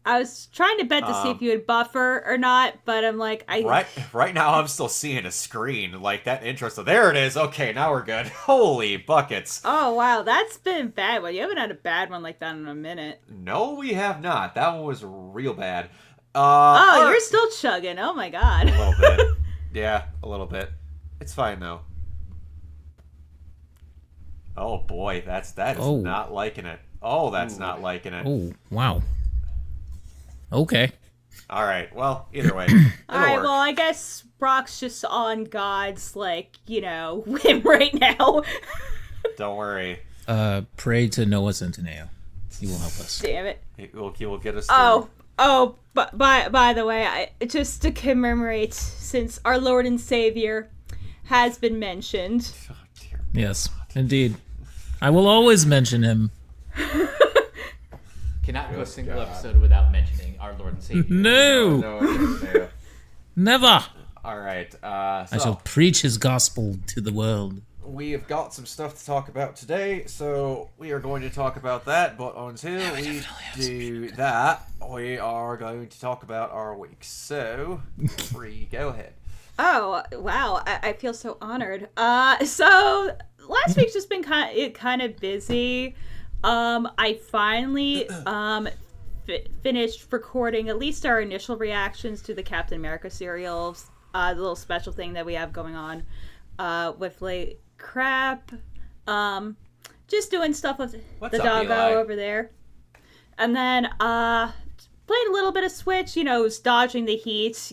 I was trying to bet to see if you would buffer or not, but I'm like, Right now, I'm still seeing a screen like that intro. So there it is. Okay, now we're good. Holy buckets! Oh wow, that's been a bad one. You haven't had a bad one like that in a minute. No, we have not. That one was real bad. Oh, All you're right, still chugging. Oh my god. a little bit. Yeah, a little bit. It's fine though. Oh boy, that is Oh. not liking it. Oh, that's Ooh. not liking it. Oh, wow. Okay. All right. Well, either way, All it'll right, work. well, I guess Brock's just on God's whim right now. Don't worry. Pray to Noah Centineo. He will help us. Damn it. He will get us through. But by the way, just to commemorate, since our Lord and Savior has been mentioned. Oh, dear. Yes, indeed. I will always mention him. Cannot go a single God. episode without mentioning our Lord and Savior. No, No. never. All right. I So shall preach his gospel to the world. we have got some stuff to talk about today, so we are going to talk about that. But until we do that, we are going to talk about our week. So, Bree, go ahead. Oh wow, I feel so honored. So last week's just been kind of busy. I finally finished recording at least our initial reactions to the Captain America serials, the little special thing that we have going on with like crap. Just doing stuff with What's the up, doggo Eli? over there, and then played a little bit of Switch. Was dodging the heat.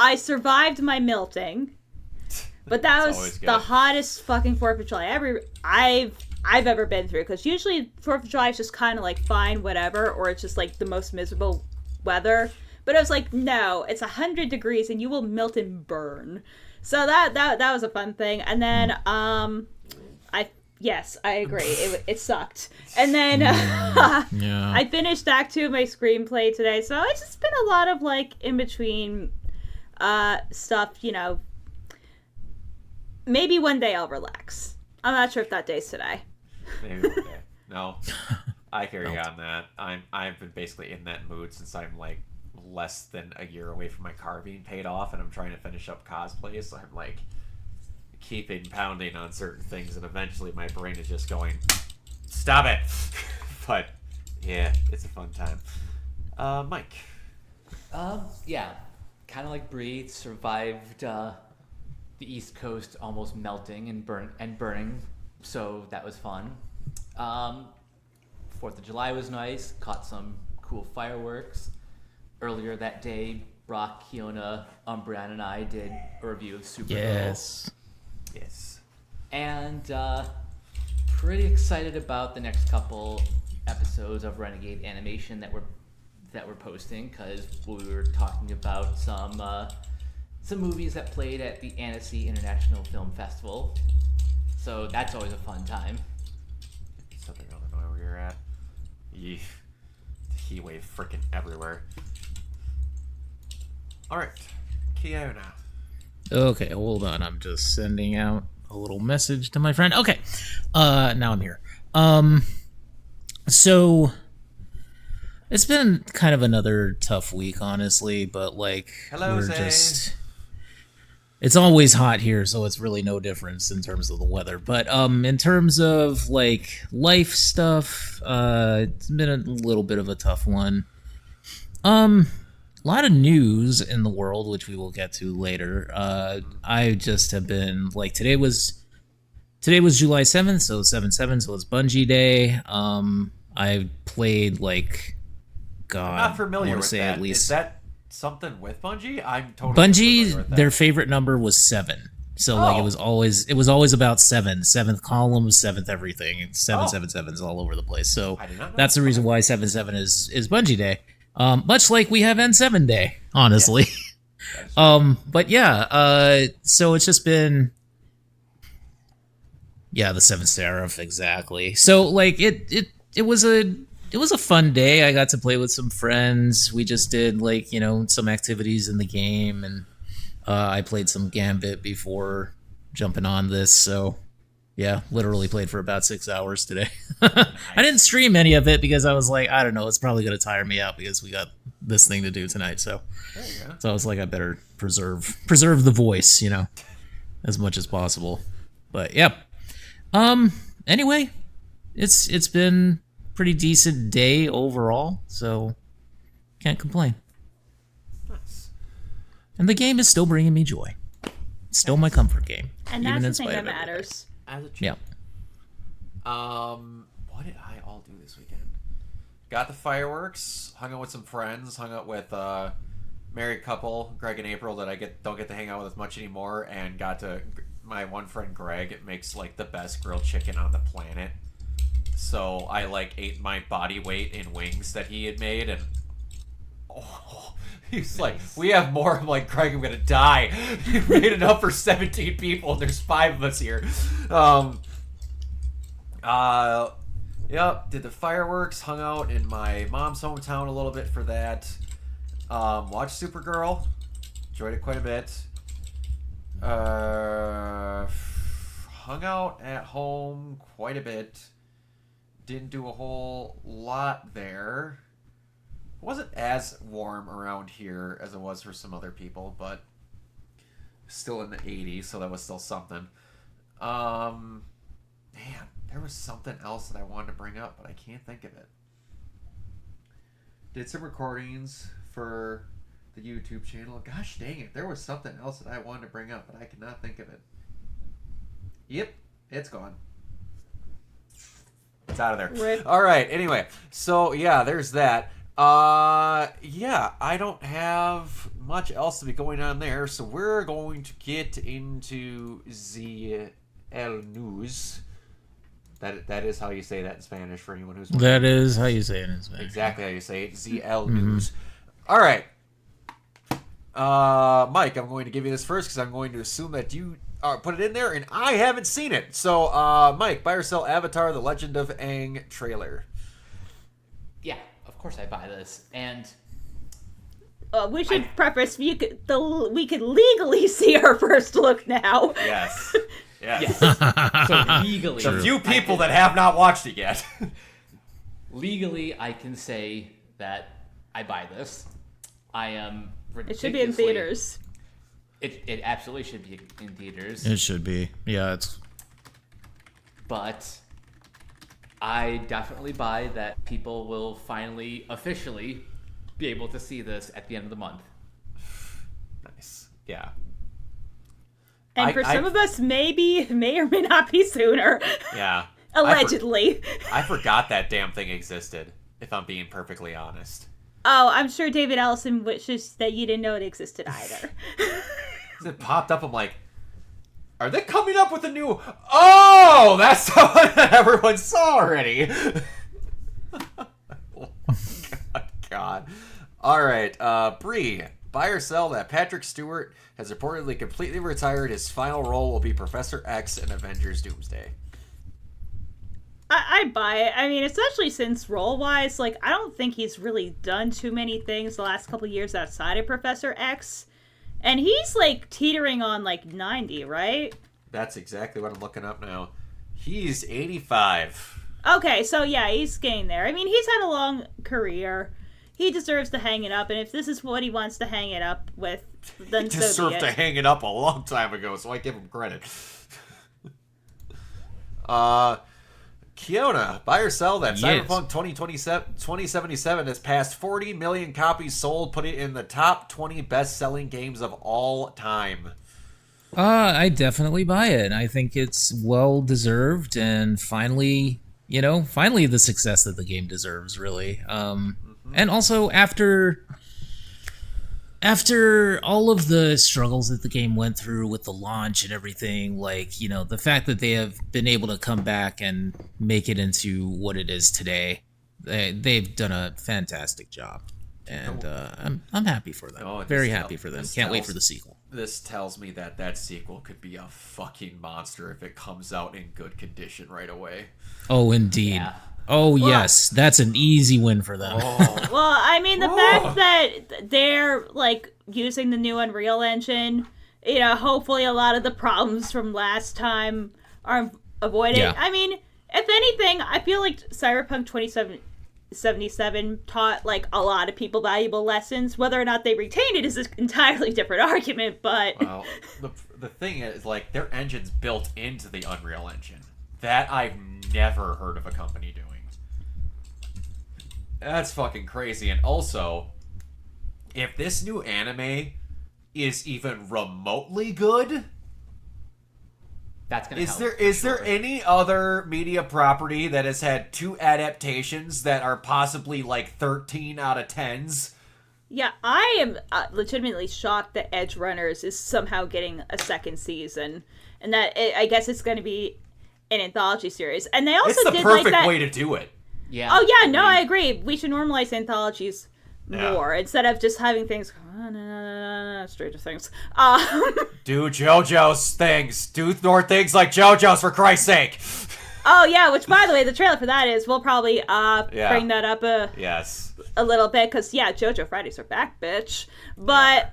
I survived my melting. But that That's was always good. the hottest fucking 4th of July I've ever been through. Because usually 4th of July is just kind of like fine, whatever, or it's just like the most miserable weather. But I was like, no, it's 100 degrees and you will melt and burn. So that was a fun thing. And then yes, I agree. It sucked. And then Yeah. I finished Act 2 of my screenplay today. So it's just been a lot of like in between stuff. Maybe one day I'll relax. I'm not sure if that day's today. Maybe one day. No, I hear you on that. I've been basically in that mood since I'm like less than a year away from my car being paid off, and I'm trying to finish up cosplay. So I'm like keeping pounding on certain things, and eventually my brain is just going, "Stop it!" But yeah, it's a fun time. Mike. Yeah, kind of like Bree, survived the East Coast almost melting and burning, so that was fun. 4th of July was nice. Caught some cool fireworks. Earlier that day, Brock, Kiona, Umbreon, and I did a review of Supergirl. Yes. Yes. And pretty excited about the next couple episodes of Renegade Animation that we're posting, because we were talking about some movies that played at the Annecy International Film Festival. So that's always a fun time. Southern Illinois, where you're at. Yeesh. The heat wave freaking everywhere. Alright. Kiona. Okay, hold on. I'm just sending out a little message to my friend. Okay. Now I'm here. So it's been kind of another tough week, honestly, but like Hello, Zay. it's always hot here, so it's really no difference in terms of the weather. But in terms of like life stuff, it's been a little bit of a tough one. A lot of news in the world, which we will get to later. I just have been like today was July 7th, so 7/7, so it's Bungie Day. I played like God. I'm not familiar I want with to say that. at least Is that something with Bungie? I'm totally familiar Bungie. with that. Their favorite number was 7. So like Oh. it was always about 7, 7th column, 7th everything. It's 7, Oh. 7, 7's all over the place. So I did not know. that's the reason why 7/7 is Bungie Day. Much like we have N7 Day, honestly. That is true. But yeah, so it's just been, yeah, the Seventh Seraph, exactly. So like it was a fun day. I got to play with some friends. We just did like some activities in the game, and I played some Gambit before jumping on this. So yeah, literally played for about 6 hours today. I didn't stream any of it because I was like, I don't know, it's probably gonna tire me out because we got this thing to do tonight. So, There you go. so I was like, I better preserve the voice, as much as possible. But yep. Anyway, it's been pretty decent day overall, so can't complain. Nice. And the game is still bringing me joy. It's still my comfort game. And even in that's the thing spite that of everything. matters. As a Yeah. What did I all do this weekend? Got the fireworks, hung out with some friends, hung out with married couple, Greg and April, that I don't get to hang out with as much anymore, and got to my one friend Greg makes like the best grilled chicken on the planet. So I like ate my body weight in wings that he had made, and he's like, we have more. I'm like, Greg, I'm gonna die. You made enough for 17 people, and there's 5 of us here. Yep, did the fireworks, hung out in my mom's hometown a little bit for that. Watched Supergirl, enjoyed it quite a bit. Hung out at home quite a bit. Didn't do a whole lot there. It wasn't as warm around here as it was for some other people, but still in the 80s, so that was still something. Man, there was something else that I wanted to bring up, but I can't think of it. Did some recordings for the YouTube channel. Gosh dang it, there was something else that I wanted to bring up, but I cannot think of it. Yep, it's gone. It's out of there. Rip. All right, anyway, so yeah, there's that. Yeah, I don't have much else to be going on there, so we're going to get into the El News. That is how you say that in Spanish for anyone who's That is how you say it in Spanish. exactly how you say it. ZL News. All right, Mike, I'm going to give you this first because I'm going to assume that you put it in there, and I haven't seen it. So, Mike, buy or sell Avatar: The Legend of Aang trailer? Yeah, of course I buy this. And We should preface we could legally see our first look now. Yes. yes, so legally, The few people that have not watched it yet. legally, I can say that I buy this. I am It should be in ridiculously- theaters. It absolutely should be in theaters. It should be. Yeah, it's. But I definitely buy that people will finally officially be able to see this at the end of the month. Nice. Yeah. And for some of us, may or may not be sooner. Yeah. Allegedly. I forgot that damn thing existed, if I'm being perfectly honest. Oh, I'm sure David Ellison wishes that you didn't know it existed either. It popped up, I'm like, are they coming up with a new... Oh, that's the one that everyone saw already. Oh, God. All right, Bree, buy or sell that Patrick Stewart has reportedly completely retired. His final role will be Professor X in Avengers Doomsday. I buy it. I mean, especially since role-wise, like, I don't think he's really done too many things the last couple years outside of Professor X. And he's, like, teetering on, like, 90, right? That's exactly what I'm looking up now. He's 85. Okay, so yeah, he's getting there. I mean, he's had a long career. He deserves to hang it up, and if this is what he wants to hang it up with, then He so be deserved it. to hang it up a long time ago, so I give him credit. Kiona, buy or sell that Yes. Cyberpunk 2077 has passed 40 million copies sold, putting it in the top 20 best-selling games of all time. I definitely buy it. I think it's well deserved, and finally the success that the game deserves, really. And also after all of the struggles that the game went through with the launch and everything, like, the fact that they have been able to come back and make it into what it is today, they've done a fantastic job. And I'm happy for them. Oh, Very this happy tell- for them. this Can't wait tells- for the sequel. This tells me that sequel could be a fucking monster if it comes out in good condition right away. Oh, indeed. Yeah. Oh, yes. That's an easy win for them. Oh, Well, I mean, the fact that they're, like, using the new Unreal Engine, hopefully a lot of the problems from last time are avoided. Yeah. I mean, If anything, I feel like Cyberpunk 2077 taught like a lot of people valuable lessons. Whether or not they retained it is an entirely different argument, but Well, the thing is, like, their engine's built into the Unreal Engine. That I've never heard of a company doing. That's fucking crazy. And also, if this new anime is even remotely good, That's gonna help. is there any other media property that has had 2 adaptations that are possibly like 13 out of 10s? yeah, I am legitimately shocked that Edge Runners is somehow getting a second season, and that I guess it's going to be an anthology series. And they also It's the did perfect like that. way to do it. Yeah. Oh yeah, no, I agree. We should normalize anthologies Yeah. more instead of just having things. Stranger Things. Do JoJo's things. Do more things like JoJo's, for Christ's sake. Oh yeah, which by the way, the trailer for that is we'll probably bring that up Yes. a little bit because yeah, JoJo Fridays are back, bitch. But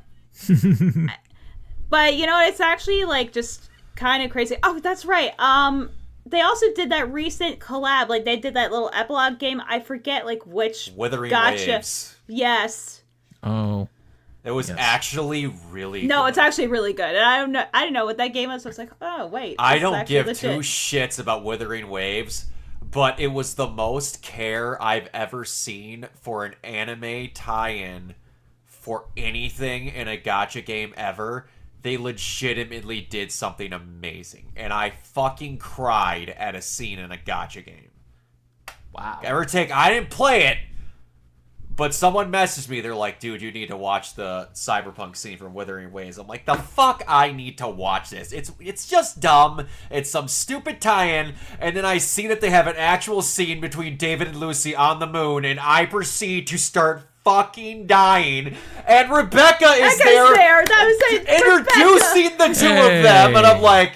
but you know what? It's actually like just kind of crazy. Oh, that's right. They also did that recent collab. Like they did that little epilogue game. I forget like which. Wuthering Gotcha. Waves. Yes. Oh. It was Yes. actually really No, good. it's actually really good. And I didn't know what that game was. So I was like, oh wait. I this is don't actually give legit. two shits about Wuthering Waves, but it was the most care I've ever seen for an anime tie-in for anything in a gacha game ever. They legitimately did something amazing, and I fucking cried at a scene in a gacha game. Wow. I didn't play it, but someone messaged me. They're like, dude, you need to watch the cyberpunk scene from Wuthering Waves. I'm like, the fuck I need to watch this. It's just dumb. It's some stupid tie-in. And then I see that they have an actual scene between David and Lucy on the moon, and I proceed to start fucking dying. And Rebecca is there. That was it. Introducing the two of them, and I'm like,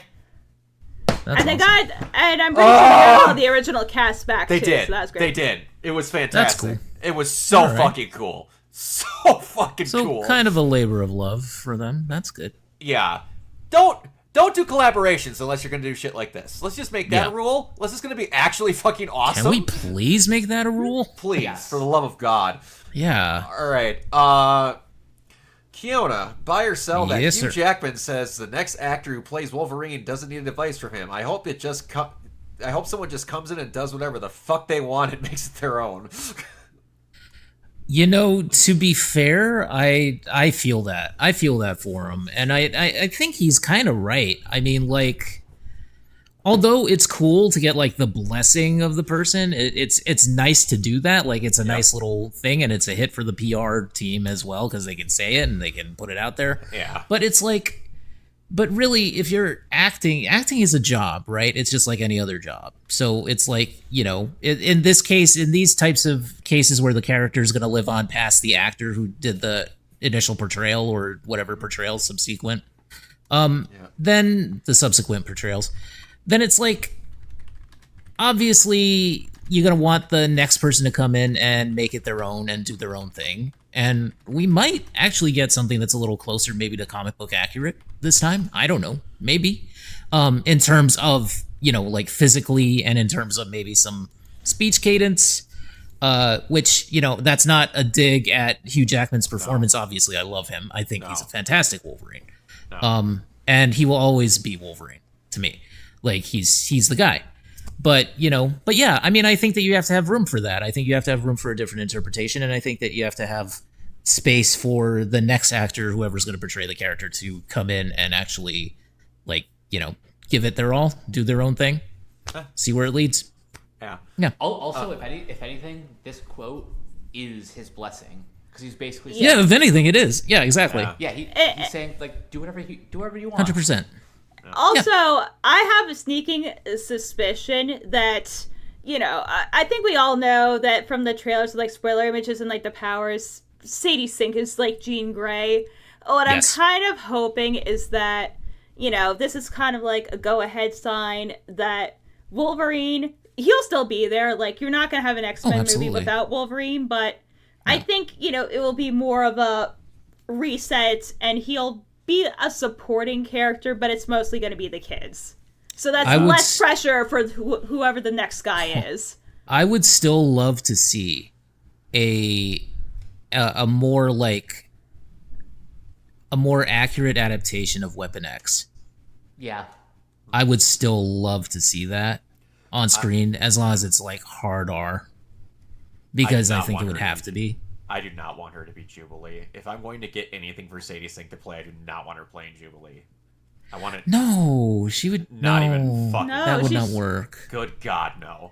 That's And they awesome. got, and I'm pretty sure they got all the original cast back they too. did. So that was great. They did. It was fantastic. cool. It was so All right. fucking cool. So fucking So cool. kind of a labor of love for them. That's good. Yeah. Don't do collaborations unless you're gonna do shit like this. Let's just make that a Yeah. rule. Unless it's gonna be actually fucking awesome. Can we please make that a rule? Please, Yes. for the love of God. Yeah. All right. Kiona, buy or sell that. Yes, Hugh sir. Jackman says the next actor who plays Wolverine doesn't need advice from him. I hope I hope someone just comes in and does whatever the fuck they want and makes it their own. You know, to be fair, I feel that. I feel that for him. And I think he's kind of right. I mean, like, although it's cool to get, like, the blessing of the person, it's nice to do that. Like, it's a nice little thing, and it's a hit for the PR team as well, because they can say it and they can put it out there. Yeah. But it's like... But really, if you're acting is a job, right? It's just like any other job. So it's like, you know, in this case, in these types of cases where the character is going to live on past the actor who did the initial portrayal or whatever portrayal subsequent, then the subsequent portrayals, then it's like, obviously, you're going to want the next person to come in and make it their own and do their own thing. And we might actually get something that's a little closer maybe to comic book accurate this time. I don't know. Maybe. In terms of, you know, like physically and in terms of maybe some speech cadence, which, you know, that's not a dig at Hugh Jackman's performance. Obviously, I love him. I think he's a fantastic Wolverine. And he will always be Wolverine to me. Like, he's the guy. But, you know, but yeah, I mean, I think that you have to have room for that. I think you have to have room for a different interpretation, and I think that you have to have space for the next actor, whoever's going to portray the character, to come in and actually, like, you know, give it their all, do their own thing, see where it leads. Yeah. Yeah. Also, if anything, this quote is his blessing, because he's basically saying, Yeah, if anything, it is. Yeah, exactly. Yeah. he's saying, like, do whatever you want. 100%. Also, I have a sneaking suspicion that, you know, I think we all know that from the trailers, like spoiler images and like the powers, Sadie Sink is like Jean Grey. What Yes. I'm kind of hoping is that, you know, this is kind of like a go-ahead sign that Wolverine, he'll still be there. Like, you're not going to have an X-Men movie absolutely. without Wolverine, but I think, you know, it will be more of a reset and he'll be a supporting character, but it's mostly going to be the kids. So that's less pressure for whoever the next guy is. I would still love to see a more like a more accurate adaptation of Weapon X. Yeah. I would still love to see that on screen as long as it's like hard R. Because I think it would have to be. I do not want her to be Jubilee. If I'm going to get anything for Sadie Sink to play, I do not want her playing Jubilee. I want it. No, she would not even fucking. No, that would not work. Good God, no.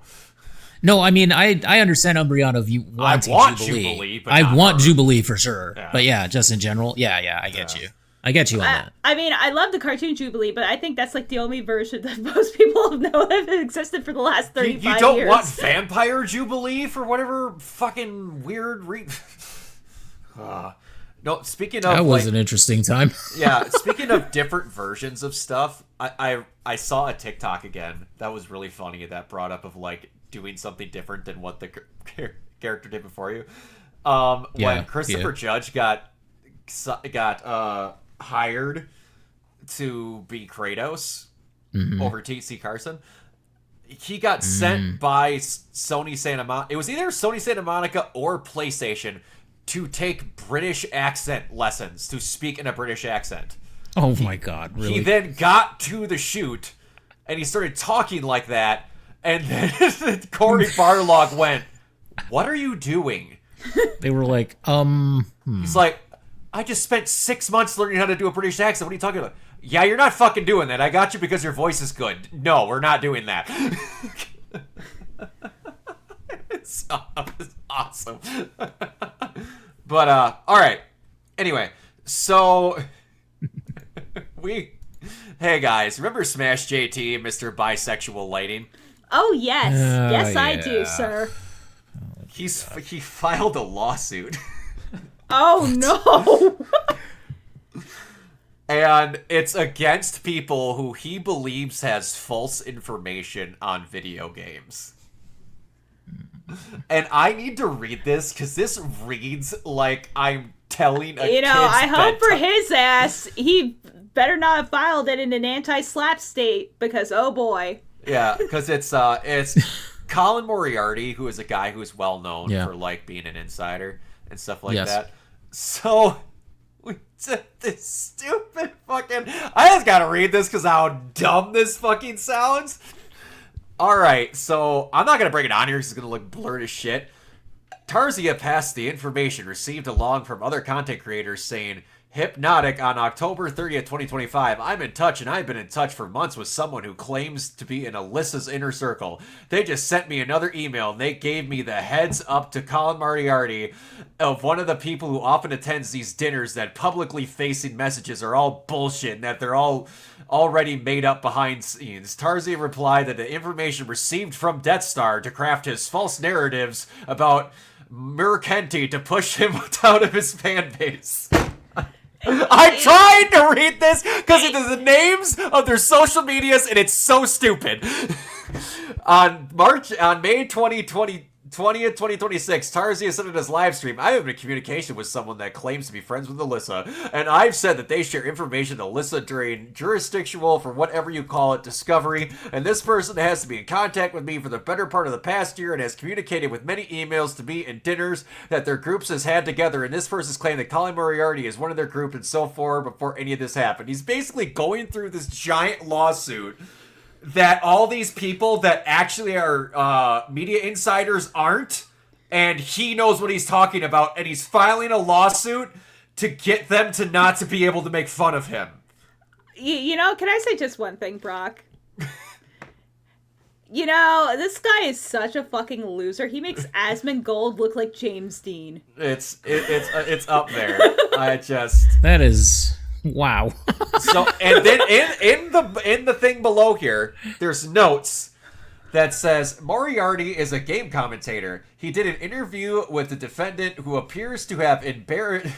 No, I mean I understand, Umbreon, of you wanting Jubilee. But I want her. Jubilee for sure. Yeah. But yeah, just in general, yeah, I get you. I get you on that. I mean, I love the cartoon Jubilee, but I think that's like the only version that most people know have existed for the last 35 years. You don't want Vampire Jubilee for whatever fucking weird no, speaking of... That was an interesting time. Yeah, speaking of different versions of stuff, I saw a TikTok again that was really funny that brought up of like doing something different than what the character did before you. When Christopher Judge got hired to be Kratos over T.C. Carson, he got sent by Sony Santa Monica. It was either Sony Santa Monica or PlayStation to take British accent lessons, to speak in a British accent. Oh my God, really? He then got to the shoot, and he started talking like that, and then Corey Barlog went, "What are you doing?" They were like, He's like, I just spent 6 months learning how to do a British accent. What are you talking about? Yeah, you're not fucking doing that. I got you because your voice is good. No, we're not doing that. It's awesome. But, all right. Anyway, so hey guys, remember Smash JT, Mr. Bisexual Lighting? Oh, yes. Yes, I do, sir. He filed a lawsuit. Oh, no. And it's against people who he believes has false information on video games. And I need to read this because this reads like I'm telling a kid's I hope for bedtime. his ass, he better not have filed it in an anti-slap state because, oh boy. Yeah, because it's Colin Moriarty, who is a guy who is well known for like being an insider and stuff like that. So we did this stupid fucking... I just gotta read this because how dumb this fucking sounds. Alright, so I'm not gonna bring it on here because it's gonna look blurred as shit. Tarzia passed the information received along from other content creators saying, Hypnotic on October 30th, 2025. I'm in touch, and I've been in touch for months with someone who claims to be in Alyssa's inner circle. They just sent me another email, and they gave me the heads up to Colin Moriarty of one of the people who often attends these dinners that publicly facing messages are all bullshit and that they're all already made up behind scenes. Tarzia replied that the information received from Death Star to craft his false narratives about Merkenti to push him out of his fan base. I'm trying to read this because it is the names of their social medias and it's so stupid. On May 2026, Tarzia said in his live stream, I have been in communication with someone that claims to be friends with Alyssa, and I've said that they share information to Alyssa during jurisdictional, for whatever you call it, discovery, and this person has to be in contact with me for the better part of the past year and has communicated with many emails to me and dinners that their groups has had together, and this person's claimed that Colin Moriarty is one of their group and so forth before any of this happened. He's basically going through this giant lawsuit that all these people that actually are media insiders aren't, and he knows what he's talking about, and he's filing a lawsuit to get them to not to be able to make fun of him. Can I say just one thing, Brock? This guy is such a fucking loser. He makes Asmongold look like James Dean. It's up there. That is... Wow. So, and then in the thing below here, there's notes that says Moriarty is a game commentator. He did an interview with the defendant who appears to have embarrassed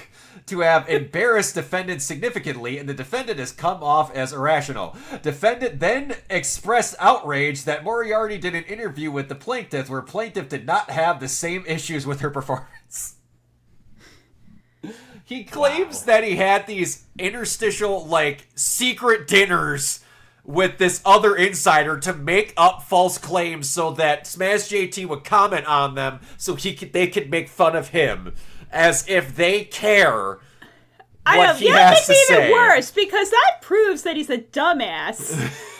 defendant significantly, and the defendant has come off as irrational. Defendant then expressed outrage that Moriarty did an interview with the plaintiff where plaintiff did not have the same issues with her performance. He claims that he had these interstitial, secret dinners with this other insider to make up false claims so that Smash JT would comment on them so they could make fun of him as if they care what he has to say. That makes it even worse because that proves that he's a dumbass.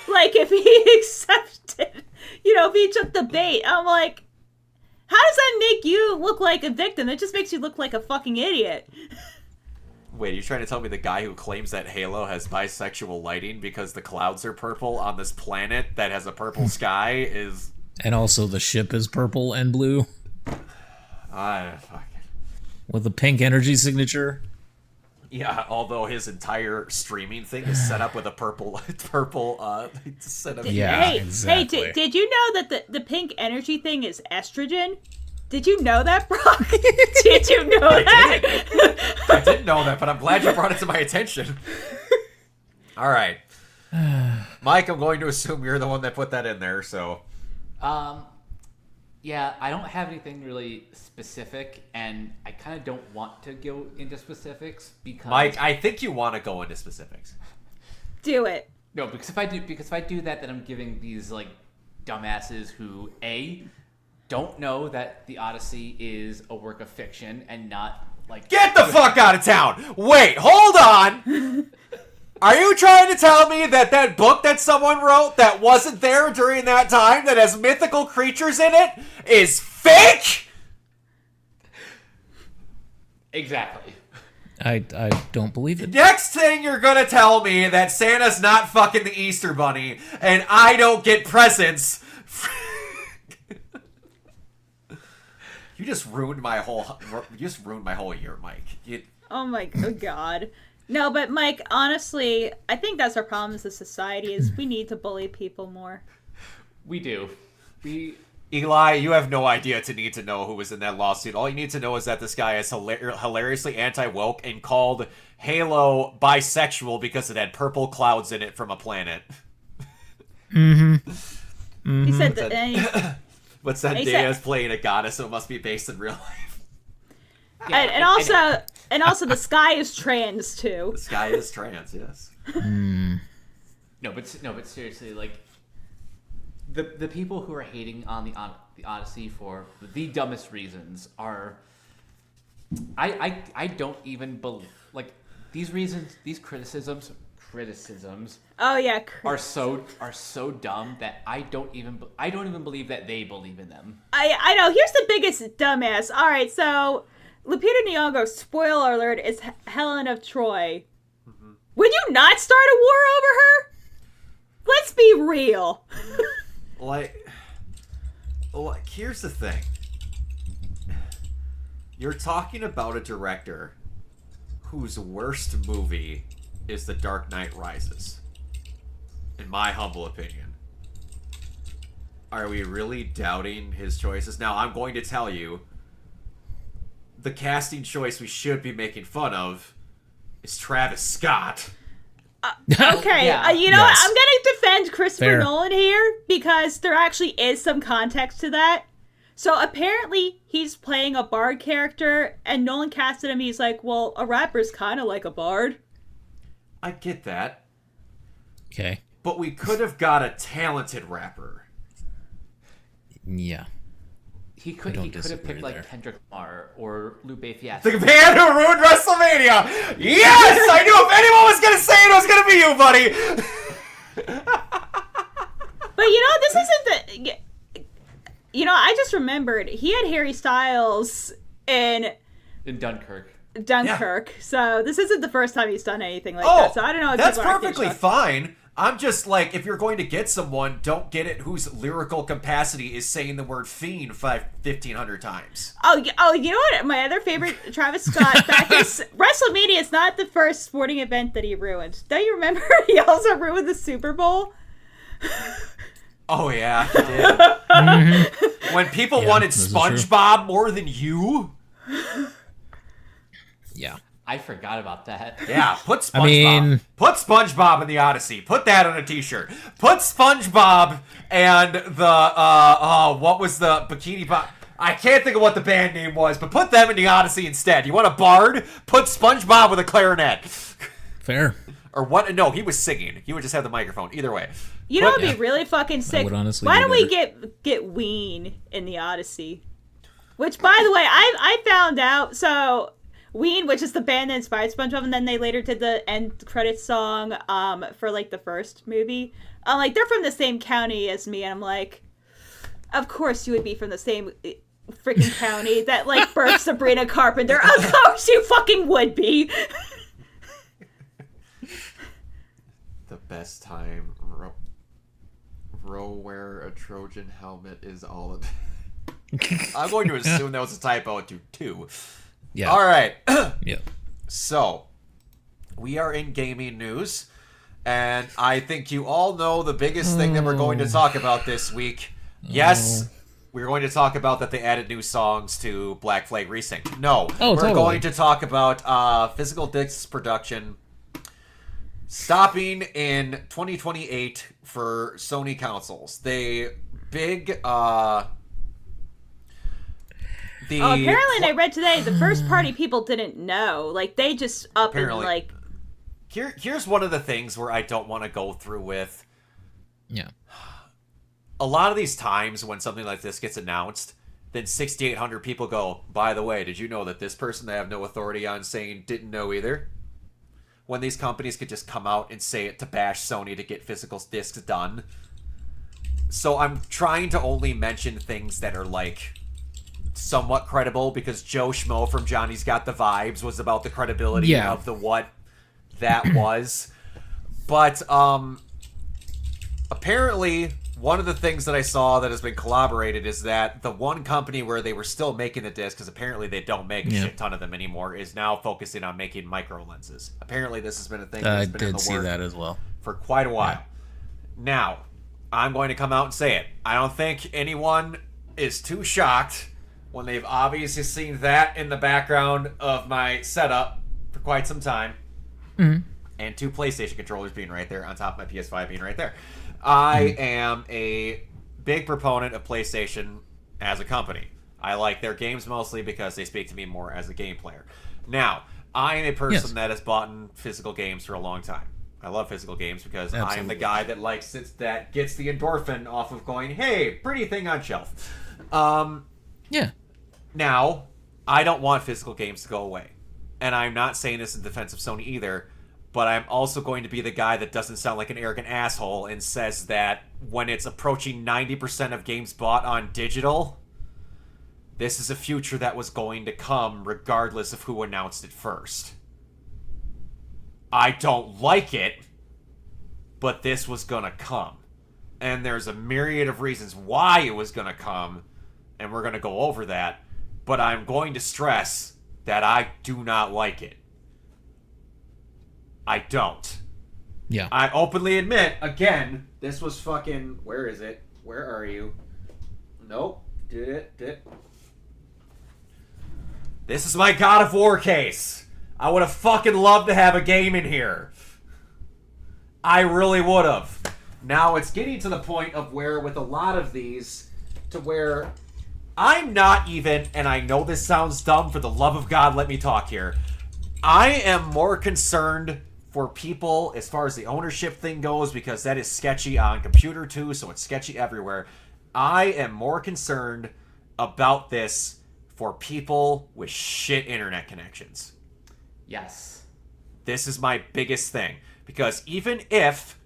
Like, if he accepted, if he took the bait, I'm like, how does that make you look like a victim? It just makes you look like a fucking idiot. Wait, are you trying to tell me the guy who claims that Halo has bisexual lighting because the clouds are purple on this planet that has a purple sky is... And also the ship is purple and blue. Fuck. With a pink energy signature. Yeah, although his entire streaming thing is set up with a purple set of... Yeah, exactly. Hey, did you know that the pink energy thing is estrogen? Did you know that, Brock? Did you know that? I didn't know that, but I'm glad you brought it to my attention. All right. Mike, I'm going to assume you're the one that put that in there, so... Yeah, I don't have anything really specific, and I kind of don't want to go into specifics because... Mike, I think you want to go into specifics. Do it. No, because if I do that, then I'm giving these, like, dumbasses who, A, don't know that the Odyssey is a work of fiction and not, like... Get the fuck out of town! Wait, hold on! Are you trying to tell me that that book that someone wrote that wasn't there during that time, that has mythical creatures in it, is fake? Exactly. I don't believe it. Next thing you're gonna tell me that Santa's not fucking the Easter Bunny, and I don't get presents. You just ruined my whole year, Mike. Oh my God. No, but Mike, honestly, I think that's our problem as a society is we need to bully people more. We do. Eli, you have no idea to need to know who was in that lawsuit. All you need to know is that this guy is hilariously anti-woke and called Halo bisexual because it had purple clouds in it from a planet. Mm-hmm. He said that... But Zendaya's playing a goddess, so it must be based in real life. Yeah, and also the sky is trans too. The sky is trans, yes. No, but seriously, like the people who are hating on the Odyssey for the dumbest reasons are, I don't even believe, like, these reasons, these criticisms. Oh yeah, are so dumb that I don't even believe that they believe in them. I know. Here's the biggest dumbass. All right, so Lupita Nyong'o, spoiler alert, is Helen of Troy. Mm-hmm. Would you not start a war over her? Let's be real. like, here's the thing. You're talking about a director whose worst movie is The Dark Knight Rises. In my humble opinion. Are we really doubting his choices? Now, I'm going to tell you, the casting choice we should be making fun of is Travis Scott. Okay, Yeah. You know what? Yes. I'm going to defend Christopher Fair. Nolan here because there actually is some context to that. So apparently he's playing a bard character and Nolan casted him. He's like, well, a rapper's kind of like a bard. I get that. Okay. But we could have got a talented rapper. Yeah. He could have picked like there. Kendrick Lamar or Lupe Fiasco. The man who ruined WrestleMania! Yes! I knew if anyone was going to say it, it was going to be you, buddy! But this isn't the... I just remembered he had Harry Styles in Dunkirk. Dunkirk, so this isn't the first time he's done anything like that. So I don't know. If That's people are perfectly fine. I'm just like, if you're going to get someone, don't get it whose lyrical capacity is saying the word fiend 1,500 times. Oh, you know what? My other favorite Travis Scott back is WrestleMania is not the first sporting event that he ruined. Don't you remember? He also ruined the Super Bowl. Oh yeah, he did. Mm-hmm. When people wanted this is SpongeBob more than you. Yeah. I forgot about that. Yeah, put SpongeBob. Put SpongeBob in the Odyssey. Put that on a T-shirt. Put SpongeBob and the what was the Bikini Bottom? I can't think of what the band name was, but put them in the Odyssey instead. You want a bard? Put SpongeBob with a clarinet. Fair. Or what? No, he was singing. He would just have the microphone. Either way. You know, it'd be really fucking sick. would honestly Why be don't we get Ween in the Odyssey? Which, by the way, I found out. So Ween, which is the band that inspired SpongeBob, and then they later did the end credits song for like the first movie. Like they're from the same county as me, and I'm like, of course you would be from the same freaking county that like birthed Sabrina Carpenter. Of course you fucking would be. The best time. Row wear a Trojan helmet is all of I'm going to assume that was a typo to 2. Yeah. All right. Yeah. So, we are in gaming news, and I think you all know the biggest thing that we're going to talk about this week. Yes, we're going to talk about that they added new songs to Black Flag Resync. No, we're totally going to talk about Physical Discs production stopping in 2028 for Sony consoles. They big apparently I read today the first party people didn't know. Like they just up and like here's one of the things where I don't want to go through with. Yeah. A lot of these times when something like this gets announced, then 6,800 people go, by the way, did you know that this person they have no authority on saying didn't know either? When these companies could just come out and say it to bash Sony to get physical discs done. So I'm trying to only mention things that are like somewhat credible, because Joe Schmo from Johnny's Got the Vibes was about the credibility of the what that was. But apparently one of the things that I saw that has been corroborated is that the one company where they were still making the disc, because apparently they don't make a shit ton of them anymore, is now focusing on making micro lenses. Apparently this has been a thing that's been in the works see that as well for quite a while. Now, I'm going to come out and say it. I don't think anyone is too shocked when they've obviously seen that in the background of my setup for quite some time. Mm-hmm. And 2 PlayStation controllers being right there on top of my PS5 being right there. I am a big proponent of PlayStation as a company. I like their games mostly because they speak to me more as a game player. Now, I am a person that has bought physical games for a long time. I love physical games because I am the guy that likes it, that gets the endorphin off of going, hey, pretty thing on shelf. Now, I don't want physical games to go away. And I'm not saying this in defense of Sony either, but I'm also going to be the guy that doesn't sound like an arrogant asshole and says that when it's approaching 90% of games bought on digital, this is a future that was going to come regardless of who announced it first. I don't like it, but this was going to come. And there's a myriad of reasons why it was going to come, and we're going to go over that. But I'm going to stress that I do not like it. I don't. Yeah. I openly admit, again, this was fucking... Where is it? Where are you? Nope. This is my God of War case. I would have fucking loved to have a game in here. I really would have. Now, it's getting to the point of where, with a lot of these, to where I'm not even, and I know this sounds dumb, for the love of God, let me talk here. I am more concerned for people as far as the ownership thing goes, because that is sketchy on computer too, so it's sketchy everywhere. I am more concerned about this for people with shit internet connections. Yes. This is my biggest thing, because even if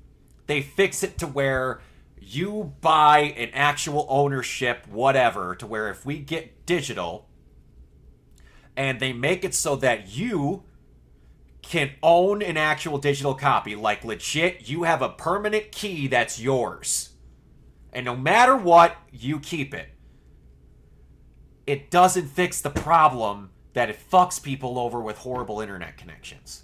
they fix it to where you buy an actual ownership, whatever, to where if we get digital, and they make it so that you can own an actual digital copy, like legit, you have a permanent key that's yours. And no matter what, you keep it. It doesn't fix the problem that it fucks people over with horrible internet connections.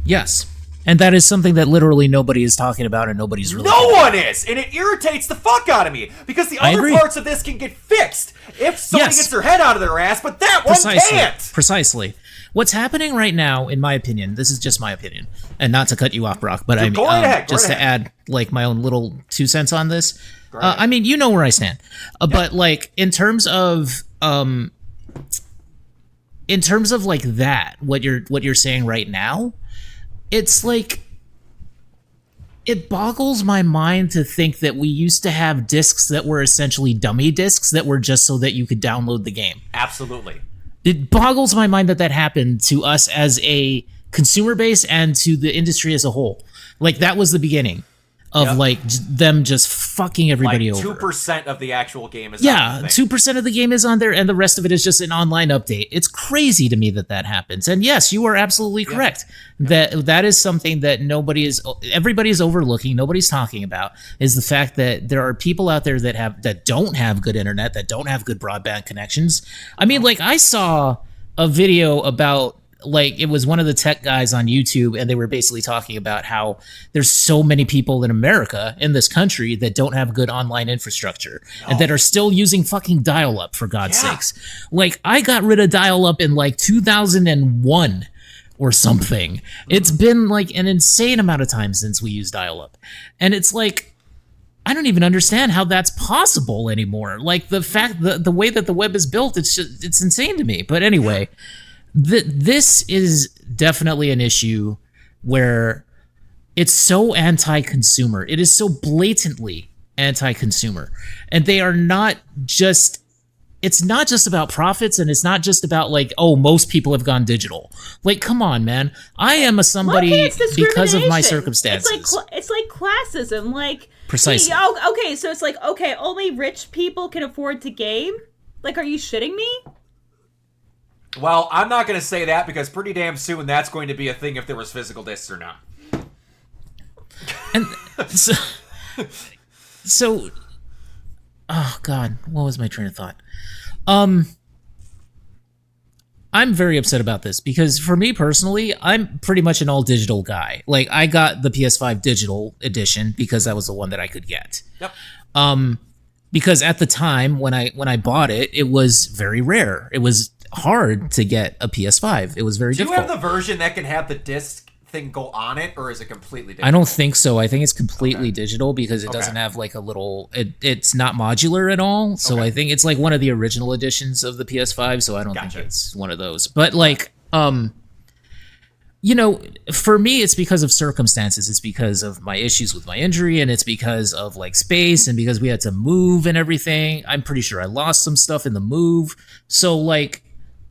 Yes. And that is something that literally nobody is talking about, and nobody's really... No one is! And it irritates the fuck out of me, because the other parts of this can get fixed if somebody gets their head out of their ass, but that one can't! Precisely. What's happening right now, in my opinion, this is just my opinion, and not to cut you off, Brock, but Go ahead. to add like my own little 2 cents on this. I mean, you know where I stand. But like in terms of like that, what you're saying right now, it's like, it boggles my mind to think that we used to have discs that were essentially dummy discs that were just so that you could download the game. Absolutely. It boggles my mind that that happened to us as a consumer base and to the industry as a whole. Like, that was the beginning of them just fucking everybody like over. 2% of the actual game is Yeah, on the thing. 2% of the game is on there, and the rest of it is just an online update. It's crazy to me that that happens. And yes, you are absolutely correct. That is something that everybody's overlooking, nobody's talking about, is the fact that there are people out there that don't have good internet, that don't have good broadband connections. I mean, like, I saw a video about, like, it was one of the tech guys on YouTube, and they were basically talking about how there's so many people in America, in this country, that don't have good online infrastructure and that are still using fucking dial-up, for God's sakes. Like, I got rid of dial-up in like 2001 or something. It's been like an insane amount of time since we used dial-up. And it's like, I don't even understand how that's possible anymore. Like, the way that the web is built, it's insane to me. But anyway, this is definitely an issue where it's so anti-consumer. It is so blatantly anti-consumer. And they are not just... It's not just about profits, and it's not just about, like, oh, most people have gone digital. Like, come on, man. I am somebody because of my circumstances. It's like classism. Like, precisely. Okay, so it's like, okay, only rich people can afford to game? Like, are you shitting me? Well, I'm not going to say that, because pretty damn soon that's going to be a thing if there was physical discs or not. And so oh God, what was my train of thought? I'm very upset about this, because for me personally, I'm pretty much an all digital guy. Like, I got the PS5 digital edition because that was the one that I could get. Yep. Because at the time when I bought it, it was very rare. It was hard to get a PS5. It was very difficult. Do you have the version that can have the disc thing go on it, or is it completely digital? I don't think so. I think it's completely digital, because it doesn't have like a little... It's not modular at all. So I think it's like one of the original editions of the PS5, so I don't think it's one of those. But like, you know, for me, it's because of circumstances. It's because of my issues with my injury, and it's because of like space, and because we had to move and everything. I'm pretty sure I lost some stuff in the move. So like,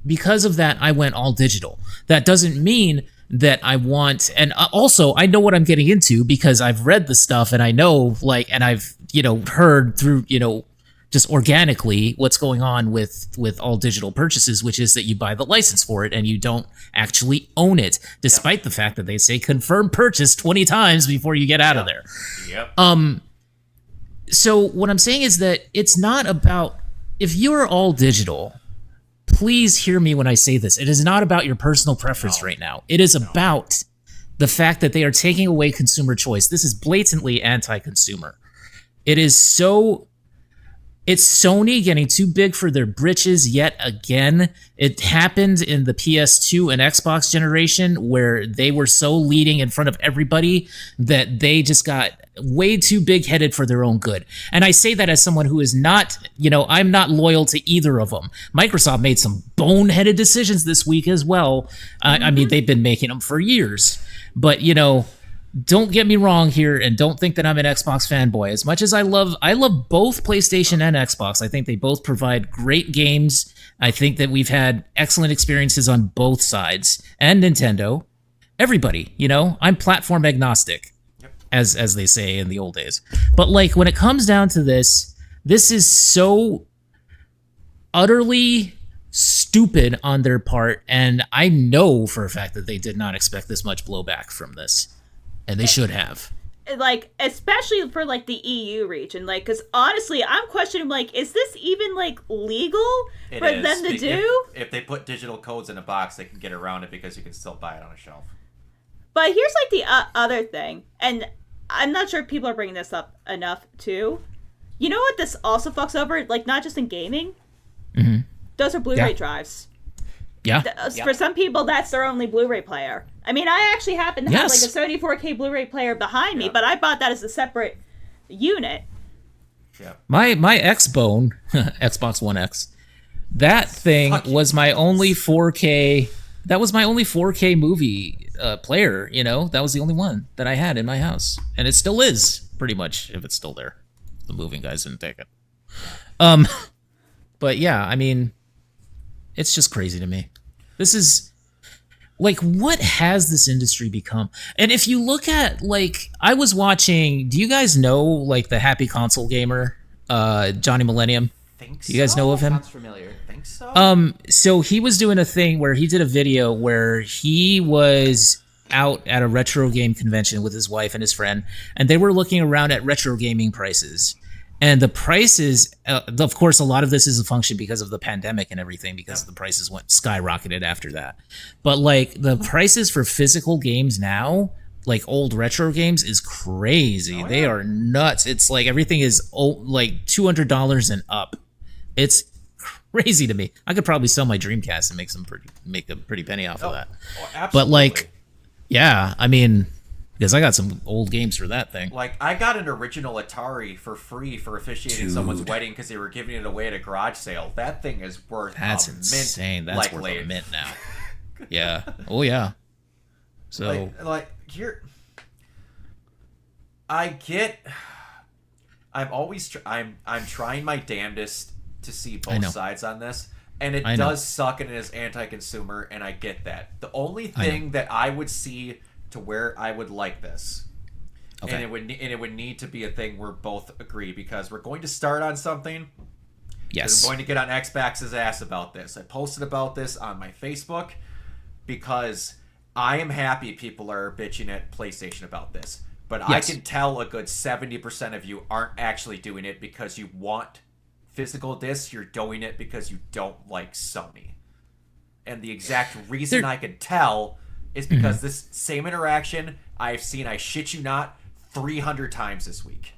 because of that, I went all digital. That doesn't mean that I want, and also I know what I'm getting into, because I've read the stuff, and I know, like, and I've, you know, heard through, you know, just organically what's going on with all digital purchases, which is that you buy the license for it and you don't actually own it, despite the fact that they say confirm purchase 20 times before you get out of there. So what I'm saying is that it's not about, if you're all digital, please hear me when I say this. It is not about your personal preference right now. It is about the fact that they are taking away consumer choice. This is blatantly anti-consumer. It is so... It's Sony getting too big for their britches yet again. It happened in the PS2 and Xbox generation, where they were so leading in front of everybody that they just got way too big-headed for their own good. And I say that as someone who is not, you know, I'm not loyal to either of them. Microsoft made some boneheaded decisions this week as well. I mean, they've been making them for years. But, you know... Don't get me wrong here, and don't think that I'm an Xbox fanboy. As much as I love both PlayStation and Xbox. I think they both provide great games. I think that we've had excellent experiences on both sides. And Nintendo. Everybody, you know? I'm platform agnostic, as they say in the old days. But like, when it comes down to this is so utterly stupid on their part, and I know for a fact that they did not expect this much blowback from this. And they should have. Like, especially for, like, the EU region. Like, because honestly, I'm questioning, like, is this even, like, legal for them to do? If they put digital codes in a box, they can get around it, because you can still buy it on a shelf. But here's, like, the other thing. And I'm not sure if people are bringing this up enough, too. You know what this also fucks over? Like, not just in gaming. Mm-hmm. Those are Blu-ray drives. Yeah. For some people, that's their only Blu-ray player. I mean, I actually happen to have like a Sony 4K Blu-ray player behind me, but I bought that as a separate unit. Yeah. My X-Bone, Xbox One X, that thing was my only 4K. That was my only 4K movie player, you know, that was the only one that I had in my house, and it still is pretty much, if it's still there. The moving guys didn't take it. But yeah, I mean, it's just crazy to me. This is like, what has this industry become? And if you look at, like, I was watching, do you guys know, like, the Happy Console Gamer, Johnny Millennium? Think Do you guys know of him? Sounds familiar. Think so? So he was doing a thing where he did a video where he was out at a retro game convention with his wife and his friend, and they were looking around at retro gaming prices. And the prices, of course, a lot of this is a function because of the pandemic and everything, because the prices went skyrocketed after that. But like the prices for physical games now, like old retro games, is crazy. They are nuts. It's like everything is like $200 and up. It's crazy to me. I could probably sell my Dreamcast and make a pretty penny off of that. Absolutely. But like, yeah, I mean, because I got some old games for that thing. Like, I got an original Atari for free for officiating someone's wedding because they were giving it away at a garage sale. That thing is worth That's a mint, insane. That's like worth late. a mint now. Yeah. Oh yeah. So like you're. I get. I'm trying my damnedest to see both sides on this, and it does suck, and it is anti-consumer, and I get that. The only thing that I would see to where I would like this, and it would need to be a thing where both agree, because we're going to start on something. yes. I'm going to get on Xbox's ass about this. I posted about this on my Facebook because I am happy people are bitching at PlayStation about this. But Yes. I can tell a good 70% of you aren't actually doing it because you want physical discs. You're doing it because you don't like Sony. And the exact reason I can tell is because this same interaction I've seen, I shit you not, 300 times this week.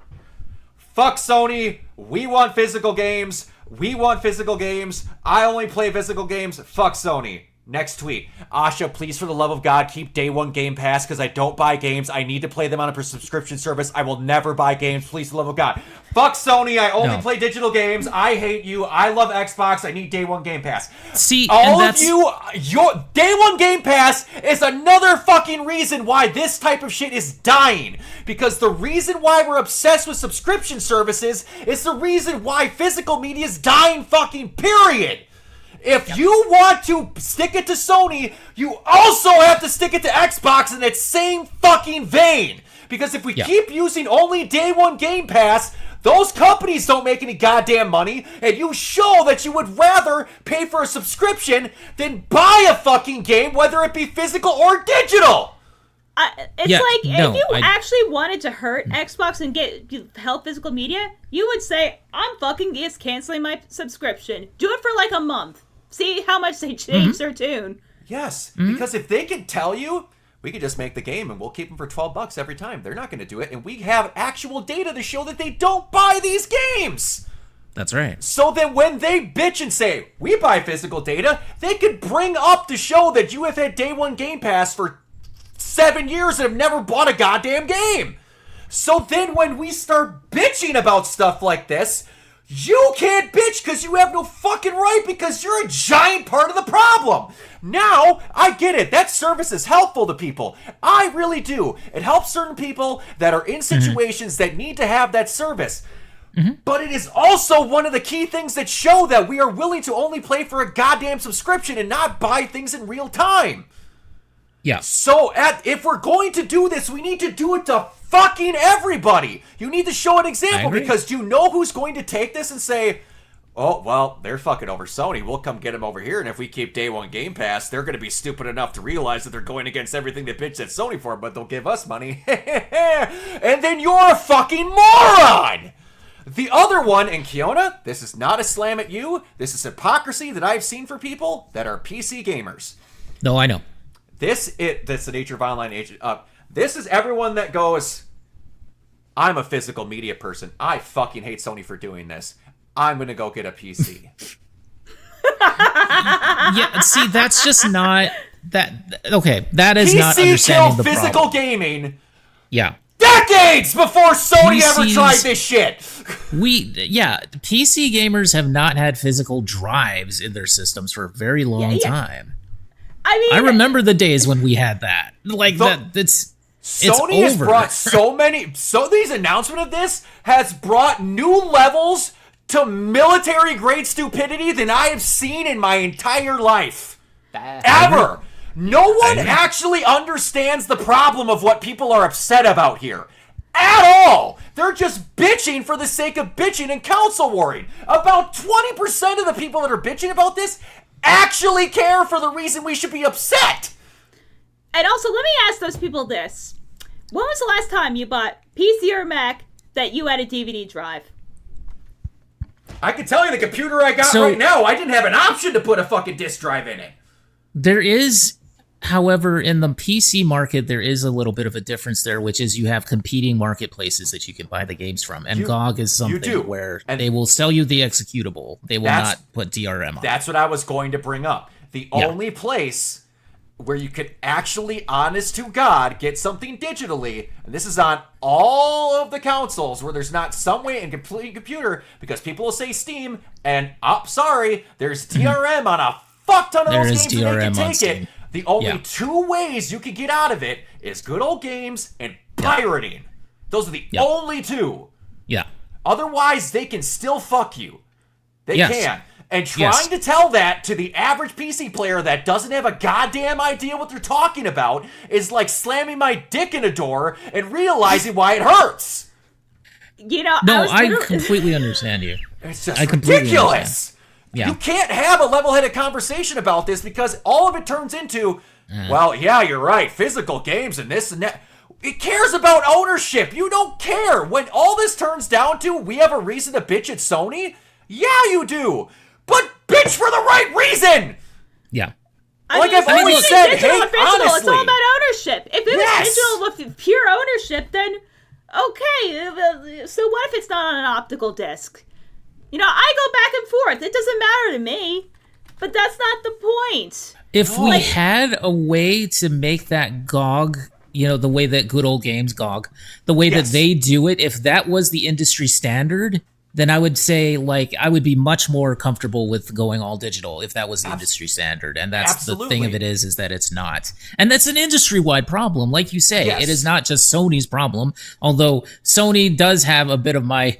Fuck Sony. We want physical games. We want physical games. I only play physical games. Fuck Sony. Next tweet. Asha, please, for the love of God, keep Day One Game Pass because I don't buy games. I need to play them on a subscription service. I will never buy games. Please, for the love of God. Fuck Sony. I only play digital games. I hate you. I love Xbox. I need Day One Game Pass. See, all of you, your Day One Game Pass is another fucking reason why this type of shit is dying. Because the reason why we're obsessed with subscription services is the reason why physical media is dying fucking period. If you want to stick it to Sony, you also have to stick it to Xbox in that same fucking vein. Because if we keep using only Day One Game Pass, those companies don't make any goddamn money, and you show that you would rather pay for a subscription than buy a fucking game, whether it be physical or digital. If you actually wanted to hurt Xbox and help physical media, you would say, I'm fucking just canceling my subscription. Do it for like a month. See how much they change their tune. Yes, because if they can tell you, we can just make the game and we'll keep them for $12 every time. They're not going to do it, and we have actual data to show that they don't buy these games. That's right. So then when they bitch and say, we buy physical data, they could bring up to show that you have had Day One Game Pass for 7 years and have never bought a goddamn game. So then when we start bitching about stuff like this, you can't bitch because you have no fucking right because you're a giant part of the problem. Now, I get it. That service is helpful to people. I really do. It helps certain people that are in situations that need to have that service. But it is also one of the key things that show that we are willing to only play for a goddamn subscription and not buy things in real time. Yeah. So if we're going to do this, we need to do it to fucking everybody. You need to show an example because you know who's going to take this and say, oh, well, they're fucking over Sony. We'll come get them over here. And if we keep Day One Game Pass, they're going to be stupid enough to realize that they're going against everything they bitched at Sony for, but they'll give us money. And then you're a fucking moron. The other one, and Kiona, this is not a slam at you. This is hypocrisy that I've seen for people that are PC gamers. No, I know. That's the nature of online age. This is everyone that goes, I'm a physical media person. I fucking hate Sony for doing this. I'm going to go get a PC. Yeah, see, that's just not... that is PC not understanding the problem. physical gaming. Yeah. Decades before Sony ever PCs tried this shit. PC gamers have not had physical drives in their systems for a very long time. I mean, I remember the days when we had that. Like that. Sony has brought these announcement of this has brought new levels to military grade stupidity than I have seen in my entire life. Ever. No one actually understands the problem of what people are upset about here. At all. They're just bitching for the sake of bitching and council warring. About 20% of the people that are bitching about this actually care for the reason we should be upset. And also, let me ask those people this. When was the last time you bought PC or Mac that you had a DVD drive? I can tell you the computer I got right now, I didn't have an option to put a fucking disk drive in it. There is, however, in the PC market, there is a little bit of a difference there, which is you have competing marketplaces that you can buy the games from. And GOG is something where they will sell you the executable. They will not put DRM on. That's what I was going to bring up. The only place where you could actually, honest to God, get something digitally, and this is on all of the consoles where there's not some way in complete computer, because people will say Steam, and, sorry, there's DRM on a fuck ton of those games and they can take it. The only two ways you can get out of it is good old games and pirating. Those are the only two. Yeah. Otherwise, they can still fuck you. They can. And trying to tell that to the average PC player that doesn't have a goddamn idea what they're talking about is like slamming my dick in a door and realizing why it hurts. You know, I completely understand you. It's just ridiculous. Yeah. You can't have a level-headed conversation about this because all of it turns into, well, yeah, you're right, physical games and this and that. It cares about ownership. You don't care. When all this turns down to, we have a reason to bitch at Sony? Yeah, you do. But bitch for the right reason! Yeah. Like I've always said, digital hey, or physical, honestly. it's all about ownership. If it was digital with pure ownership, then okay. So what if it's not on an optical disc? You know, I go back and forth. It doesn't matter to me. But that's not the point. If we had a way to make that GOG, you know, the way that good old games GOG, the way that they do it, if that was the industry standard, then I would say, like, I would be much more comfortable with going all digital if that was the industry standard. And that's the thing of it is that it's not. And that's an industry-wide problem. Like you say, it is not just Sony's problem, although Sony does have a bit of my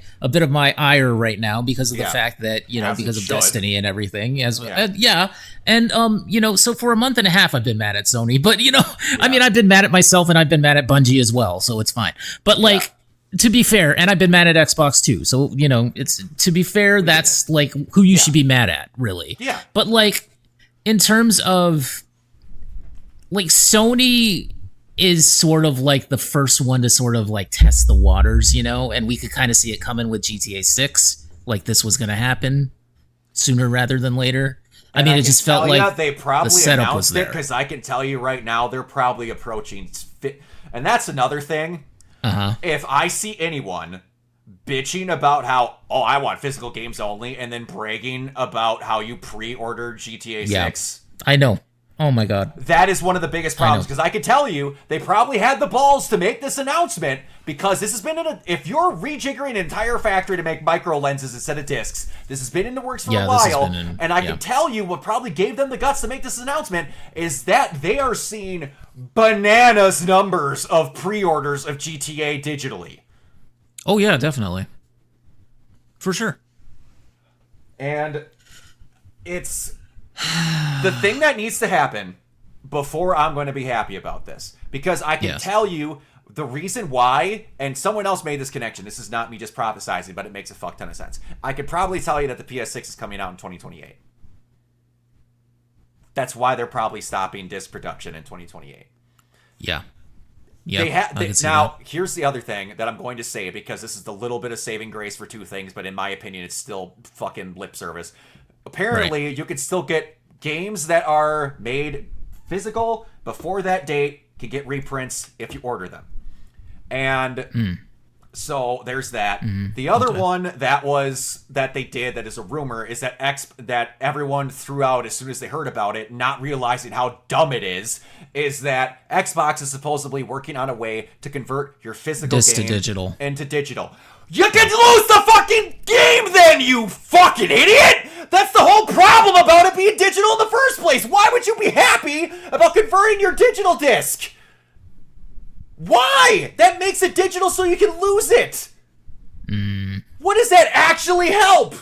ire right now because of the fact that, you know, because of Destiny and everything. And, you know, so for a month and a half, I've been mad at Sony. But, you know, I mean, I've been mad at myself and I've been mad at Bungie as well. So it's fine. But, like, to be fair, and I've been mad at Xbox too, so, you know, it's, to be fair, that's, like, who you should be mad at, really. Yeah. But, like, in terms of, like, Sony is sort of, like, the first one to sort of, like, test the waters, you know, and we could kind of see it coming with GTA 6, like, this was going to happen sooner rather than later. I mean, it just felt like they probably the setup was there. Because I can tell you right now, they're probably approaching... And that's another thing. If I see anyone bitching about how, I want physical games only, and then bragging about how you pre-ordered GTA 6. I know. Oh my god. That is one of the biggest problems, because I can tell you, they probably had the balls to make this announcement, because this has been if you're rejiggering an entire factory to make micro lenses instead of discs, this has been in the works for a while, and I can tell you what probably gave them the guts to make this announcement is that they are seeing bananas numbers of pre-orders of GTA digitally. Oh yeah, definitely. For sure. And it's the thing that needs to happen before I'm going to be happy about this. Because I can tell you the reason why, and someone else made this connection. This is not me just prophesizing, but it makes a fuck ton of sense. I could probably tell you that the PS6 is coming out in 2028. That's why they're probably stopping disc production in 2028. Yeah. Now, here's the other thing that I'm going to say, because this is the little bit of saving grace for two things, but in my opinion, it's still fucking lip service. Apparently, you can still get games that are made physical before that date can get reprints if you order them. And so there's that. The other one that they did that is a rumor is that that everyone threw out as soon as they heard about it, not realizing how dumb it is that Xbox is supposedly working on a way to convert your physical game to digital. Into digital. You can lose the fucking game then, you fucking idiot! That's the whole problem about it being digital in the first place? Why would you be happy about converting your digital disc? Why? That makes it digital so you can lose it. What does that actually help?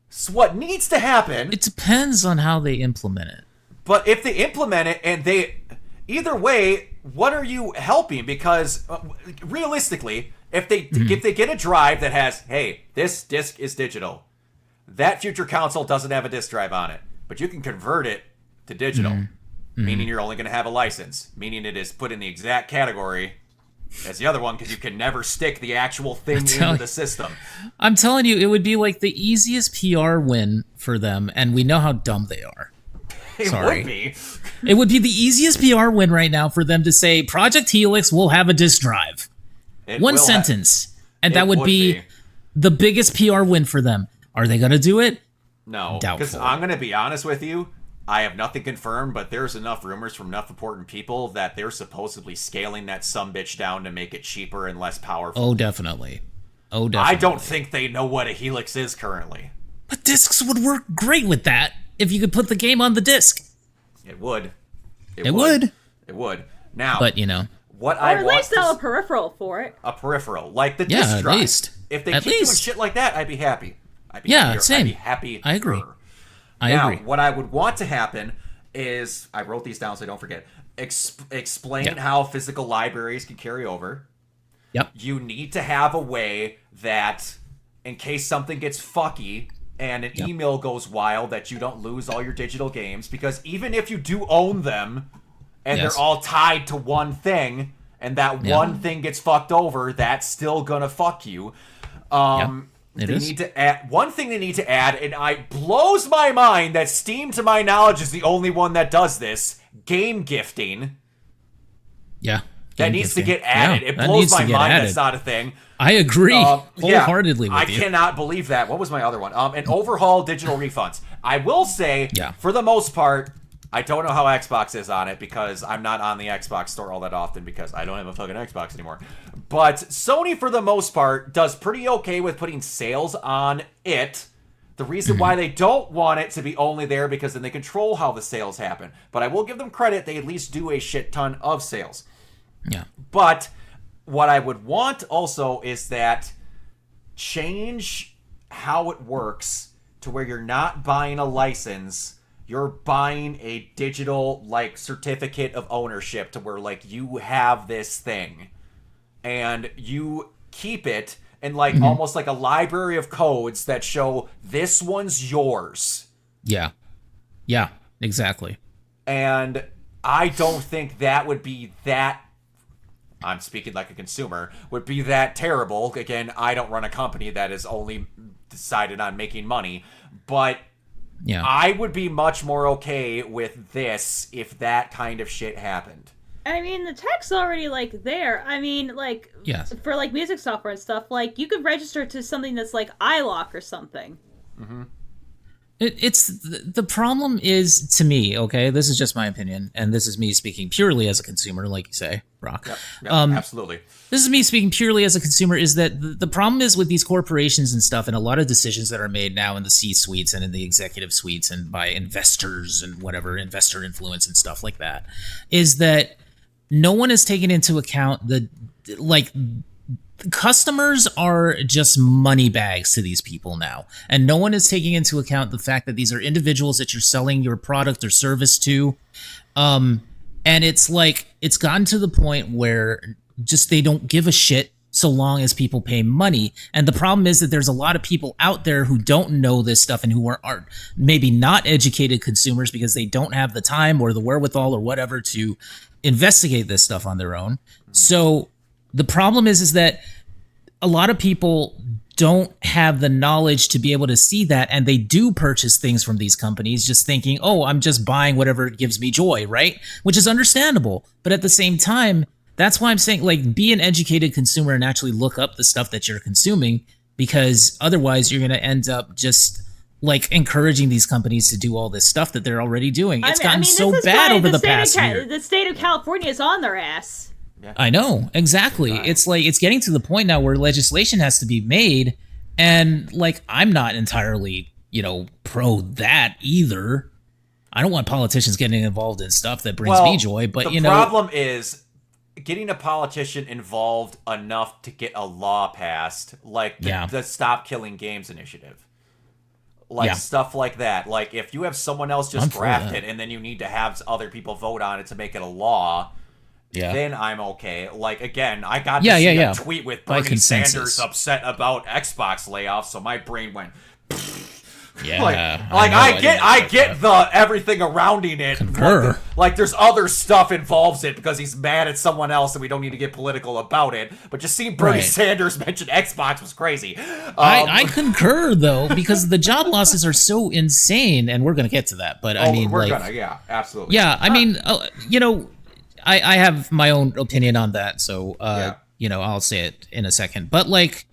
So what needs to happen... It depends on how they implement it. But if they implement it and they... Either way, what are you helping? Because realistically, if they get a drive that has, hey, this disc is digital, that future console doesn't have a disc drive on it, but you can convert it to digital, meaning you're only going to have a license, meaning it is put in the exact category as the other one because you can never stick the actual thing into the system. I'm telling you, it would be like the easiest PR win for them, and we know how dumb they are. It would be. It would be the easiest PR win right now for them to say Project Helix will have a disk drive. One sentence. And that would be the biggest PR win for them. Are they going to do it? No. Because I'm going to be honest with you. I have nothing confirmed, but there's enough rumors from enough important people that they're supposedly scaling that sumbitch down to make it cheaper and less powerful. Oh, definitely. I don't think they know what a Helix is currently. But discs would work great with that if you could put the game on the disc. It would. It would. It would. Now, but you know, or at least sell a peripheral for it. A peripheral, like the disc drive. At least. If they keep doing shit like that, I'd be happy. Same. I'd be happy. I agree. I agree. What I would want to happen is, I wrote these down so I don't forget. Explain how physical libraries can carry over. Yep. You need to have a way that, in case something gets fucky and an email goes wild, that you don't lose all your digital games, because even if you do own them and they're all tied to one thing and that one thing gets fucked over, that's still gonna fuck you. Need to add one thing they need to add, and it blows my mind that Steam, to my knowledge, is the only one that does this: game gifting. Yeah. That needs to get added. It blows my mind that's not a thing. I agree wholeheartedly with you. I cannot believe that. What was my other one? And overhaul digital refunds. I will say, for the most part, I don't know how Xbox is on it because I'm not on the Xbox store all that often because I don't have a fucking Xbox anymore. But Sony, for the most part, does pretty okay with putting sales on it. The reason why they don't want it to be only there because then they control how the sales happen. But I will give them credit. They at least do a shit ton of sales. Yeah. But what I would want also is that change how it works to where you're not buying a license, you're buying a digital like certificate of ownership to where like you have this thing and you keep it and like almost like a library of codes that show this one's yours. Yeah. Yeah, exactly. And I don't think that would be that, I'm speaking like a consumer, would be that terrible. Again, I don't run a company that is only decided on making money, but I would be much more okay with this if that kind of shit happened. I mean, the tech's already, like, there. I mean, like, for, like, music software and stuff, like, you could register to something that's, like, iLock or something. Mm-hmm. It's the problem is, to me, okay, this is just my opinion, and this is me speaking purely as a consumer, like you say, Brock. Yep, absolutely. This is me speaking purely as a consumer, is that the problem is with these corporations and stuff, and a lot of decisions that are made now in the C-suites and in the executive suites and by investors and whatever, investor influence and stuff like that, is that no one is taking into account customers are just money bags to these people now. And no one is taking into account the fact that these are individuals that you're selling your product or service to. And it's like, it's gotten to the point where just they don't give a shit so long as people pay money. And the problem is that there's a lot of people out there who don't know this stuff and who are maybe not educated consumers because they don't have the time or the wherewithal or whatever to investigate this stuff on their own. So the problem is that a lot of people don't have the knowledge to be able to see that, and they do purchase things from these companies just thinking, oh, I'm just buying whatever gives me joy, right? Which is understandable. But at the same time, that's why I'm saying, like, be an educated consumer and actually look up the stuff that you're consuming, because otherwise you're going to end up just like encouraging these companies to do all this stuff that they're already doing. It's gotten so bad over the past year. The state of California is on their ass. Yeah. I know, exactly. It's like, it's getting to the point now where legislation has to be made, and like, I'm not entirely pro that either. I don't want politicians getting involved in stuff that brings me joy, but the problem is getting a politician involved enough to get a law passed, like the Stop Killing Games initiative. Like stuff like that. Like if you have someone else just draft it and then you need to have other people vote on it to make it a law, then I'm okay. Like again, I got to see a tweet with Bernie Sanders upset about Xbox layoffs, so my brain went I get the everything surrounding it. Concur. Like there's other stuff involves it because he's mad at someone else and we don't need to get political about it. But just seeing Bernie Sanders mention Xbox was crazy. I concur though, because the job losses are so insane, and we're gonna get to that. But I mean, absolutely. Yeah, I mean, I have my own opinion on that, so I'll say it in a second. But like,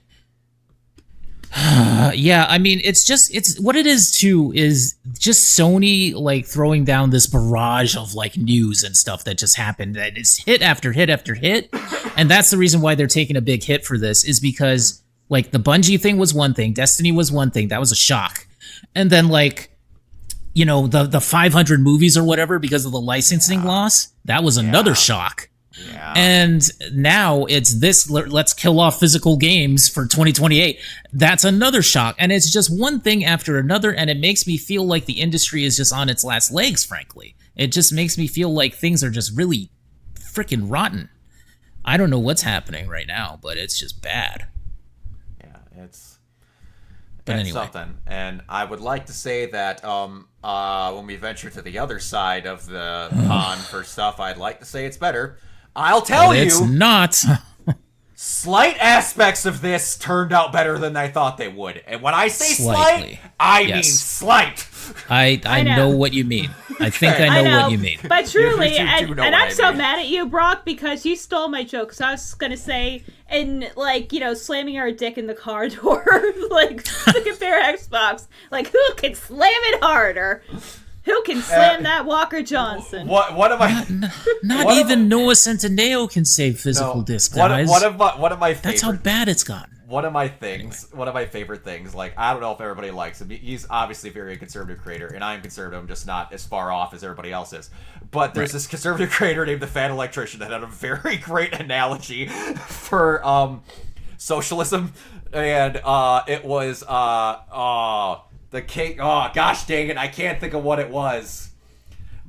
I mean, it's what it is too is just Sony like throwing down this barrage of like news and stuff that just happened, that is hit after hit after hit, and that's the reason why they're taking a big hit for this, is because like the Bungie thing was one thing, Destiny was one thing, that was a shock, and then like the 500 movies or whatever because of the licensing loss, that was another shock. Yeah. And now it's this, let's kill off physical games for 2028. That's another shock. And it's just one thing after another. And it makes me feel like the industry is just on its last legs, frankly. It just makes me feel like things are just really freaking rotten. I don't know what's happening right now, but it's just bad. Yeah, it's anyway. Something. And I would like to say that when we venture to the other side of the pond for stuff, I'd like to say it's better. I'll tell you, it's not. Slight aspects of this turned out better than I thought they would. And when I say slight, I mean slight. I know what you mean. I think I know what you mean. But truly, and I'm so mad at you, Brock, because you stole my joke. So I was going to say, and like, slamming our dick in the car door, like, to compare Xbox. Like, who can slam it harder? Who can slam that Walker Johnson? What am I? Not even Noah Centineo can save physical disc, guys. One of my favorites. That's how bad it's gotten. One of my favorite things, like, I don't know if everybody likes him. He's obviously a very conservative creator, and I'm conservative. I'm just not as far off as everybody else is. But there's this conservative creator named the Fat Electrician that had a very great analogy for socialism, and it was the cake. Oh gosh, dang it! I can't think of what it was.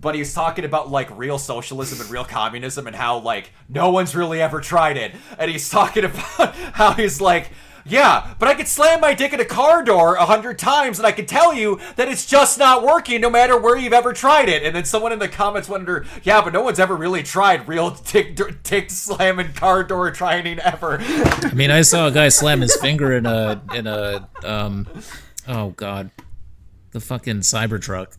But he's talking about like real socialism and real communism and how like no one's really ever tried it. And he's talking about how he's like, yeah, but I could slam my dick in a car door 100 times and I can tell you that it's just not working no matter where you've ever tried it. And then someone in the comments wondered, yeah, but no one's ever really tried real dick slamming car door trying ever. I mean, I saw a guy slam his finger in a oh god, the fucking Cybertruck.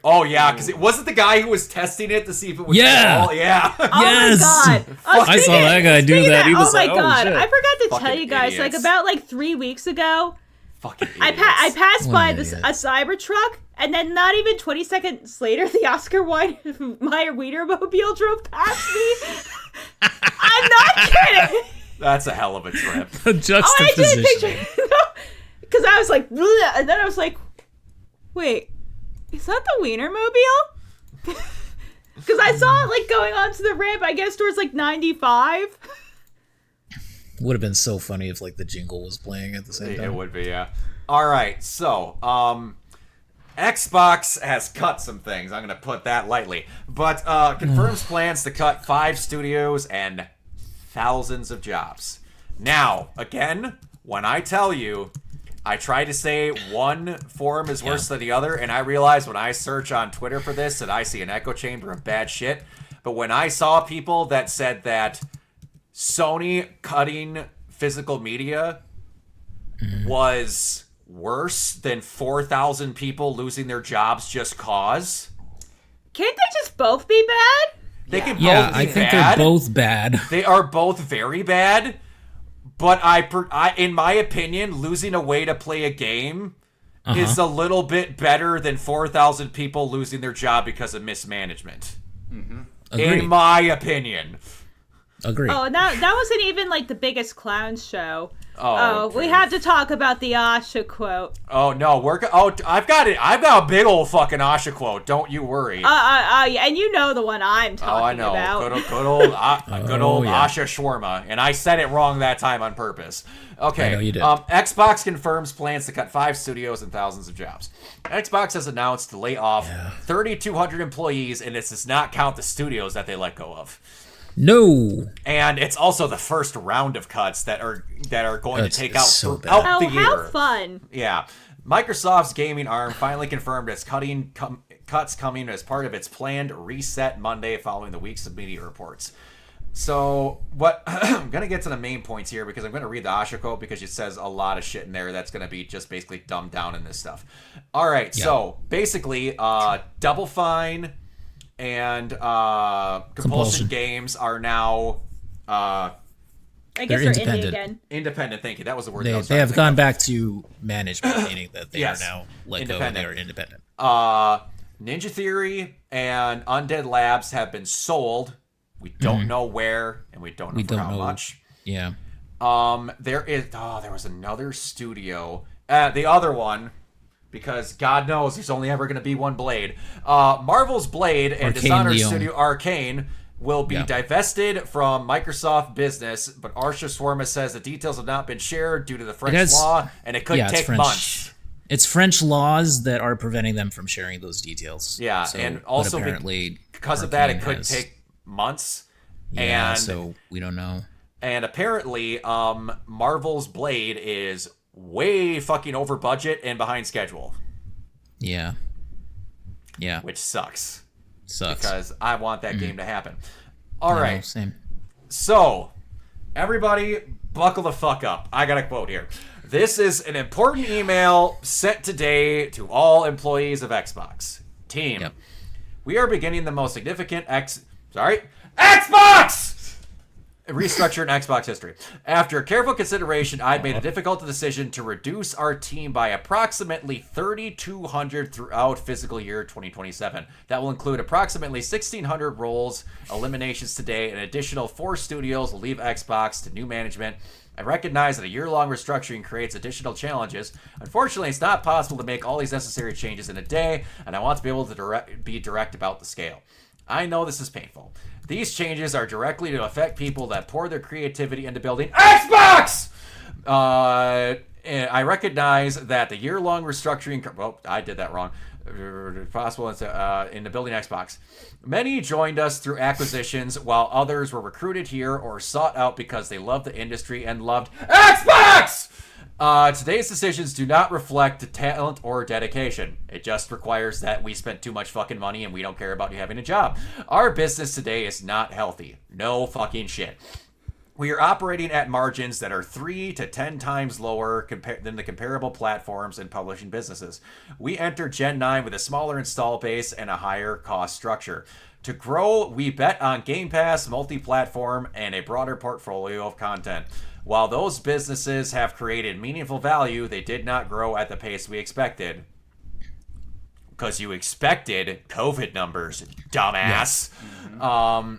Oh yeah, because it wasn't the guy who was testing it to see if it was all. Yeah. Oh yes. My god. I saw that guy do that. He was oh my like, god. shit. I forgot to Fucking tell you guys, idiots. like about like 3 weeks ago, Fucking idiots. I passed by What an a Cybertruck, and then not even 20 seconds later, the Oscar Meyer Wienermobile drove past me. I'm not kidding. That's a hell of a trip. The juxtaposition. Because I was like, bleh, and then I was like, wait, is that the Wienermobile? Because I saw it like going onto the ramp, I guess towards like 95. Would have been so funny if like the jingle was playing at the same time. It would be, yeah. All right, so Xbox has cut some things. I'm going to put that lightly, but confirms plans to cut 5 studios and thousands of jobs. Now, again, when I tell you, I try to say one forum is worse than the other, and I realize when I search on Twitter for this that I see an echo chamber of bad shit. But when I saw people that said that Sony cutting physical media was worse than 4,000 people losing their jobs just cause, can't they just both be bad? They can both be I think bad. they're both bad. They are both very bad. But I, in my opinion, losing a way to play a game is a little bit better than 4,000 people losing their job because of mismanagement. Agreed. In my opinion. Agree. Oh, and that wasn't even like the biggest clown show. Oh, we have to talk about the Asha quote. Oh no, I've got it. I've got a big old fucking Asha quote. Don't you worry. Yeah, and you know the one I'm talking about. Good old yeah. Asha shawarma, and I said it wrong that time on purpose. Okay. I know you did. Xbox confirms plans to cut 5 studios and thousands of jobs. Xbox has announced to lay off 3,200 employees, and this does not count the studios that they let go of. No. And it's also the first round of cuts that are going to take out so throughout the year. How fun! Yeah. Microsoft's gaming arm finally confirmed its cuts coming as part of its planned reset Monday following the weeks of media reports. So what I'm going to get to the main points here because I'm going to read the Asha quote because it says a lot of shit in there that's going to be just basically dumbed down in this stuff. All right. Yeah. So basically, Double Fine and Compulsion Games are now I guess they're indie again. Independent, thank you. That was the word. They have gone back to management, meaning that they are now let go and they are independent. Ninja Theory and Undead Labs have been sold. We don't know where, and we don't know for how much. Yeah. There was another studio. The other one, because God knows there's only ever going to be one Blade. Marvel's Blade and Dishonored studio Arcane will be divested from Microsoft business, but Arsha Swarma says the details have not been shared due to the French law, and it could take months. It's French laws that are preventing them from sharing those details. Yeah, so, and also apparently because of that, it could take months. Yeah, and so we don't know. And apparently, Marvel's Blade is way fucking over budget and behind schedule. Yeah. Yeah. Which sucks. Sucks. Because I want that game to happen. All right. Same. So, everybody, buckle the fuck up. I got a quote here. This is an important email sent today to all employees of Xbox. Team, we are beginning the most significant Xbox! Restructure in Xbox history. After careful consideration, I made a difficult decision to reduce our team by approximately 3,200 throughout fiscal year 2027. That will include approximately 1,600 roles, eliminations today, an additional 4 studios will leave Xbox to new management. I recognize that a year-long restructuring creates additional challenges. Unfortunately, it's not possible to make all these necessary changes in a day, and I want to be able to be direct about the scale. I know this is painful. These changes are directly to affect people that pour their creativity into building Xbox! And I recognize that the year-long restructuring... Well, I did that wrong. Possible in the building Xbox. Many joined us through acquisitions, while others were recruited here or sought out because they loved the industry and loved Xbox! Today's decisions do not reflect talent or dedication. It just requires that we spent too much fucking money and we don't care about you having a job. Our business today is not healthy. No fucking shit. We are operating at margins that are 3 to 10 times lower than the comparable platforms and publishing businesses. We enter Gen 9 with a smaller install base and a higher cost structure. To grow, we bet on Game Pass, multi-platform, and a broader portfolio of content. While those businesses have created meaningful value, they did not grow at the pace we expected. Because you expected COVID numbers, dumbass. Yeah.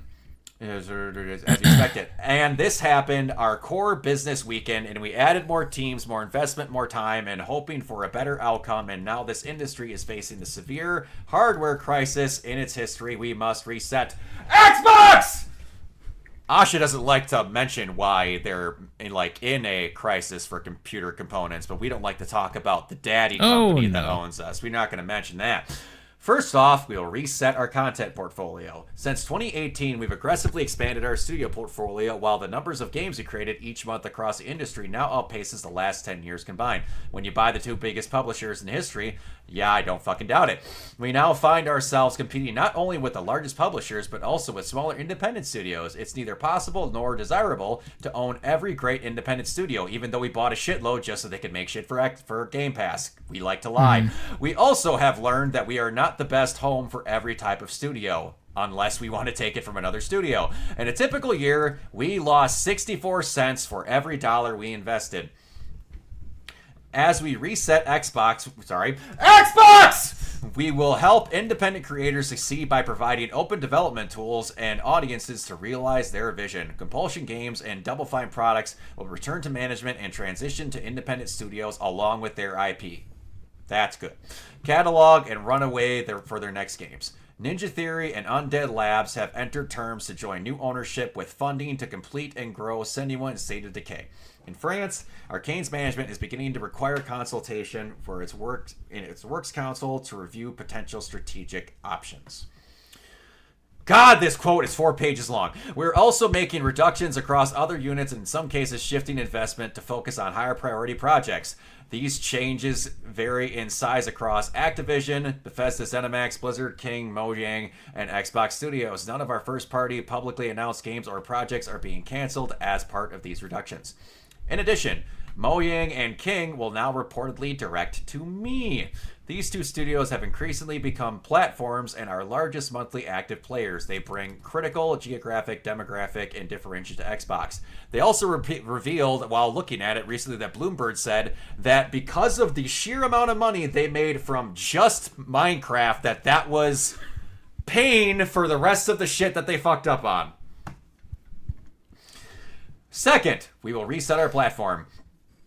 As you expected. And this happened our core business weekend, and we added more teams, more investment, more time, and hoping for a better outcome. And now this industry is facing the severe hardware crisis in its history. We must reset Xbox! Asha doesn't like to mention why they're in a crisis for computer components, but we don't like to talk about the daddy company that owns us. We're not going to mention that. First off, we will reset our content portfolio. Since 2018, we've aggressively expanded our studio portfolio, while the numbers of games we created each month across the industry now outpaces the last 10 years combined. When you buy the 2 biggest publishers in history, yeah, I don't fucking doubt it. We now find ourselves competing not only with the largest publishers, but also with smaller independent studios. It's neither possible nor desirable to own every great independent studio, even though we bought a shitload just so they could make shit for Game Pass. We like to lie. We also have learned that we are not the best home for every type of studio, unless we want to take it from another studio. In a typical year, we lost 64 cents for every dollar we invested. As we reset Xbox, We will help independent creators succeed by providing open development tools and audiences to realize their vision. Compulsion Games and Double Fine Products will return to management and transition to independent studios along with their IP. That's good. Catalog and run away for their next games. Ninja Theory and Undead Labs have entered terms to join new ownership with funding to complete and grow Senua and State of Decay. In France, Arcane's management is beginning to require consultation for its works council to review potential strategic options. God, this quote is 4 pages long. We're also making reductions across other units and in some cases shifting investment to focus on higher priority projects. These changes vary in size across Activision, Bethesda, ZeniMax, Blizzard, King, Mojang, and Xbox Studios. None of our first-party publicly announced games or projects are being canceled as part of these reductions. In addition, Mojang and King will now reportedly direct to me. These two studios have increasingly become platforms and our largest monthly active players. They bring critical geographic, demographic, and differentiation to Xbox. They also revealed while looking at it recently that Bloomberg said that because of the sheer amount of money they made from just Minecraft, that was paying for the rest of the shit that they fucked up on. Second, we will reset our platform.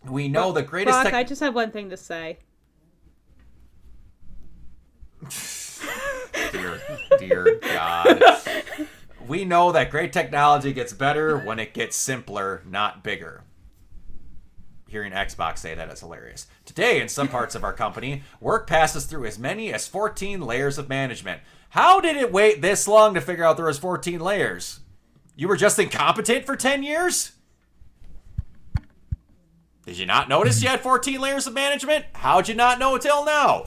We know the greatest... Brock, I just have one thing to say. Dear God. We know that great technology gets better when it gets simpler, not bigger. Hearing Xbox say that is hilarious. Today, in some parts of our company, work passes through as many as 14 layers of management. How did it wait this long to figure out there was 14 layers? You were just incompetent for 10 years? Did you not notice you had 14 layers of management? How'd you not know until now?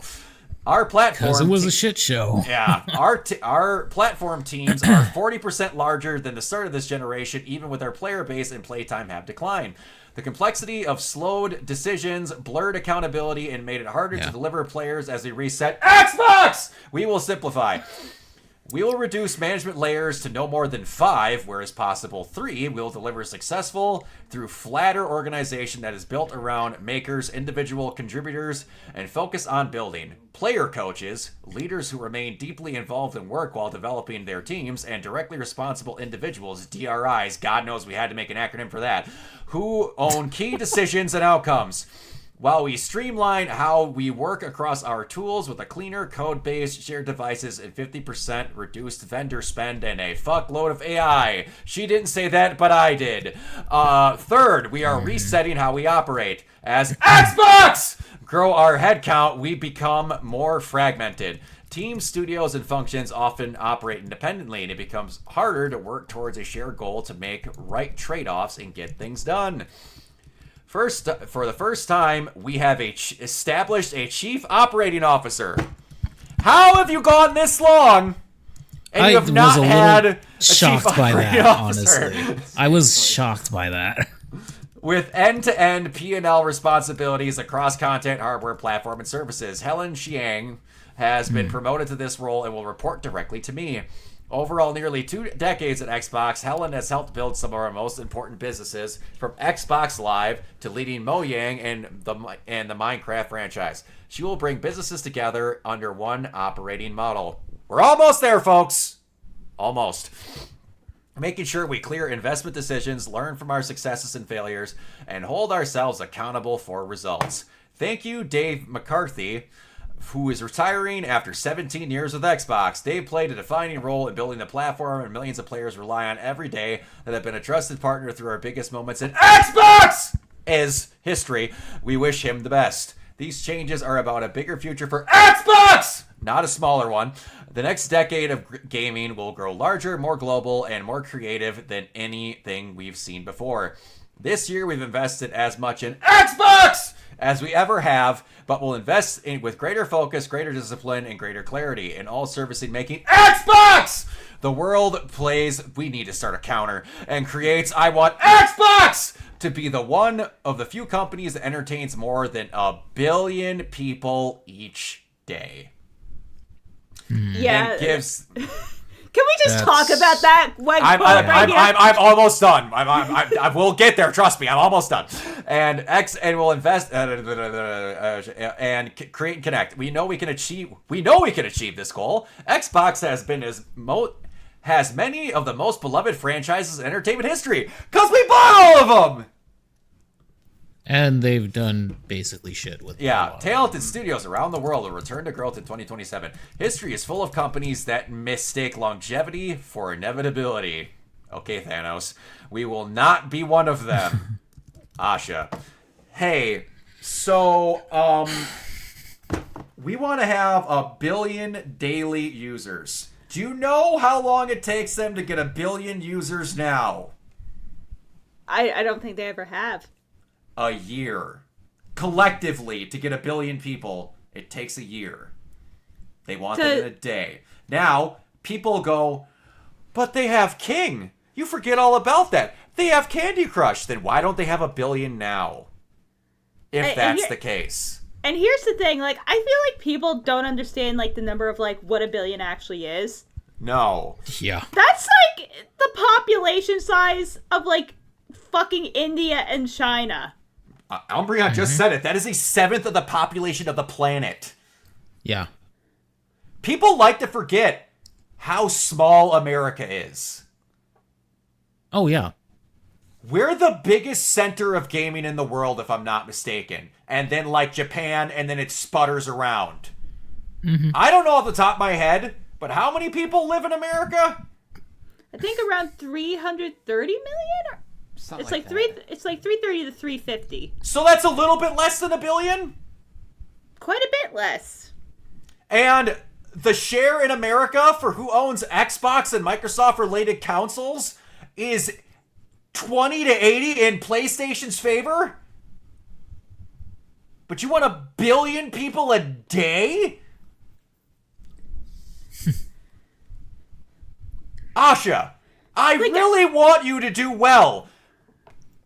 Our platform... Because it was a shit show. Yeah. Our platform teams are 40% larger than the start of this generation, even with our player base and playtime have declined. The complexity of slowed decisions, blurred accountability, and made it harder to deliver players as we reset Xbox! We will simplify. We will reduce management layers to no more than 5, whereas possible 3. We will deliver successful through flatter organization that is built around makers, individual contributors, and focus on building. Player coaches, leaders who remain deeply involved in work while developing their teams, and directly responsible individuals, DRIs, God knows we had to make an acronym for that, who own key decisions and outcomes. While we streamline how we work across our tools with a cleaner code base, shared devices, and 50% reduced vendor spend and a fuckload of AI. She didn't say that, but I did. Third, we are resetting how we operate. As Xbox grow our headcount, we become more fragmented. Teams, studios, and functions often operate independently, and it becomes harder to work towards a shared goal to make right trade-offs and get things done. First, for the first time, we have established a chief operating officer. How have you gone this long and you have not had a chief operating officer? Honestly. I was shocked by that. With end-to-end P&L responsibilities across content, hardware, platform, and services, Helen Xiang has been promoted to this role and will report directly to me. Overall, nearly 2 decades at Xbox, Helen has helped build some of our most important businesses, from Xbox Live to leading Mojang and the Minecraft franchise. She will bring businesses together under one operating model. We're almost there, folks. Almost. Making sure we clear investment decisions, learn from our successes and failures, and hold ourselves accountable for results. Thank you, Dave McCarthy, who is retiring after 17 years with Xbox. Dave played a defining role in building the platform and millions of players rely on every day, that have been a trusted partner through our biggest moments in Xbox is history. We wish him the best. These changes are about a bigger future for Xbox, not a smaller one. The next decade of gaming will grow larger, more global, and more creative than anything we've seen before. This year, we've invested as much in Xbox as we ever have, but we'll invest in with greater focus, greater discipline, and greater clarity in all servicing making Xbox the world plays. We need to start a counter and creates. I want Xbox to be the one of the few companies that entertains more than 1 billion people each day. Yeah. And gives... Can we just talk about that? I'm almost done. I will get there. Trust me, I'm almost done. And will invest and create and connect. We know we can achieve this goal. Xbox has many of the most beloved franchises in entertainment history because we bought all of them. And they've done basically shit with talented studios around the world will return to growth in 2027. History is full of companies that mistake longevity for inevitability. Okay, Thanos. We will not be one of them. Asha. Hey, so, we want to have 1 billion daily users. Do you know how long it takes them to get 1 billion users now? I don't think they ever have. A year. Collectively, to get 1 billion people, it takes a year. They want it in a day. Now, people go, but they have King. You forget all about that. They have Candy Crush. Then why don't they have 1 billion now? If that's the case. And here's the thing, like, I feel like people don't understand, like, the number of, like, what 1 billion actually is. No. Yeah. That's, like, the population size of, like, fucking India and China. Umbreon just said it. That is 1/7 of the population of the planet. Yeah. People like to forget how small America is. Oh, yeah. We're the biggest center of gaming in the world, if I'm not mistaken. And then, like, Japan, and then it sputters around. Mm-hmm. I don't know off the top of my head, but how many people live in America? I think around 330 million? It's like 330 to 350. So that's a little bit less than 1 billion? Quite a bit less. And the share in America for who owns Xbox and Microsoft related consoles is 20 to 80 in PlayStation's favor? But you want 1 billion people a day? Asha, I really want you to do well.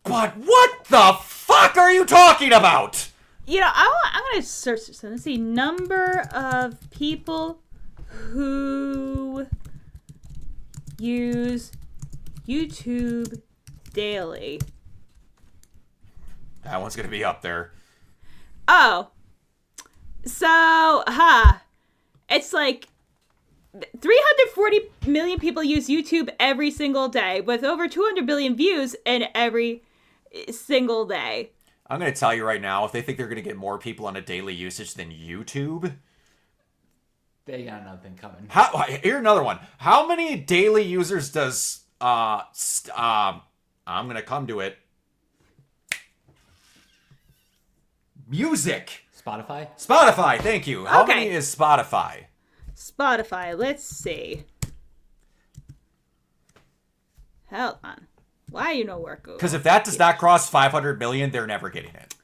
But what the fuck are you talking about? You know, I'm going to search this. Let's see. Number of people who use YouTube daily. That one's going to be up there. Oh. So, it's like 340 million people use YouTube every single day with over 200 billion views in every single day. I'm going to tell you right now, if they think they're going to get more people on a daily usage than YouTube, they got another thing coming. Here, another one. How many daily users does I'm going to come to it. Music. Spotify, thank you. How many is Spotify? Spotify, let's see. Hold on. Why you know where Google? Because if that does not cross 500 million, they're never getting it.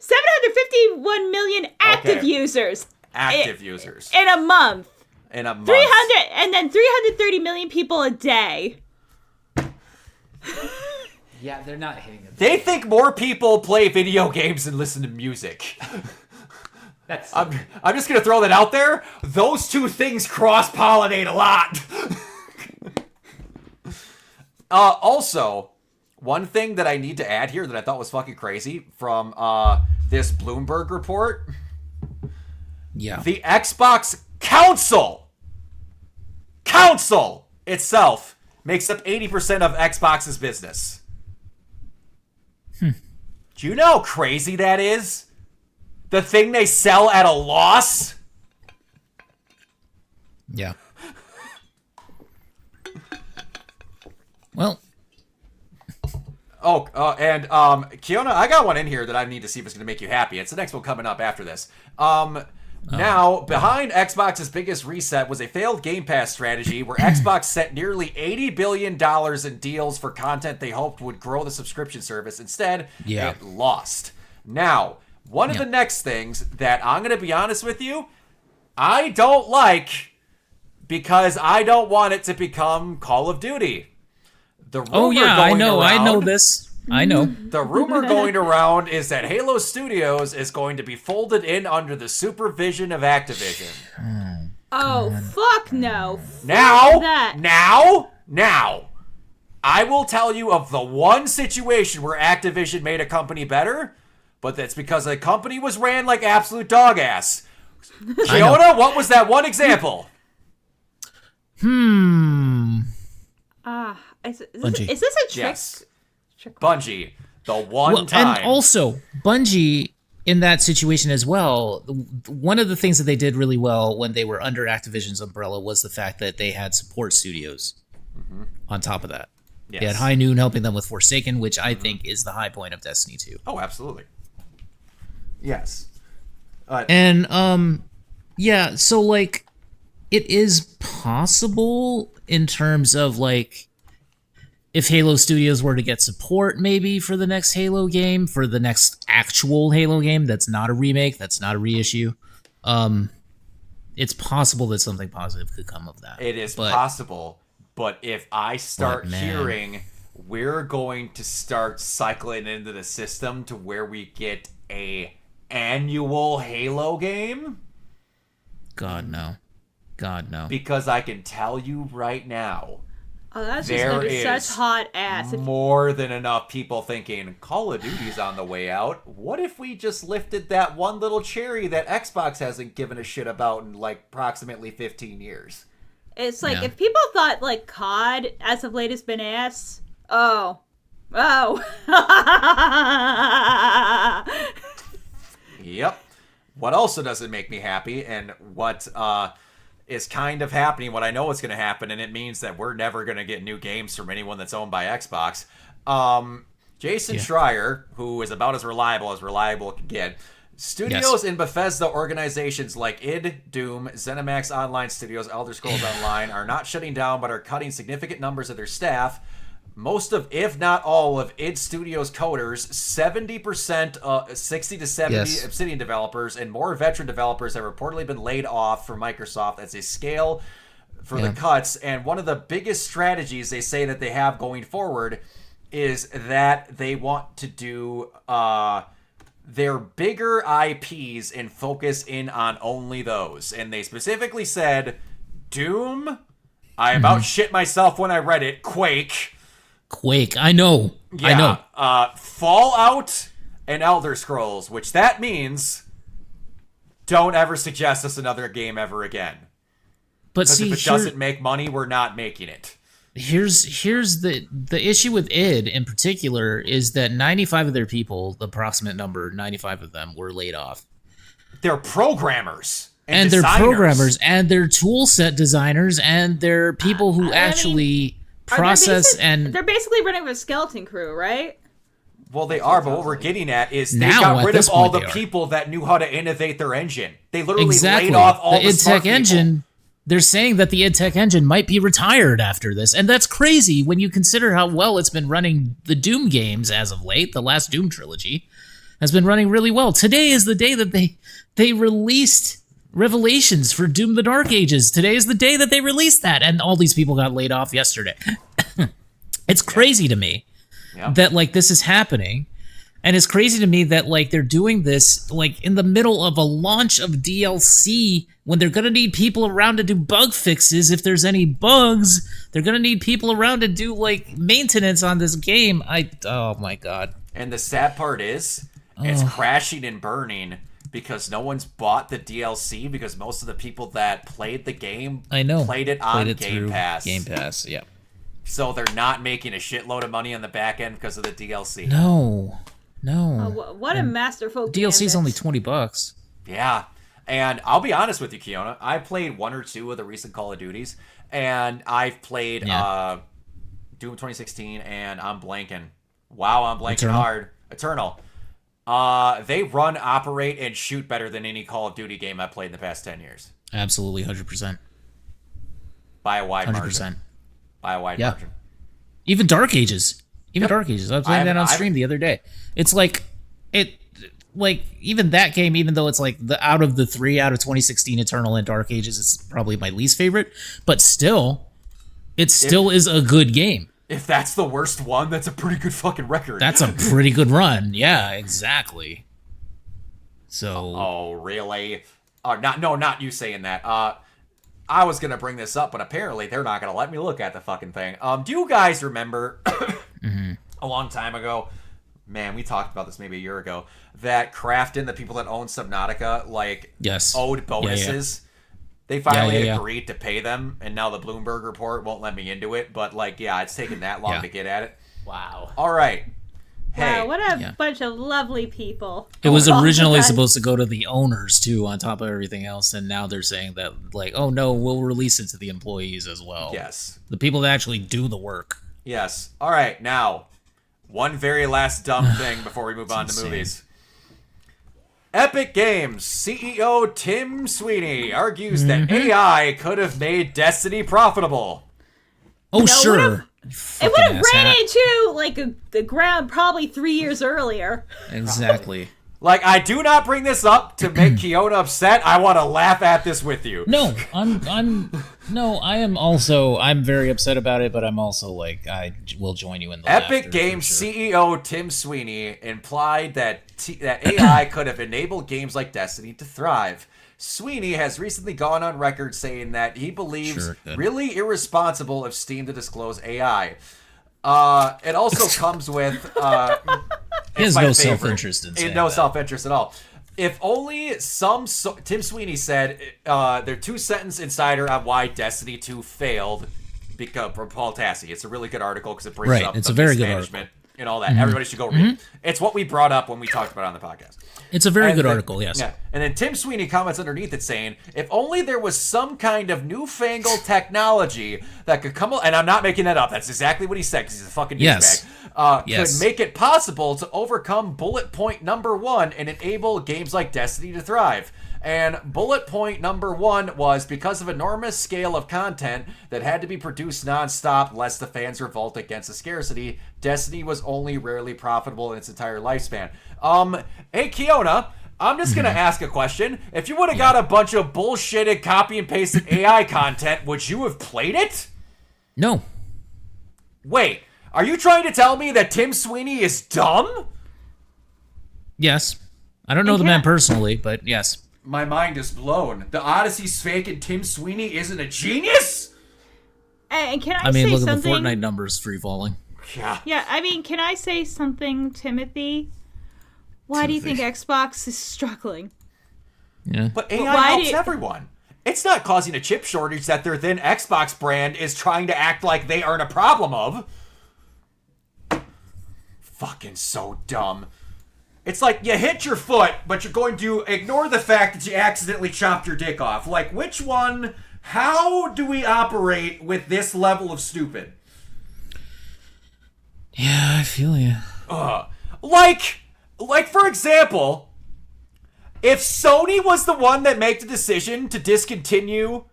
751 million active users. Active users. In a month. 300, and then 330 million people a day. Yeah, they're not hitting it. They think more people play video games than listen to music. I'm just going to throw that out there. Those two things cross-pollinate a lot. Also, one thing that I need to add here that I thought was fucking crazy from this Bloomberg report. Yeah. The Xbox Council itself makes up 80% of Xbox's business. Do you know how crazy that is? The thing they sell at a loss? Yeah. Well. And Kiona, I got one in here that I need to see if it's going to make you happy. It's the next one coming up after this. Now, behind Xbox's biggest reset was a failed Game Pass strategy where Xbox sent nearly $80 billion in deals for content they hoped would grow the subscription service. Instead, it lost. Now, one of the next things that I'm going to be honest with you, I don't like because I don't want it to become Call of Duty. I know this. I know. The rumor going around is that Halo Studios is going to be folded in under the supervision of Activision. Oh, God. fuck no. Fuck Now, that. now, I will tell you of the one situation where Activision made a company better, but that's because the company was ran like absolute dog ass. Kiona, what was that one example? Is Bungie. this a trick? Yes. Bungie. The one And time. also, Bungie, in that situation as well, one of the things that they did really well when they were under Activision's umbrella was the fact that they had support studios on top of that. Yes. They had High Noon helping them with Forsaken, which I think is the high point of Destiny 2. Oh, absolutely. Yes. And, yeah, so, like, it is possible in terms of, like, if Halo Studios were to get support maybe for the next Halo game, for the next actual Halo game that's not a remake, that's not a reissue, it's possible that something positive could come of that. It is possible, but if I start hearing we're going to start cycling into the system to where we get a annual Halo game, God, no. God, no. because I can tell you right now, Oh, that's just there gonna be is such hot ass. more than enough people thinking Call of Duty's on the way out. What if we just lifted that one little cherry that Xbox hasn't given a shit about in like approximately 15 years? It's like Yeah. if people thought like COD as of late has been ass. Oh. Yep. What also doesn't make me happy, and what is kind of happening, what I know is going to happen, and it means that we're never going to get new games from anyone that's owned by Xbox. Jason Schreier, who is about as reliable can get, studios in Bethesda organizations like id, Doom, ZeniMax Online Studios, Elder Scrolls Online are not shutting down but are cutting significant numbers of their staff. Most of, if not all of id Studios coders, 70%, 60 to 70 Obsidian developers, and more veteran developers have reportedly been laid off from Microsoft as they scale for the cuts. And one of the biggest strategies they say that they have going forward is that they want to do their bigger IPs and focus in on only those. And they specifically said, Doom, I about shit myself when I read it, Quake, I know. I know. Fallout and Elder Scrolls, which that means don't ever suggest us another game ever again. But Because see, if it doesn't make money, we're not making it. here's the issue with id in particular is that 95 of their people, the approximate number, 95 of them were laid off. They're programmers. And they're designers. programmers, and they're tool set designers, and they're people who actually process and... They're basically running with a skeleton crew, right? Well, they are, but what we're getting at is they Now, got at rid this of all point, the they are. people that knew how to innovate their engine. They literally Exactly. laid off all the smart id Tech people. engine, they're saying that the id Tech engine might be retired after this, and that's crazy when you consider how well it's been running the Doom games as of late. The last Doom trilogy has been running really well. Today is the day that they released Revelations for Doom the Dark Ages. Today is the day that they released that, and all these people got laid off yesterday. It's crazy to me that, like, this is happening. And it's crazy to me that, like, they're doing this, like, in the middle of a launch of DLC when they're going to need people around to do bug fixes. If there's any bugs, they're going to need people around to do, like, maintenance on this game. Oh, my God. And the sad part is, it's crashing and burning because no one's bought the DLC because most of the people that played the game played it on Game Pass. Game Pass, yeah. So they're not making a shitload of money on the back end because of the DLC. No. What a masterful DLC's gambit. only $20. Yeah. And I'll be honest with you, Kiona. I played one or two of the recent Call of Duties, and I've played Doom 2016, and I'm blanking. Wow, I'm blanking hard. Eternal. They run, operate, and shoot better than any Call of Duty game I've played in the past 10 years. Absolutely, 100%. By a wide 100%. margin. By a wide margin. Even Dark Ages. Dark Ages. I was playing that on stream the other day. It's like even that game, even though it's like out of 2016 Eternal and Dark Ages, it's probably my least favorite, but still, it still is a good game. If that's the worst one, that's a pretty good fucking record. That's a pretty good run. Yeah, exactly. So. Oh, really? Not you saying that. I was gonna bring this up, but apparently they're not gonna let me look at the fucking thing. Do you guys remember a long time ago? Man, we talked about this maybe a year ago. That Krafton, the people that own Subnautica, like owed bonuses. They finally agreed to pay them, and now the Bloomberg report won't let me into it. But like, it's taken that long to get at it. Wow. All right. Hey. Wow, what a bunch of lovely people. It was originally supposed to go to the owners, too, on top of everything else, and now they're saying that, like, oh, no, we'll release it to the employees as well. Yes. The people that actually do the work. Yes. All right, now, one very last dumb thing before we move on to movies. Epic Games CEO Tim Sweeney argues that AI could have made Destiny profitable. Oh, sure. It would have ran into like the ground probably 3 years earlier. Exactly. Like, I do not bring this up to make Kiona upset. I want to laugh at this with you. No, I'm very upset about it, but I'm also like, I will join you in the Epic Games CEO Tim Sweeney implied that AI could have enabled games like Destiny to thrive. Sweeney has recently gone on record saying that he believes really irresponsible of Steam to disclose AI. It also comes with... he has no self-interest in saying no self-interest at all. If only Tim Sweeney said, their 2-sentence insider on why Destiny 2 failed from Paul Tassi. It's a really good article because it brings up it's a very good article. And all that. Everybody should go read it. It's what we brought up when we talked about it on the podcast. It's a very good article, yes. Yeah. And then Tim Sweeney comments underneath it saying, if only there was some kind of newfangled technology that could come... And I'm not making that up. That's exactly what he said because he's a fucking douchebag. Could make it possible to overcome bullet point number 1 and enable games like Destiny to thrive. And bullet point number 1 was because of enormous scale of content that had to be produced nonstop lest the fans revolt against the scarcity, Destiny was only rarely profitable in its entire lifespan. Hey, Kiona, I'm just going to ask a question. If you would have got a bunch of bullshitted copy and pasted AI content, would you have played it? No. Wait, are you trying to tell me that Tim Sweeney is dumb? Yes. I don't know the man personally, but yes. My mind is blown. The Odyssey's fake and Tim Sweeney isn't a genius? And can I mean, say look something? at the Fortnite numbers free falling. Yeah. Yeah, I mean, can I say something, Timothy? Why do you think Xbox is struggling? Yeah. But AI helps everyone. It's not causing a chip shortage that their then Xbox brand is trying to act like they aren't a problem of. Fucking so dumb. It's like you hit your foot, but you're going to ignore the fact that you accidentally chopped your dick off. Like, which one? How do we operate with this level of stupid? Yeah, I feel you. Like for example, if Sony was the one that made the decision to discontinue,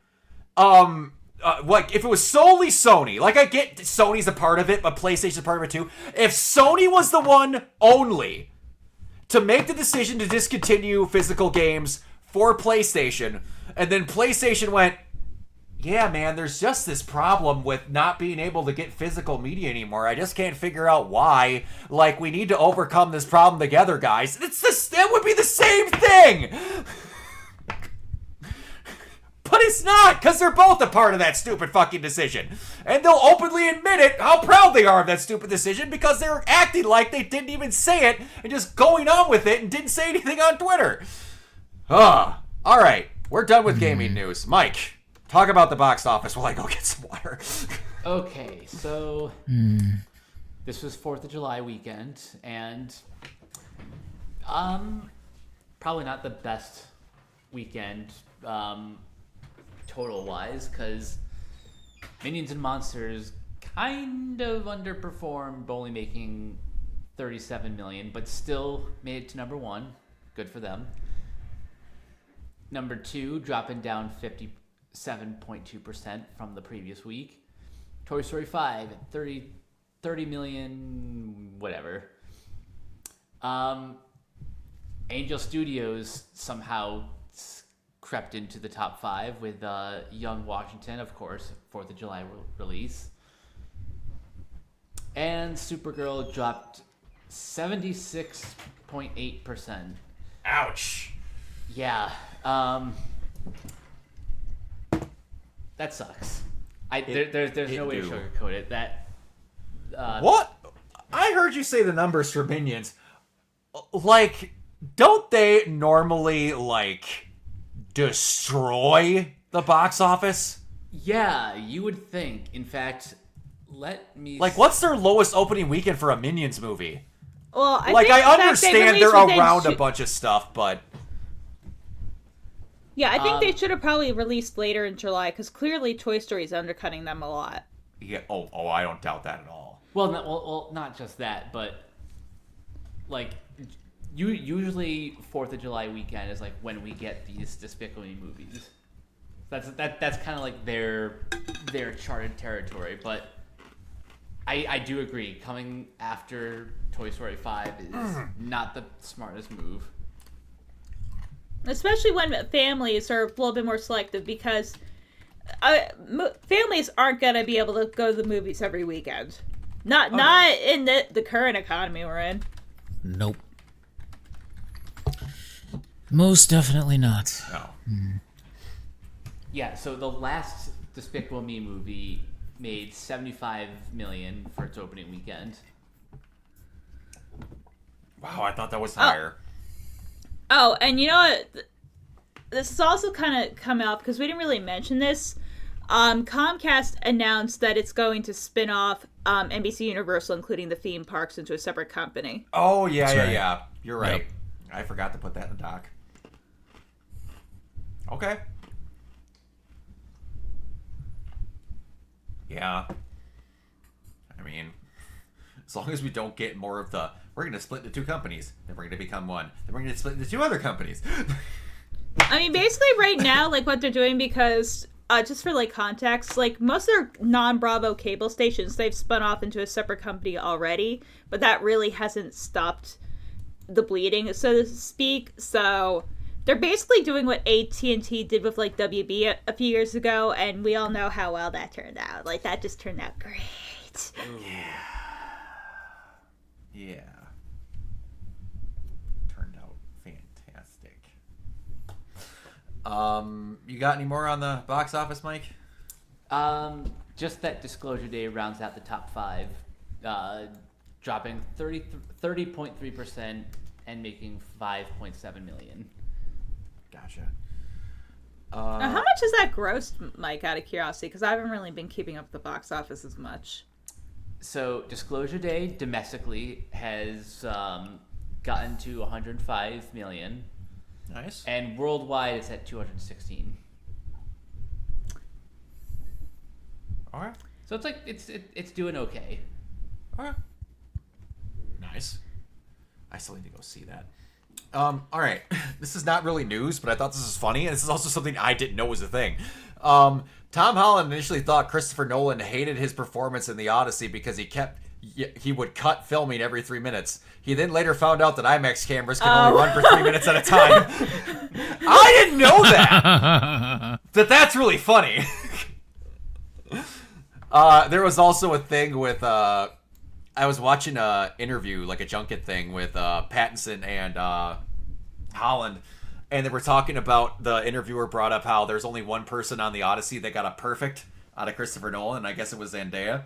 like if it was solely Sony, like I get Sony's a part of it, but PlayStation's a part of it too. If Sony was the one only to make the decision to discontinue physical games for PlayStation, and then PlayStation went, yeah, man, there's just this problem with not being able to get physical media anymore. I just can't figure out why. Like, we need to overcome this problem together, guys. That would be the same thing! But it's not, because they're both a part of that stupid fucking decision. And they'll openly admit it, how proud they are of that stupid decision, because they're acting like they didn't even say it, and just going on with it, and didn't say anything on Twitter. Alright, we're done with gaming news. Mike, talk about the box office while I go get some water. Okay, so this was 4th of July weekend, and probably not the best weekend total-wise, because Minions and Monsters kind of underperformed, only making $37 million, but still made it to number 1. Good for them. Number 2, dropping down 57.2% from the previous week. Toy Story 5, 30 million, whatever. Angel Studios somehow crept into the top 5 with Young Washington, of course, 4th of July release. And Supergirl dropped 76.8%. Ouch. Yeah. That sucks. There's no way to sugarcoat it. That what? I heard you say the numbers for Minions. Like, don't they normally like destroy the box office? Yeah, you would think. In fact, let me. Like, what's their lowest opening weekend for a Minions movie? Well, I understand they're around a bunch of stuff, but yeah, I think they should have probably released later in July because clearly Toy Story is undercutting them a lot. yeah. Oh, I don't doubt that at all. Well, not just that, but like, usually 4th of July weekend is like when we get these Despicable Me movies. That's kind of like their charted territory, but I do agree. Coming after Toy Story 5 is not the smartest move. Especially when families are a little bit more selective because families aren't going to be able to go to the movies every weekend. Not in the current economy we're in. Nope. Most definitely not. No. Yeah, so the last Despicable Me movie made $75 million for its opening weekend. Wow, I thought that was higher. Oh, and you know what? This is also kind of come out because we didn't really mention this. Comcast announced that it's going to spin off NBC Universal, including the theme parks, into a separate company. Oh, yeah, That's right. yeah. You're right. Yep. I forgot to put that in the doc. Okay. Yeah. I mean, as long as we don't get more of the, we're going to split into two companies, then we're going to become one, then we're going to split into two other companies. I mean, basically right now, like what they're doing, because just for like context, like most of their non-Bravo cable stations, they've spun off into a separate company already, but that really hasn't stopped the bleeding, so to speak. So they're basically doing what AT&T did with like WB a few years ago, and we all know how well that turned out. Like that just turned out great. Yeah. Turned out fantastic. You got any more on the box office, Mike? Just that Disclosure Day rounds out the top 5, dropping 30.3% and making $5.7 million. Gotcha. How much has that grossed, Mike, out of curiosity? Because I haven't really been keeping up with the box office as much. So Disclosure Day domestically has gotten to 105 million. Nice. And worldwide it's at 216. All right. So it's like it's doing okay. All right. Nice. I still need to go see that. All right. This is not really news, but I thought this was funny, and this is also something I didn't know was a thing. Tom Holland initially thought Christopher Nolan hated his performance in The Odyssey because he would cut filming every 3 minutes. He then later found out that IMAX cameras can only run for 3 minutes at a time. I didn't know that. That's really funny. There was also a thing with I was watching a interview, like a junket thing with Pattinson and Holland, and they were talking about, the interviewer brought up how there's only one person on the Odyssey that got a perfect out of Christopher Nolan, and I guess it was Zendaya.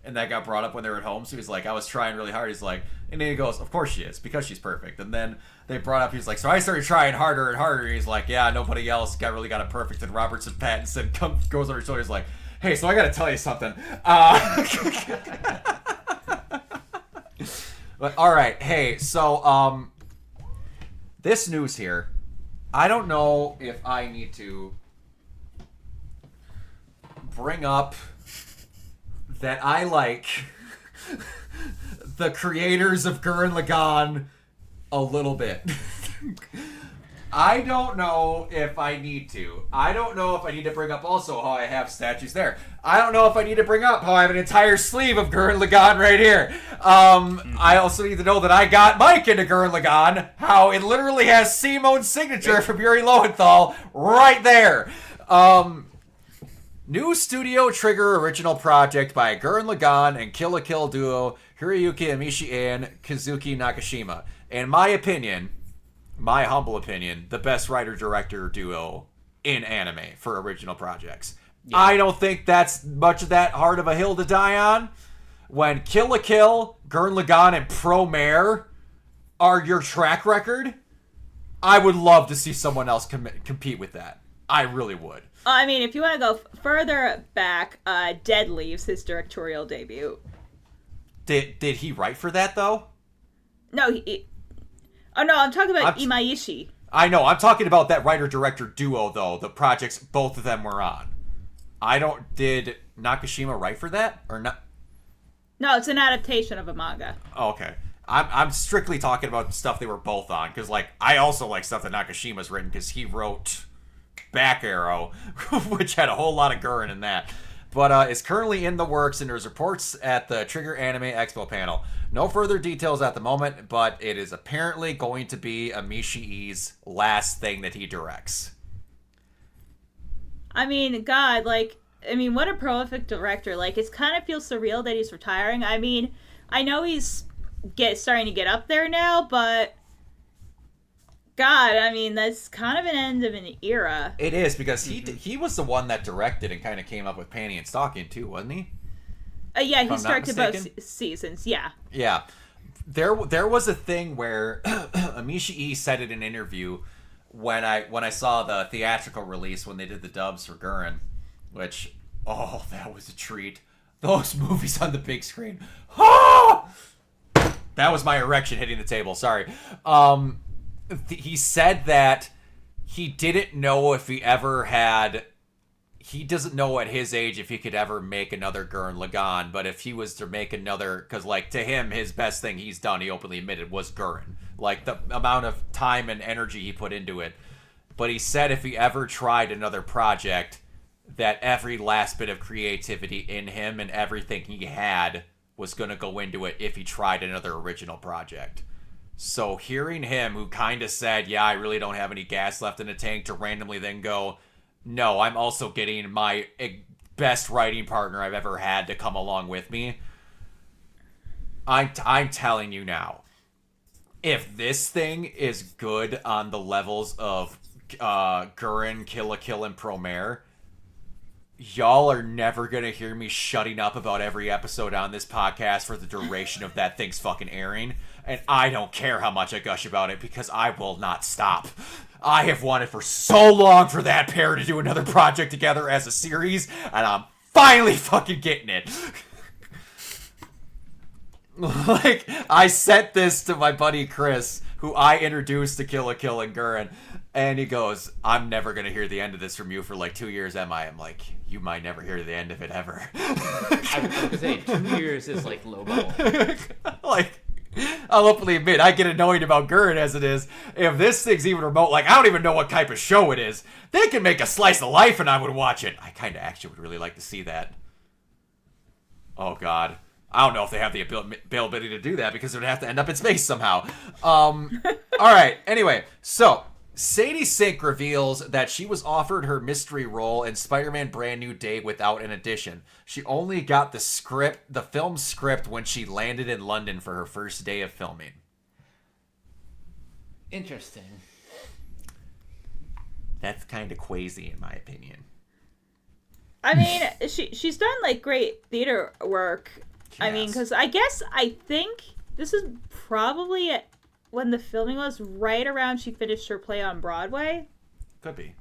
And that got brought up when they were at home, so he's like, I was trying really hard. He's like, and then he goes, of course she is, because she's perfect. And then they brought up, he's like, so I started trying harder and harder. And he's like, yeah, nobody else really got it perfect. And Robertson Pattinson goes over his shoulder, he's like, hey, so I gotta tell you something. But all right, hey, so this news here, I don't know if I need to bring up that I like the creators of Gurren Lagann a little bit. I don't know if I need to. I don't know if I need to bring up also how I have statues there. I don't know if I need to bring up how I have an entire sleeve of Gurren Lagann right here. I also need to know that I got Mike into Gurren Lagann, how it literally has Simone's signature from Yuri Lowenthal right there. New Studio Trigger original project by Gurren Lagann and Kill la Kill duo Hiroyuki Amishi and Kazuki Nakashima. In my opinion, my humble opinion, the best writer-director duo in anime for original projects. Yeah. I don't think that's much of that hard of a hill to die on. When Kill la Kill, Gurren Lagann, and Promare are your track record, I would love to see someone else compete with that. I really would. I mean, if you want to go further back, Dead Leaves, his directorial debut. Did he write for that, though? No, oh no, I'm talking about Imaishi. I know, I'm talking about that writer-director duo, though, the projects both of them were on. Did Nakashima write for that? Or not? No, it's an adaptation of a manga. Oh, okay. I'm strictly talking about stuff they were both on, because, like, I also like stuff that Nakashima's written, because he wrote Back Arrow, which had a whole lot of Gurren in that. But it's currently in the works, and there's reports at the Trigger Anime Expo panel. No further details at the moment, but it is apparently going to be Amishii's last thing that he directs. I mean, God, like, what a prolific director. Like, it kind of feels surreal that he's retiring. I mean, I know he's starting to get up there now, but God, I mean, that's kind of an end of an era. It is, because he was the one that directed and kind of came up with Panty and Stocking, too, wasn't he? Yeah, he directed both seasons, yeah. Yeah. There was a thing where Amishi said in an interview when I saw the theatrical release when they did the dubs for Gurren, which, oh, that was a treat. Those movies on the big screen. Oh! That was my erection hitting the table, sorry. He said that he didn't know if he doesn't know at his age if he could ever make another Gurren Lagann, but if he was to make another, because, like, to him, his best thing he's done, he openly admitted, was Gurren. Like, the amount of time and energy he put into it. But he said if he ever tried another project, that every last bit of creativity in him and everything he had was going to go into it if he tried another original project. So hearing him, who kind of said, yeah, I really don't have any gas left in the tank, to randomly then go, no, I'm also getting my best writing partner I've ever had to come along with me. I'm telling you now, if this thing is good on the levels of Gurren, Kill la Kill, and Promare, y'all are never going to hear me shutting up about every episode on this podcast for the duration of that thing's fucking airing. And I don't care how much I gush about it, because I will not stop. I have wanted for so long for that pair to do another project together as a series, and I'm finally fucking getting it. Like, I sent this to my buddy Chris, who I introduced to Kill la Kill and Gurren, and he goes, I'm never going to hear the end of this from you for like 2 years, am I? I'm like, you might never hear the end of it ever. I was going to say, 2 years is like low ball. Like, I'll openly admit, I get annoyed about Gurren as it is. If this thing's even remote, like, I don't even know what type of show it is. They can make a slice of life and I would watch it. I kind of actually would really like to see that. Oh, God. I don't know if they have the ability to do that, because it would have to end up in space somehow. All right. Anyway, so Sadie Sink reveals that she was offered her mystery role in Spider-Man Brand New Day without an audition. She only got the film script when she landed in London for her first day of filming. Interesting. That's kind of quasi, in my opinion. I mean, she's done, like, great theater work. I mean, because I think this is probably when the filming was right around she finished her play on Broadway. Could be.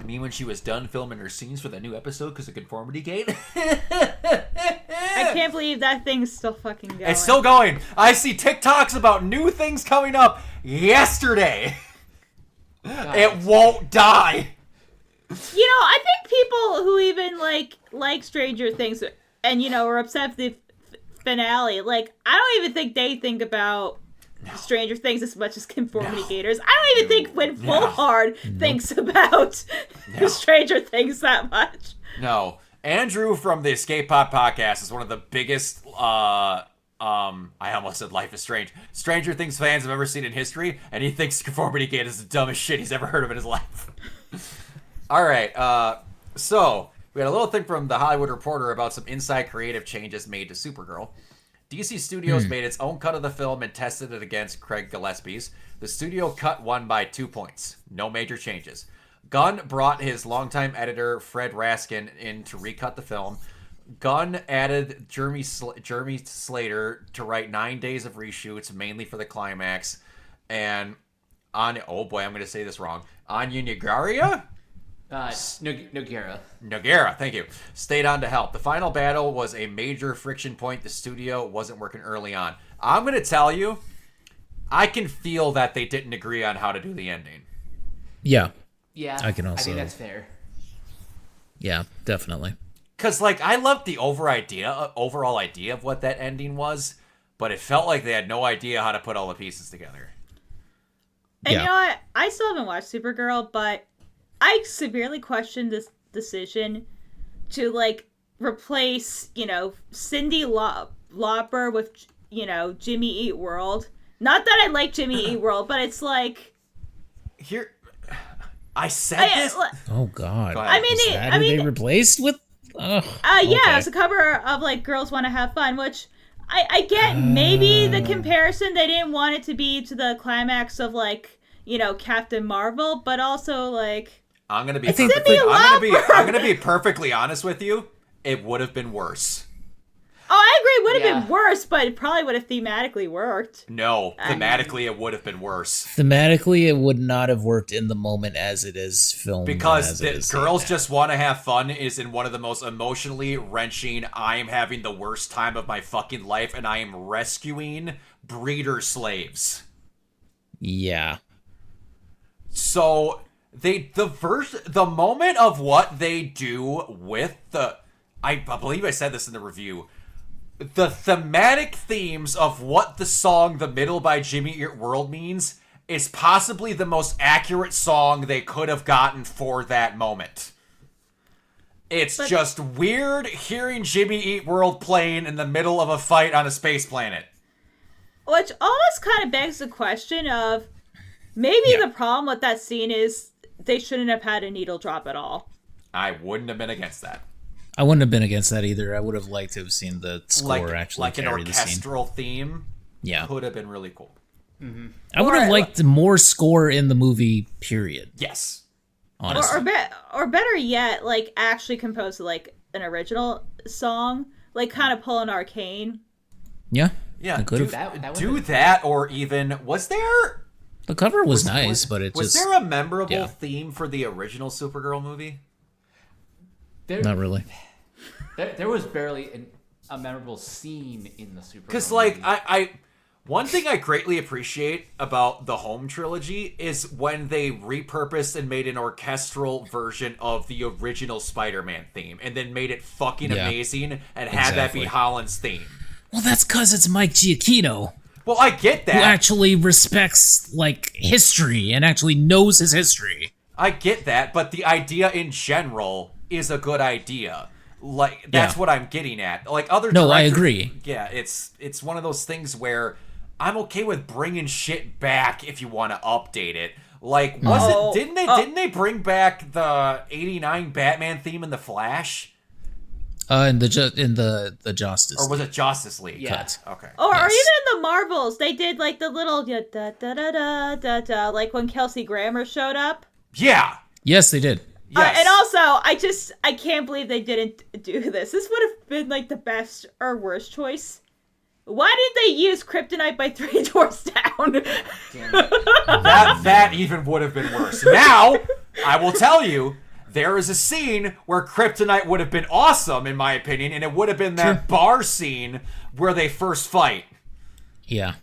I mean, when she was done filming her scenes for the new episode because of Conformity Gate. I can't believe that thing's still fucking going. It's still going. I see TikToks about new things coming up yesterday. God. It won't die. You know, I think people who even like Stranger Things and, you know, are upset with the finale, like, I don't even think they think about Stranger Things as much as Conformity Gators. I don't even think when Full Hard thinks about Stranger Things that much. No. Andrew from the Escape Pod podcast is one of the biggest, I almost said Life is Strange, Stranger Things fans I've ever seen in history, and he thinks Conformity Gate is the dumbest shit he's ever heard of in his life. All right, so we had a little thing from the Hollywood Reporter about some inside creative changes made to Supergirl. DC Studios made its own cut of the film and tested it against Craig Gillespie's. The studio cut won by 2 points. No major changes. Gunn brought his longtime editor Fred Raskin in to recut the film. Gunn added Jeremy Slater to write 9 days of reshoots, mainly for the climax. And oh boy, I'm going to say this wrong. Anya Nagaria? Noguera, thank you. Stayed on to help. The final battle was a major friction point. The studio wasn't working early on. I'm going to tell you, I can feel that they didn't agree on how to do the ending. Yeah. Yeah, I think that's fair. Yeah, definitely. Because, like, I loved the overall idea of what that ending was, but it felt like they had no idea how to put all the pieces together. And you know what? I still haven't watched Supergirl, but I severely questioned this decision to, like, replace, Cyndi Lauper with, Jimmy Eat World. Not that I like Jimmy Eat World, but it's like... Here... I said this... Oh, God. Go ahead. They replaced with... Yeah, it's a cover of, like, Girls Want to Have Fun, which... I get maybe the comparison. They didn't want it to be to the climax of, like, Captain Marvel, but also, like... I'm gonna be perfectly honest with you. It would have been worse. Oh, I agree. It would have been worse, but it probably would have thematically worked. No, thematically it would have been worse. Thematically, it would not have worked in the moment as it is filmed. Because Girls Just Want to Have Fun is in one of the most emotionally wrenching, I am having the worst time of my fucking life, and I am rescuing breeder slaves. Yeah. So... the moment of what they do with I believe I said this in the review, the thematic themes of what the song The Middle by Jimmy Eat World means is possibly the most accurate song they could have gotten for that moment. It's just weird hearing Jimmy Eat World playing in the middle of a fight on a space planet. Which almost kind of begs the question of, maybe the problem with that scene is they shouldn't have had a needle drop at all. I wouldn't have been against that. I wouldn't have been against that either. I would have liked to have seen the score actually carry the scene. Like an orchestral theme. Yeah. Could have been really cool. Mm-hmm. I would have liked more score in the movie, period. Yes. Honestly. Or better yet, like, actually compose, like, an original song. Like, kind of pull an Arcane. Yeah. Yeah. Do that, or even... Was there... The cover was nice, but it was there a memorable theme for the original Supergirl movie? Not really. There was barely a memorable scene in the Supergirl movie. Because, like, one thing I greatly appreciate about the Home trilogy is when they repurposed and made an orchestral version of the original Spider-Man theme, and then made it fucking amazing, and had that be Holland's theme. Well, that's because it's Mike Giacchino. Well, I get that. Who actually respects, like, history and actually knows his history. I get that, but the idea in general is a good idea. Like, that's what I'm getting at. Like, other directors, I agree. Yeah, it's one of those things where I'm okay with bringing shit back if you want to update it. Like, didn't they bring back the 89 Batman theme in The Flash? In the Justice League. Or was it Justice League? Yeah. Okay. Or even in the Marvels, they did, like, the little da da da da da da, like when Kelsey Grammer showed up. Yeah. Yes, they did. Yes. And also, I can't believe they didn't do this. This would have been, like, the best or worst choice. Why did they use Kryptonite by Three Doors Down? Damn it. That even would have been worse. Now, I will tell you, there is a scene where Kryptonite would have been awesome, in my opinion, and it would have been that bar scene where they first fight. Yeah.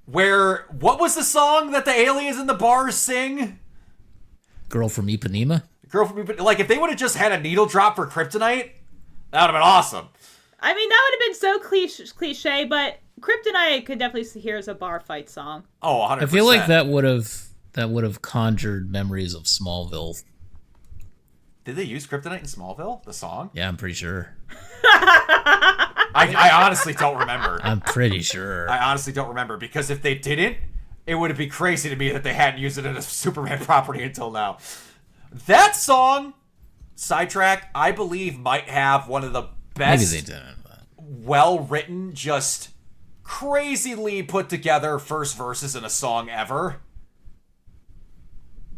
What was the song that the aliens in the bars sing? Girl from Ipanema? Like, if they would have just had a needle drop for Kryptonite, that would have been awesome. I mean, that would have been so cliche, but Kryptonite I could definitely hear as a bar fight song. Oh, 100%. I feel like that would have conjured memories of Smallville. Did they use Kryptonite in Smallville, the song? Yeah, I'm pretty sure. I honestly don't remember. I'm pretty sure. I honestly don't remember, because if they didn't, it would be crazy to me that they hadn't used it in a Superman property until now. That song, sidetrack, I believe might have one of the best, maybe they didn't, well-written, just crazily put together first verses in a song ever.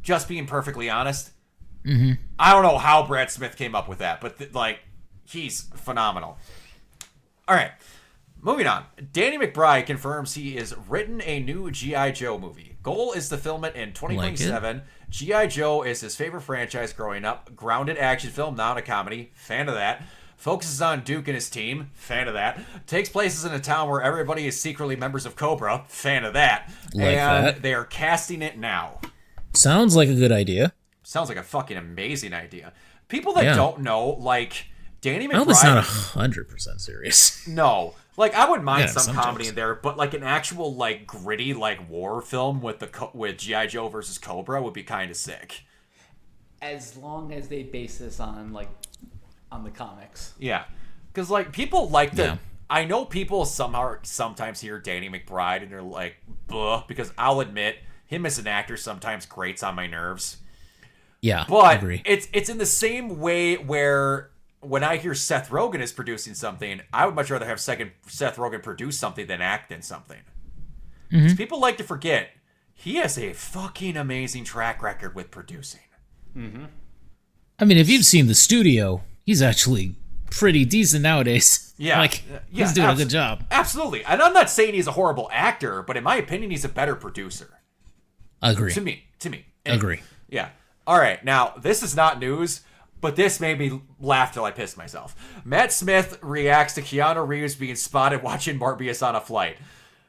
Just being perfectly honest, I don't know how Brad Smith came up with that, but like, he's phenomenal. All right, moving on. Danny McBride confirms he has written a new G.I. Joe movie. Goal is to film it in 2027. G.I. Joe is his favorite franchise growing up. Grounded action film, not a comedy. Fan of that. Focuses on Duke and his team. Fan of that. Takes places in a town where everybody is secretly members of Cobra. Fan of that. They are casting it now. Sounds like a good idea. Sounds like a fucking amazing idea. People that don't know, like, Danny McBride... I hope it's not 100% serious. No. Like, I wouldn't mind some comedy jokes in there, but, like, an actual, like, gritty, like, war film with G.I. Joe versus Cobra would be kind of sick. As long as they base this on, like, on the comics. Yeah. Because, like, people like to... Yeah. I know people sometimes hear Danny McBride and they're like, bleh, because I'll admit, him as an actor sometimes grates on my nerves. Yeah, but I agree. It's in the same way where when I hear Seth Rogen is producing something, I would much rather have Seth Rogen produce something than act in something. Mm-hmm. People like to forget, he has a fucking amazing track record with producing. Mm-hmm. I mean, if you've seen The Studio, he's actually pretty decent nowadays. Yeah. He's doing a good job. Absolutely. And I'm not saying he's a horrible actor, but in my opinion, he's a better producer. Agree. To me. Anyway, Agree. Yeah. All right, now, this is not news, but this made me laugh till I pissed myself. Matt Smith reacts to Keanu Reeves being spotted watching Morbius on a flight.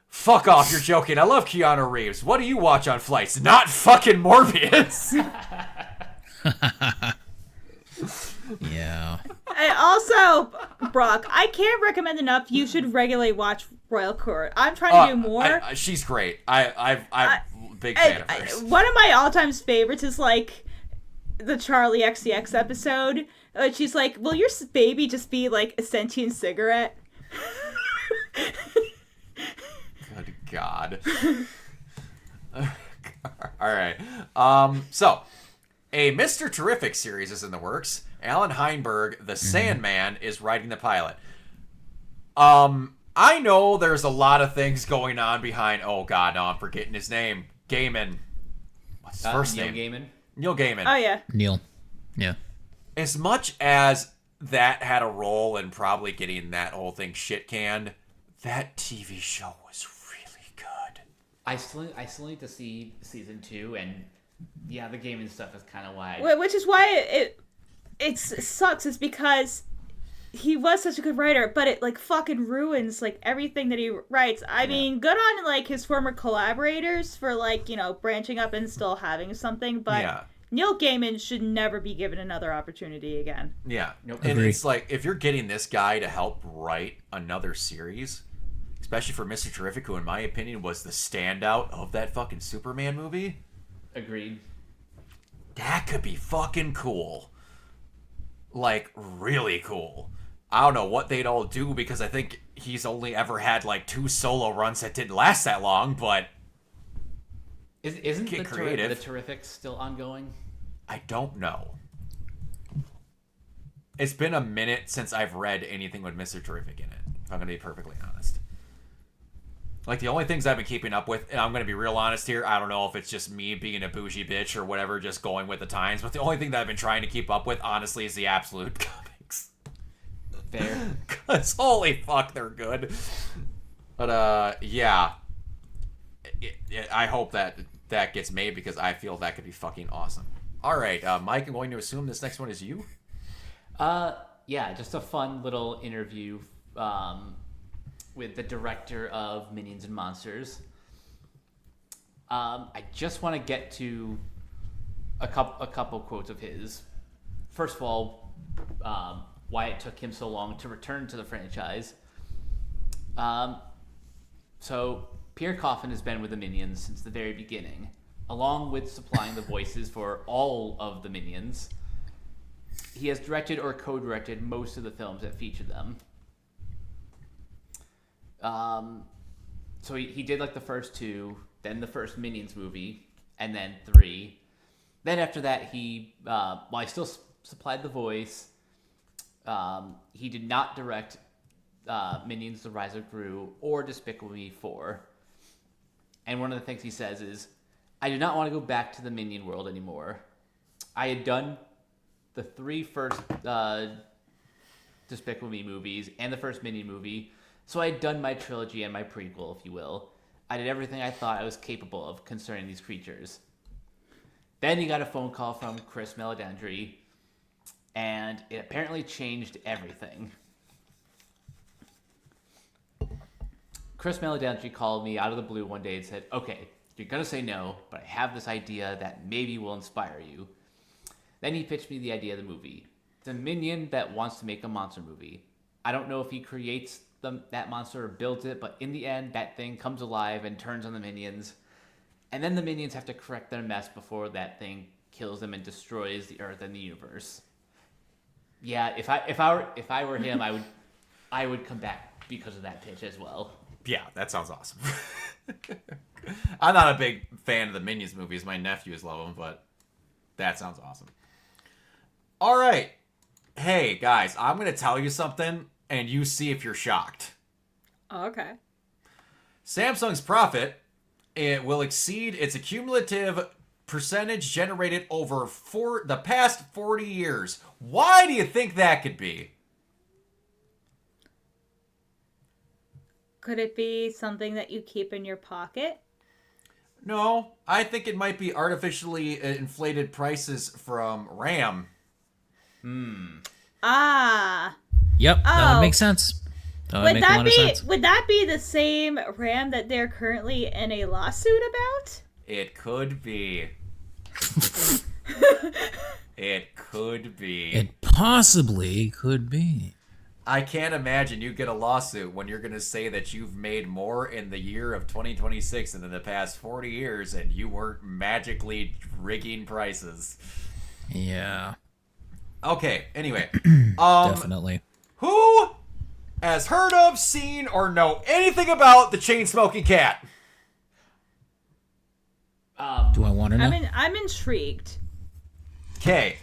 Fuck off, you're joking. I love Keanu Reeves. What do you watch on flights? Not fucking Morbius. Yeah. And also, Brock, I can't recommend enough. You should regularly watch Royal Court. I'm trying to do more. She's great. I'm a big fan of hers. One of my all-time favorites is, like, the Charlie XCX episode. She's like, will your baby just be, like, a sentient cigarette? Good God. All right. So, a Mr. Terrific series is in the works. Alan Heinberg, the Sandman, is writing the pilot. I know there's a lot of things going on behind... Oh, God, no, I'm forgetting his name. Gaiman. What's his first name? Neil Gaiman. Oh, yeah. Neil. Yeah. As much as that had a role in probably getting that whole thing shit-canned, that TV show was really good. I still need to see season 2, and yeah, the Gaiman stuff is kind of why... Which is why it sucks, is because he was such a good writer, but it, like, fucking ruins, like, everything that he writes. I mean, good on, like, his former collaborators for, like, you know, branching up and still having something, but Neil Gaiman should never be given another opportunity again. Yeah. Nope. And it's like, if you're getting this guy to help write another series, especially for Mr. Terrific, who, in my opinion, was the standout of that fucking Superman movie. Agreed. That could be fucking cool. Like, really cool. I don't know what they'd all do, because I think he's only ever had, like, 2 solo runs that didn't last that long, but... Isn't the Terrific still ongoing? I don't know. It's been a minute since I've read anything with Mr. Terrific in it, if I'm going to be perfectly honest. Like, the only things I've been keeping up with, and I'm going to be real honest here, I don't know if it's just me being a bougie bitch or whatever, just going with the times, but the only thing that I've been trying to keep up with, honestly, is the Absolute comics. Fair. Because holy fuck, they're good. But, yeah. I hope that gets made, because I feel that could be fucking awesome. All right, Mike, I'm going to assume this next one is you? Yeah, just a fun little interview with the director of Minions and Monsters. I just want to get to a couple quotes of his. First of all, why it took him so long to return to the franchise. So Pierre Coffin has been with the Minions since the very beginning, along with supplying the voices for all of the Minions. He has directed or co-directed most of the films that feature them. So he did, like, the first 2, then the first Minions movie, and then 3. Then after that, he still supplied the voice. He did not direct Minions: The Rise of Gru or Despicable Me 4. And one of the things he says is, I do not want to go back to the Minion world anymore. I had done the 3 first Despicable Me movies and the first Minion movie, so I had done my trilogy and my prequel, if you will. I did everything I thought I was capable of concerning these creatures. Then he got a phone call from Chris Meledandri, and it apparently changed everything. Chris Meledandri called me out of the blue one day and said, okay, you're going to say no, but I have this idea that maybe will inspire you. Then he pitched me the idea of the movie. It's a minion that wants to make a monster movie. I don't know if he creates that monster or builds it, but in the end, that thing comes alive and turns on the minions. And then the minions have to correct their mess before that thing kills them and destroys the Earth and the universe. Yeah, if I were him, I would come back because of that pitch as well. Yeah, that sounds awesome. I'm not a big fan of the Minions movies. My nephews love them, but that sounds awesome. All right. Hey, guys, I'm going to tell you something, and you see if you're shocked. Oh, okay. Samsung's profit, it will exceed its cumulative percentage generated over the past 40 years. Why do you think that could be? Could it be something that you keep in your pocket? No, I think it might be artificially inflated prices from RAM. Ah. Yep, that Oh. would make sense. That would make a lot of sense. Would that be the same RAM that they're currently in a lawsuit about? It could be. It could be. It possibly could be. I can't imagine you get a lawsuit when you're going to say that you've made more in the year of 2026 than in the past 40 years and you weren't magically rigging prices. Yeah. Okay, anyway. Definitely. Who has heard of, seen, or know anything about the chain-smoking cat? Do I want to know? I'm intrigued. Okay.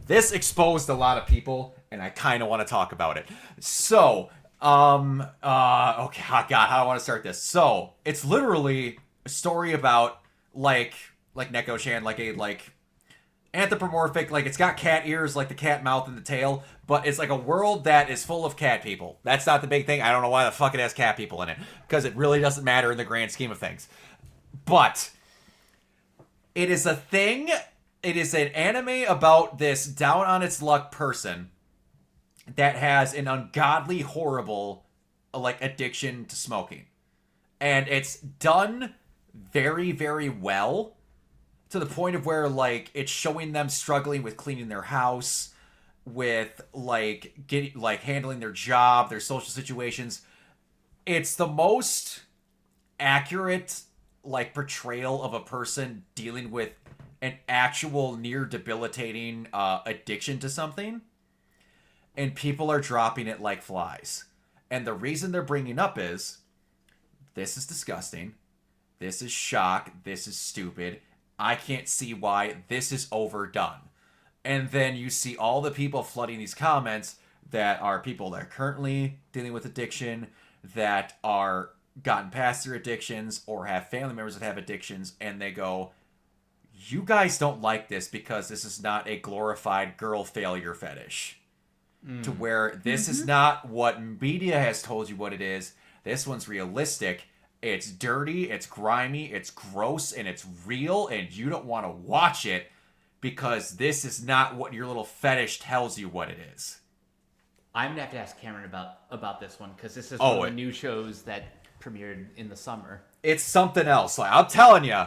This exposed a lot of people, and I kind of want to talk about it. So, okay, oh God, how do I want to start this? So, it's literally a story about, like Neko-chan, like anthropomorphic, like it's got cat ears, like the cat mouth and the tail, but it's like a world that is full of cat people. That's not the big thing. I don't know why the fuck it has cat people in it, because it really doesn't matter in the grand scheme of things. But it is a thing. It is an anime about this down on its luck person that has an ungodly, horrible, like, addiction to smoking. And it's done very, very well to the point of where, like, it's showing them struggling with cleaning their house, with, like, handling their job, their social situations. It's the most accurate, like, portrayal of a person dealing with an actual near debilitating addiction to something, and people are dropping it like flies. And the reason they're bringing up is, this is disgusting, this is shock, this is stupid, I can't see why this is overdone. And then you see all the people flooding these comments that are people that are currently dealing with addiction, that are gotten past their addictions, or have family members that have addictions, and they go, you guys don't like this because this is not a glorified girl failure fetish. To where this is not what media has told you what it is. This one's realistic. It's dirty, it's grimy, it's gross, and it's real, and you don't want to watch it because this is not what your little fetish tells you what it is. I'm gonna have to ask Cameron about this one, because this is one of the new shows that premiered in the summer. It's something else. Like, I'm telling you,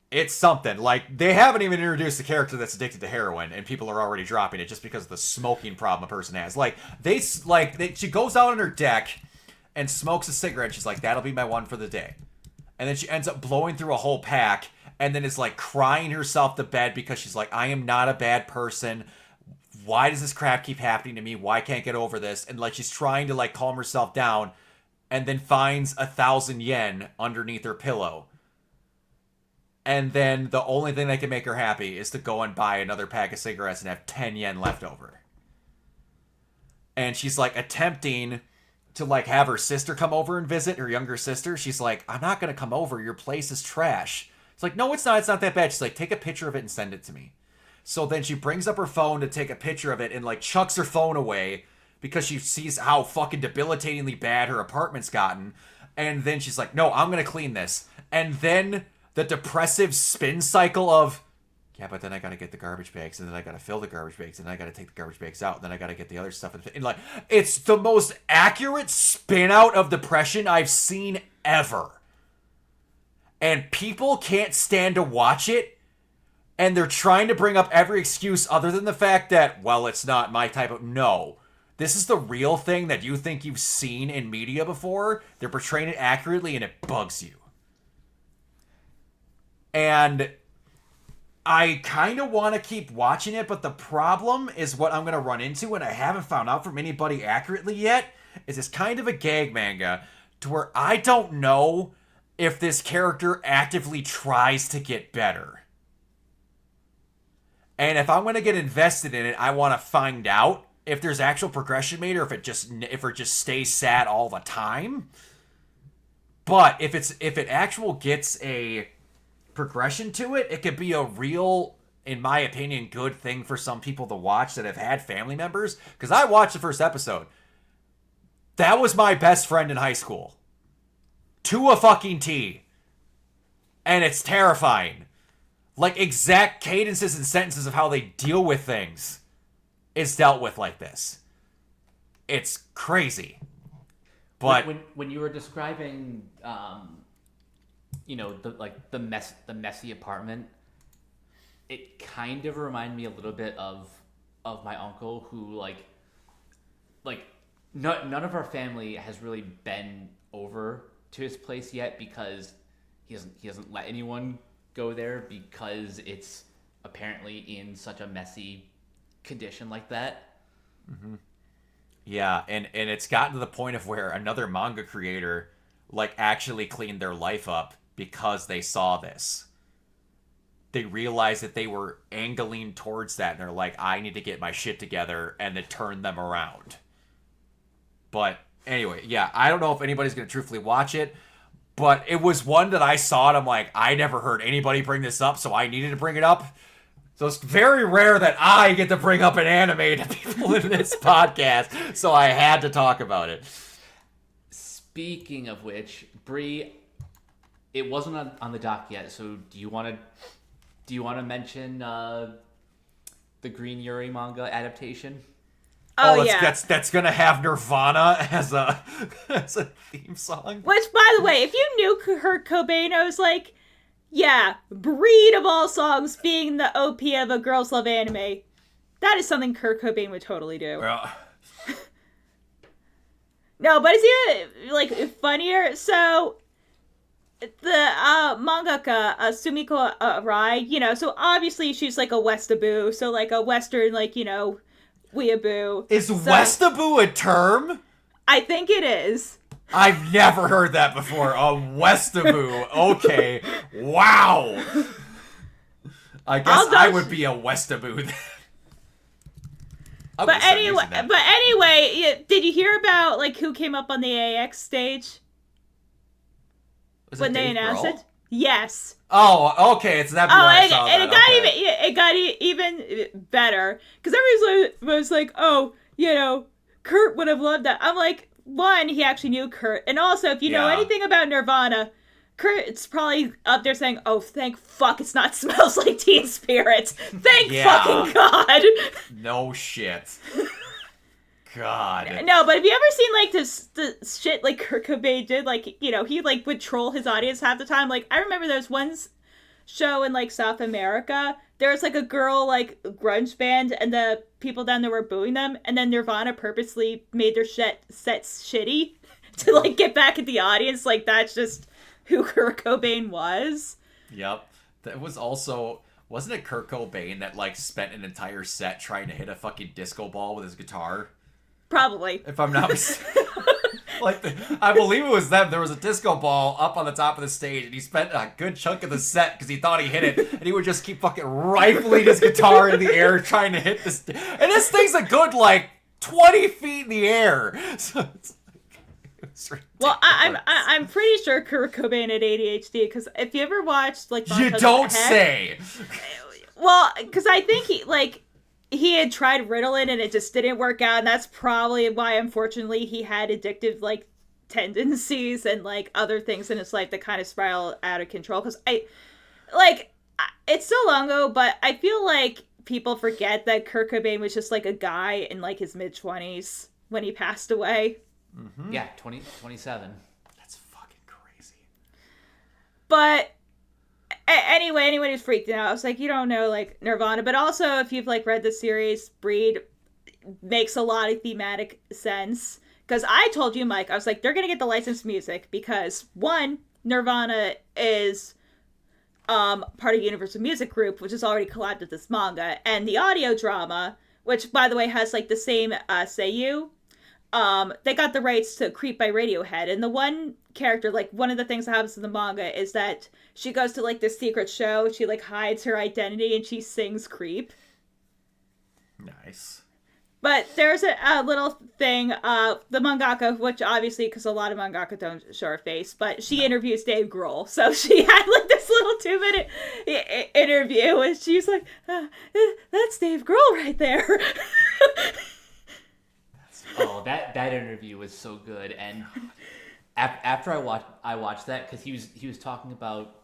it's something. Like, they haven't even introduced the character that's addicted to heroin, and people are already dropping it just because of the smoking problem a person has. Like, she goes out on her deck and smokes a cigarette. She's like, that'll be my one for the day. And then she ends up blowing through a whole pack, and then is like crying herself to bed because she's like, I am not a bad person. Why does this crap keep happening to me? Why can't I get over this? And like, she's trying to like calm herself down, and then finds 1,000 yen underneath her pillow. And then the only thing that can make her happy is to go and buy another pack of cigarettes and have 10 yen left over. And she's like attempting to like have her sister come over and visit, her younger sister. She's like, I'm not going to come over. Your place is trash. It's like, no, it's not. It's not that bad. She's like, take a picture of it and send it to me. So then she brings up her phone to take a picture of it and like chucks her phone away because she sees how fucking debilitatingly bad her apartment's gotten. And then she's like, no, I'm going to clean this. And then the depressive spin cycle of, yeah, but then I got to get the garbage bags, and then I got to fill the garbage bags, and then I got to take the garbage bags out, and then I got to get the other stuff. And like, it's the most accurate spin out of depression I've seen ever. And people can't stand to watch it, and they're trying to bring up every excuse other than the fact that, well, it's not my type of... No. This is the real thing that you think you've seen in media before. They're portraying it accurately, and it bugs you. And I kind of want to keep watching it, but the problem is what I'm going to run into, and I haven't found out from anybody accurately yet, is it's kind of a gag manga to where I don't know if this character actively tries to get better. And if I'm going to get invested in it, I want to find out if there's actual progression made or if it just stays sad all the time. But if it actual gets a progression to it, it could be a real, in my opinion, good thing for some people to watch that have had family members. Because I watched the first episode. That was my best friend in high school. To a fucking T. And it's terrifying. Like, exact cadences and sentences of how they deal with things is dealt with like this. It's crazy. But when you were describing the messy apartment, it kind of reminded me a little bit of my uncle who none of our family has really been over to his place yet because he doesn't let anyone go there because it's apparently in such a messy condition like that. Mm-hmm. Yeah, and it's gotten to the point of where another manga creator like actually cleaned their life up because they saw this. They realized that they were angling towards that, and they're like, I need to get my shit together, and it turned them around. But anyway, yeah, I don't know if anybody's going to truthfully watch it, but it was one that I saw, and I'm like, I never heard anybody bring this up, so I needed to bring it up. So it's very rare that I get to bring up an anime to people in this podcast, so I had to talk about it. Speaking of which, Bree, it wasn't on the dock yet, so do you want to mention the Green Yuri manga adaptation? Oh yeah, that's gonna have Nirvana as a theme song. Which, by the way, if you knew Kurt Cobain, I was like, yeah, breed of all songs being the OP of a Girls Love anime. That is something Kurt Cobain would totally do. Well, no, but it's even like funnier. So the mangaka Sumiko Arai, so obviously she's like a Westaboo, so like a Western, like, weeaboo. Is Westaboo a term? I think it is. I've never heard that before. A Westaboo. Okay. Wow. I guess I would be a Westaboo then. But anyway, did you hear about like who came up on the AX stage when they announced it? Yes. Oh, okay. It's that. It got even better because everybody was like, "Oh, Kurt would have loved that." I'm like, one, he actually knew Kurt, and also if you know anything about Nirvana, Kurt's probably up there saying, "Oh, thank fuck, it's not Smells Like Teen Spirit. Thank fucking God." No shit. God. No, but have you ever seen like the shit like Kurt Cobain did? Like, he like would troll his audience half the time. Like, I remember there was one show in like South America. There was like a girl like grunge band, and the people down there were booing them, and then Nirvana purposely made their sets shitty to like get back at the audience. Like, that's just who Kurt Cobain was. Yep. That was also, wasn't it Kurt Cobain that like spent an entire set trying to hit a fucking disco ball with his guitar? Probably. If I'm not mistaken. I believe it was them. There was a disco ball up on the top of the stage, and he spent a good chunk of the set because he thought he hit it, and he would just keep fucking rifling his guitar in the air trying to hit this. And this thing's a good, 20 feet in the air. So it's well, I'm pretty sure Kurt Cobain had ADHD, because if you ever watched, You don't say! Well, because I think he had tried Ritalin and it just didn't work out, and that's probably why, unfortunately, he had addictive tendencies and other things in his life that kind of spiral out of control. Because it's so long ago, but I feel like people forget that Kurt Cobain was just a guy in his mid-20s when he passed away. Mm-hmm. Yeah, 27. That's fucking crazy. But anyway, anyone who's freaked out, I was like, you don't know Nirvana, but also if you've read the series, Breed makes a lot of thematic sense. Because I told you, Mike, I was like, they're gonna get the licensed music because one, Nirvana is part of Universal Music Group, which is already collabed with this manga, and the audio drama, which by the way has the same seiyuu. They got the rights to Creep by Radiohead, and the one character, one of the things that happens in the manga is that she goes to this secret show, she hides her identity, and she sings Creep. Nice. But there's a little thing, the mangaka, which obviously, because a lot of mangaka don't show her face, but she interviews Dave Grohl, so she had this little 2-minute interview, and she's like, that's Dave Grohl right there. Oh, that interview was so good, and after I watched that, because he was talking about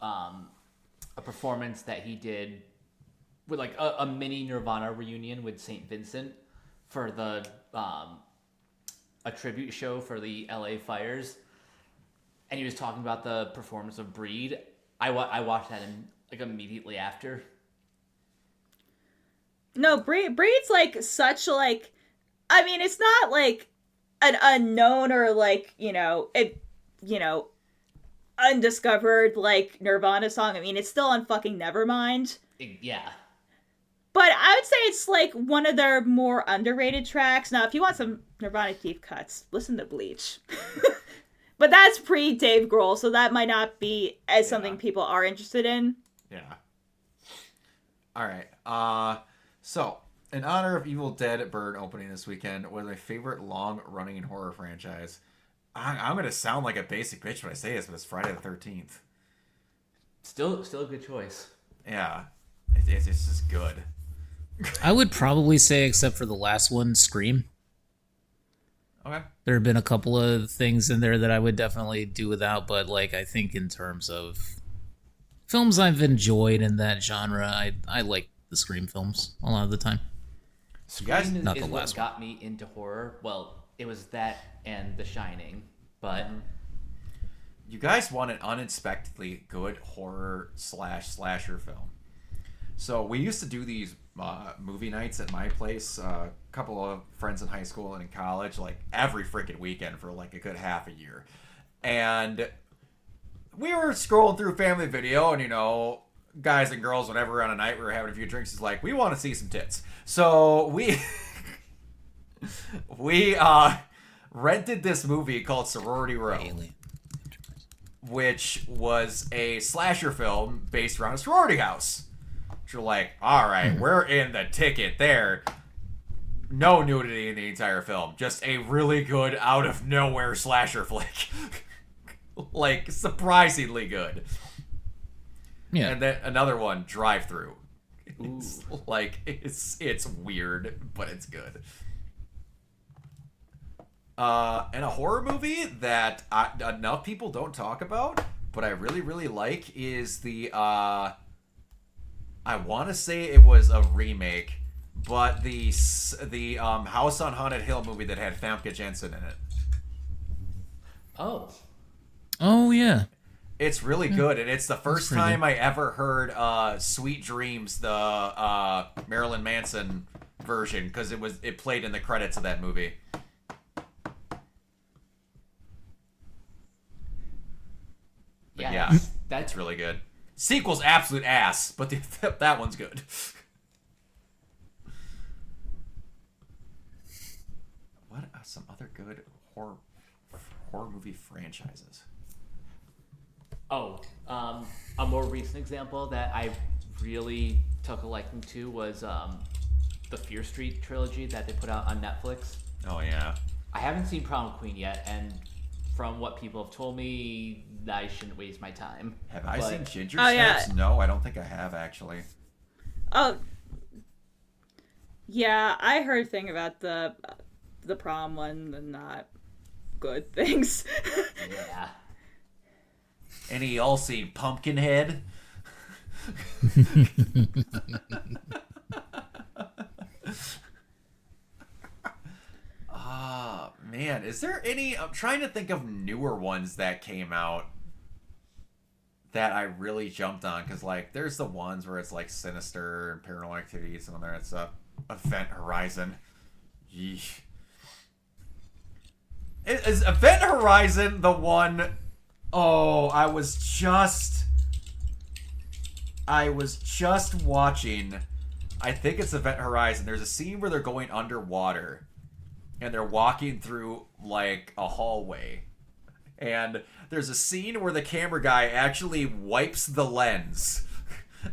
a performance that he did with a mini Nirvana reunion with St. Vincent for the a tribute show for the LA fires, and he was talking about the performance of Breed. I watched that immediately after. No, Breed's such I mean, it's not an unknown or undiscovered Nirvana song. I mean, it's still on fucking Nevermind. Yeah. But I would say it's one of their more underrated tracks. Now, if you want some Nirvana deep cuts, listen to Bleach. But that's pre-Dave Grohl, so that might not be as something people are interested in. Yeah. All right. So, in honor of Evil Dead Bird opening this weekend, was my favorite long-running horror franchise. I'm going to sound like a basic bitch when I say this, but it's Friday the 13th. Still a good choice. Yeah. It's just good. I would probably say, except for the last one, Scream. Okay. There have been a couple of things in there that I would definitely do without, but I think in terms of films I've enjoyed in that genre, I like the Scream films a lot of the time. Scream Not is the what last got me into horror. Well, it was that and The Shining, but you guys want an unexpectedly good horror slasher film. So we used to do these movie nights at my place. A couple of friends in high school and in college, every freaking weekend for a good half a year. And we were scrolling through Family Video, and guys and girls, whenever we're on a night we were having a few drinks, is we want to see some tits. So we rented this movie called Sorority Row, which was a slasher film based around a sorority house. You're all right, we're in the ticket there. No nudity in the entire film. Just a really good out-of-nowhere slasher flick. Surprisingly good. Yeah. And then another one, Drive Through. It's weird, but it's good. And a horror movie that enough people don't talk about, but I really, really like is the... I want to say it was a remake, but the House on Haunted Hill movie that had Famke Janssen in it. Oh yeah. It's really good, and it's the first time I ever heard "Sweet Dreams," the Marilyn Manson version, because it played in the credits of that movie. But yeah, that's really good. Sequel's absolute ass, but that one's good. What are some other good horror movie franchises? A more recent example that I really took a liking to was the Fear Street trilogy that they put out on Netflix. Oh yeah. I haven't seen Prom Queen yet, and from what people have told me, I shouldn't waste my time. Have I seen Ginger Snaps? Yeah. No, I don't think I have actually. Oh, yeah, I heard a thing about the prom one, the not good things. Yeah. Any y'all seen Pumpkinhead? Ah, man, is there any? I'm trying to think of newer ones that came out that I really jumped on, because like there's the ones where it's like Sinister and Paranormal Activities, and then there's Event Horizon. Yeesh. Is Event Horizon the one? Oh, I was just watching. I think it's Event Horizon. There's a scene where they're going underwater, and they're walking through like a hallway, and there's a scene where the camera guy actually wipes the lens,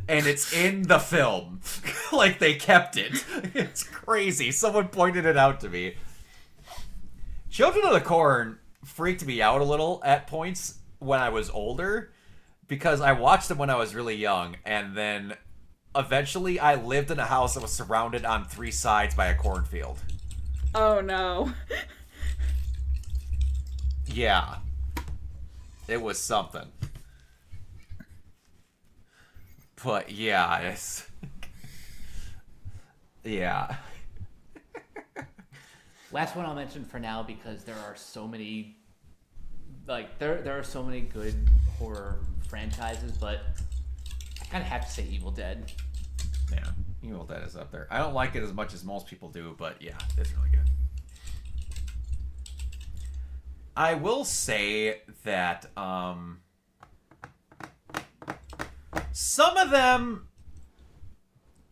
and it's in the film. Like they kept it. It's crazy. Someone pointed it out to me. Children of the Corn freaked me out a little at points when I was older, because I watched them when I was really young, and then eventually I lived in a house that was surrounded on 3 sides by a cornfield. Oh no. Yeah. It was something. But yeah, it's... yeah. Last one I'll mention for now, because there are so many, like there are so many good horror franchises, but I kind of have to say Evil Dead. Yeah, Evil Dead is up there. I don't like it as much as most people do, but yeah, it's really good. I will say that some of them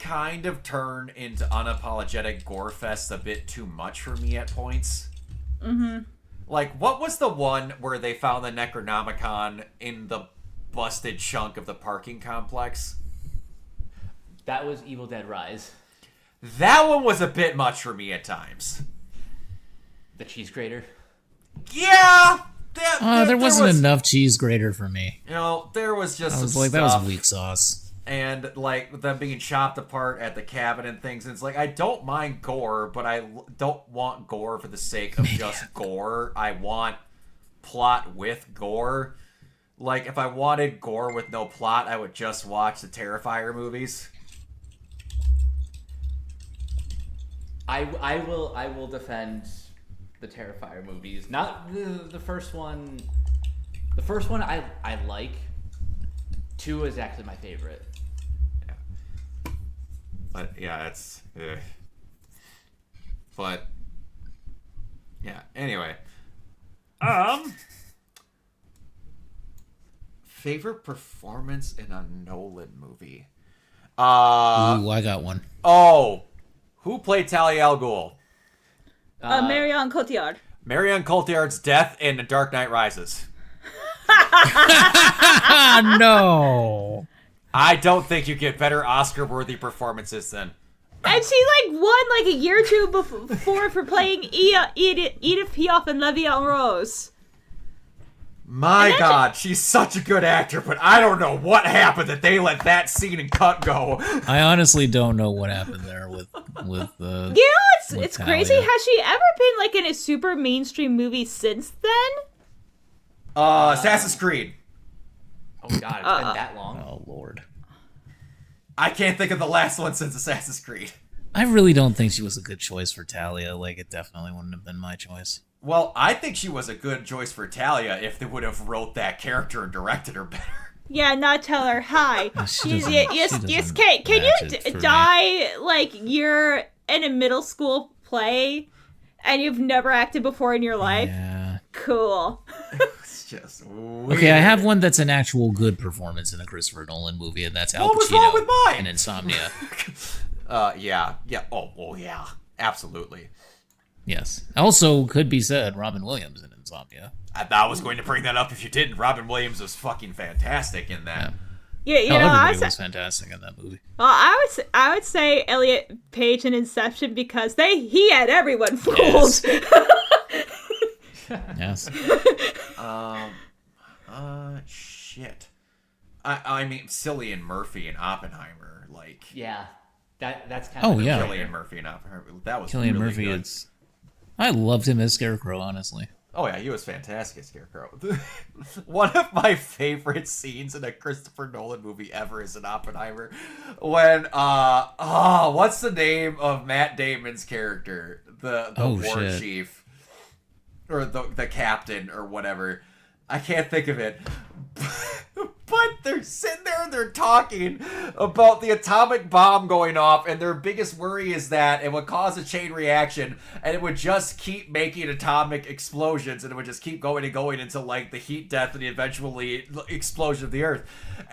kind of turn into unapologetic gore fest a bit too much for me at points. Mm-hmm. Like, what was the one where they found the Necronomicon in the busted chunk of the parking complex? That was Evil Dead Rise. That one was a bit much for me at times. The cheese grater. Yeah! There wasn't enough cheese grater for me. You know, there was just I was some like, stuff. that was weak sauce. And, like, them being chopped apart at the cabin and things. And it's like, I don't mind gore, but I don't want gore for the sake of just gore. I want plot with gore. Like, if I wanted gore with no plot, I would just watch the Terrifier movies. I will defend the Terrifier movies. Not the first one. The first one I like. 2 is actually my favorite. Yeah. But yeah, it's but yeah, anyway. Favorite performance in a Nolan movie. Ooh, I got one. Oh, who played Talia al Ghul? Marion Cotillard. Marion Cotillard's death in The Dark Knight Rises. No. I don't think you get better Oscar-worthy performances than. And she won a year or two before for playing Edith Piaf in La Vie en Rose. My God, she's such a good actor, but I don't know what happened that they let that scene and cut go. I honestly don't know what happened there with Yeah, it's Talia. crazy. Has she ever been in a super mainstream movie since then? Assassin's Creed. Oh God, it's been that long. Oh Lord. I can't think of the last one since Assassin's Creed. I really don't think she was a good choice for Talia. Like, it definitely wouldn't have been my choice. Well, I think she was a good choice for Talia if they would have wrote that character and directed her better. Yeah, not tell her hi. She doesn't Yes, Kate. Can match you it for me. die like you're in a middle school play and you've never acted before in your life? Yeah. Cool. It's just weird. Okay, I have one that's an actual good performance in a Christopher Nolan movie, and that's Al What was wrong Pacino with mine? in Insomnia. Yeah. Oh, yeah. Absolutely. Yes. Also, could be said, Robin Williams in Insomnia. I was going to bring that up if you didn't. Robin Williams was fucking fantastic in that. Yeah, Everybody was fantastic in that movie. Well, I would say Elliot Page in Inception because he had everyone fooled. Yes. Shit. I mean, Cillian Murphy and Oppenheimer, like Yeah, that's kind of yeah. Cillian Murphy and Oppenheimer. That was Cillian really Murphy, good. I loved him as Scarecrow, honestly. Oh yeah, he was fantastic, Scarecrow. One of my favorite scenes in a Christopher Nolan movie ever is in Oppenheimer, when what's the name of Matt Damon's character, the war chief, or the captain or whatever? I can't think of it. But they're sitting there and they're talking about the atomic bomb going off, and their biggest worry is that it would cause a chain reaction, and it would just keep making atomic explosions, and it would just keep going and going until, like, the heat death and the eventually explosion of the Earth.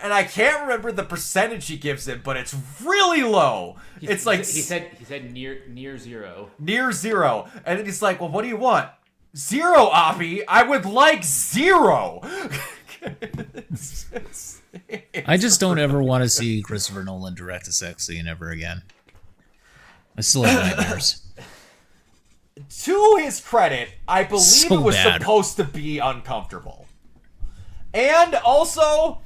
And I can't remember the percentage he gives it, but it's really low. It's like... He said near zero. Near zero. And then he's like, well, what do you want? Zero, Oppie. I would like zero. I just don't ever want to see Christopher Nolan direct a sex scene ever again. I still have nightmares. To his credit, I believe So it was bad. supposed to be uncomfortable. And also,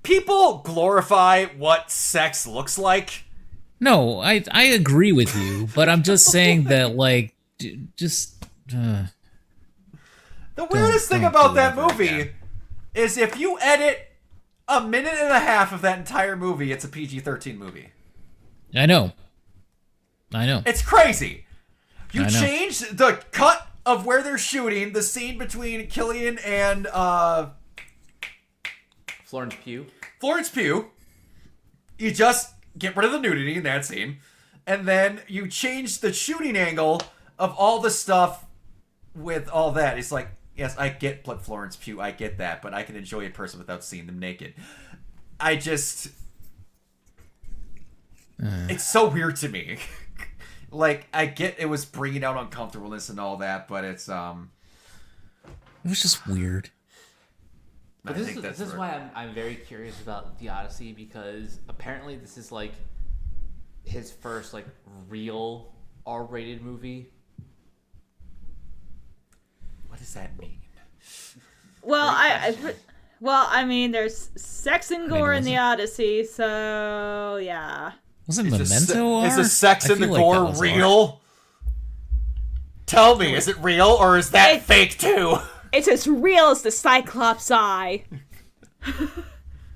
people glorify what sex looks like. No, I agree with you, but I'm just saying that, like, just... The weirdest thing don't about do that it ever movie again. is if you edit a minute and a half of that entire movie, it's a PG-13 movie. I know. It's crazy. You I know. change the cut of where they're shooting, the scene between Killian and Florence Pugh. You just get rid of the nudity in that scene, and then you change the shooting angle of all the stuff with all that. It's like, yes, I get Florence Pugh, I get that, but I can enjoy a person without seeing them naked. It's so weird to me. Like, I get it was bringing out uncomfortableness and all that, but it's It was just weird. But this is why I'm very curious about The Odyssey, because apparently this is like his first like real R-rated movie. What does that mean? Well, I mean, there's sex and gore in the Odyssey, so yeah. Wasn't Memento R? Is the sex I and the feel like gore that was R. real? Tell me, is it real or is that fake too? It's as real as the Cyclops eye.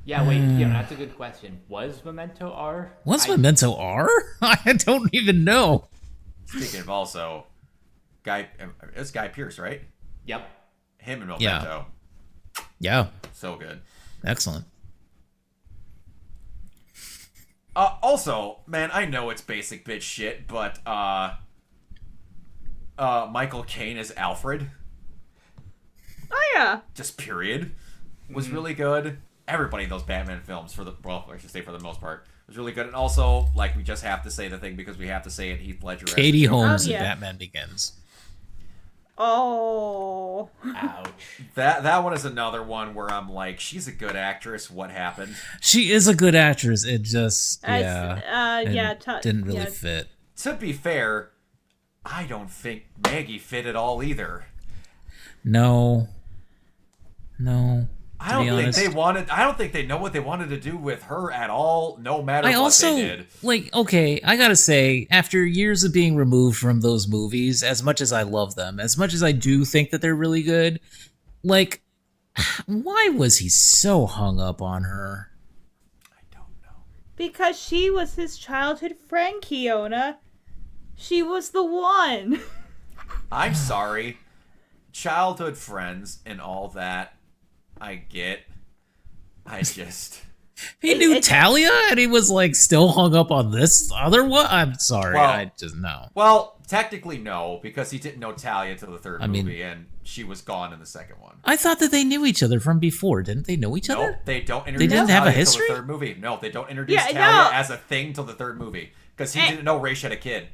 Yeah, wait, yeah, that's a good question. Was Memento R? Was Memento R? I don't even know. Speaking of also, it's Guy Pearce, right? Yep. Him and Memento. Yeah. So good. Excellent. Also, man, I know it's basic bitch shit, but Michael Caine as Alfred, Oh yeah. just period, was really good. Everybody in those Batman films, I should say for the most part, was really good. And also, like, we just have to say the thing because we have to say it, Heath Ledger as Katie the Joker. Holmes Oh, in yeah. Batman Begins. Oh. Ouch. That one is another one where I'm like, she's a good actress. What happened? She is a good actress. It just, Didn't didn't really fit. To be fair, I don't think Maggie fit at all either. No. I don't think they know what they wanted to do with her at all, no matter what they did. like, okay, I gotta say, after years of being removed from those movies, as much as I love them, as much as I do think that they're really good, like, why was he so hung up on her? I don't know. Because she was his childhood friend, Kiona. She was the one. I'm sorry. Childhood friends and all that, I get. I just... He knew Talia, and he was, like, still hung up on this other one? I'm sorry, Well- I just, no. Well, technically no, because he didn't know Talia until the third mean- movie, and she was gone in the second one. I thought that they knew each other from before. Didn't they know each Nope, other? they don't introduce didn't have a Talia history? till the third movie. No, they don't introduce Yeah, Talia no. as a thing till the third movie, because he didn't know Raish had a kid.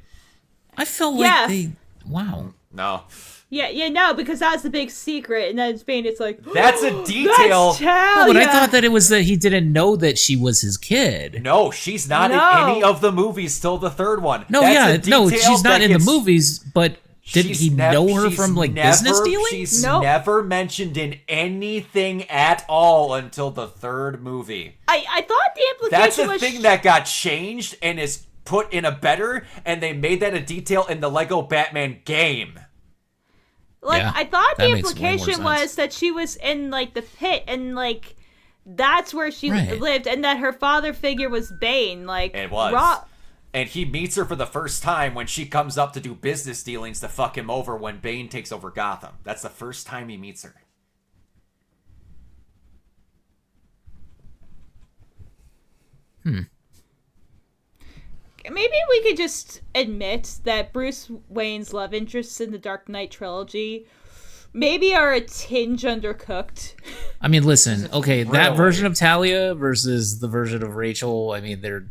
I felt Yeah. like they... Wow. No. Yeah, no, because that's the big secret, and then Spain, it's like, That's a detail. That's Talia. Oh, but I thought that it was that he didn't know that she was his kid. No, she's not No. in any of the movies till the third one. No, That's yeah, a no, detail she's not that in the gets- movies, but Didn't he know her from like business dealings? She's Nope. never mentioned in anything at all until the third movie. I thought the implication That's the was thing that got changed and is put in a better, and they made that a detail in the Lego Batman game. like Yeah, I thought that the makes way more implication was sense. that she was in like the pit and like that's where she Right. lived, and that her father figure was Bane. Like It was. And he meets her for the first time when she comes up to do business dealings to fuck him over when Bane takes over Gotham. That's the first time he meets her. Maybe we could just admit that Bruce Wayne's love interests in the Dark Knight trilogy maybe are a tinge undercooked. I mean, listen, okay, that Really? version of Talia versus the version of Rachel, I mean, they're,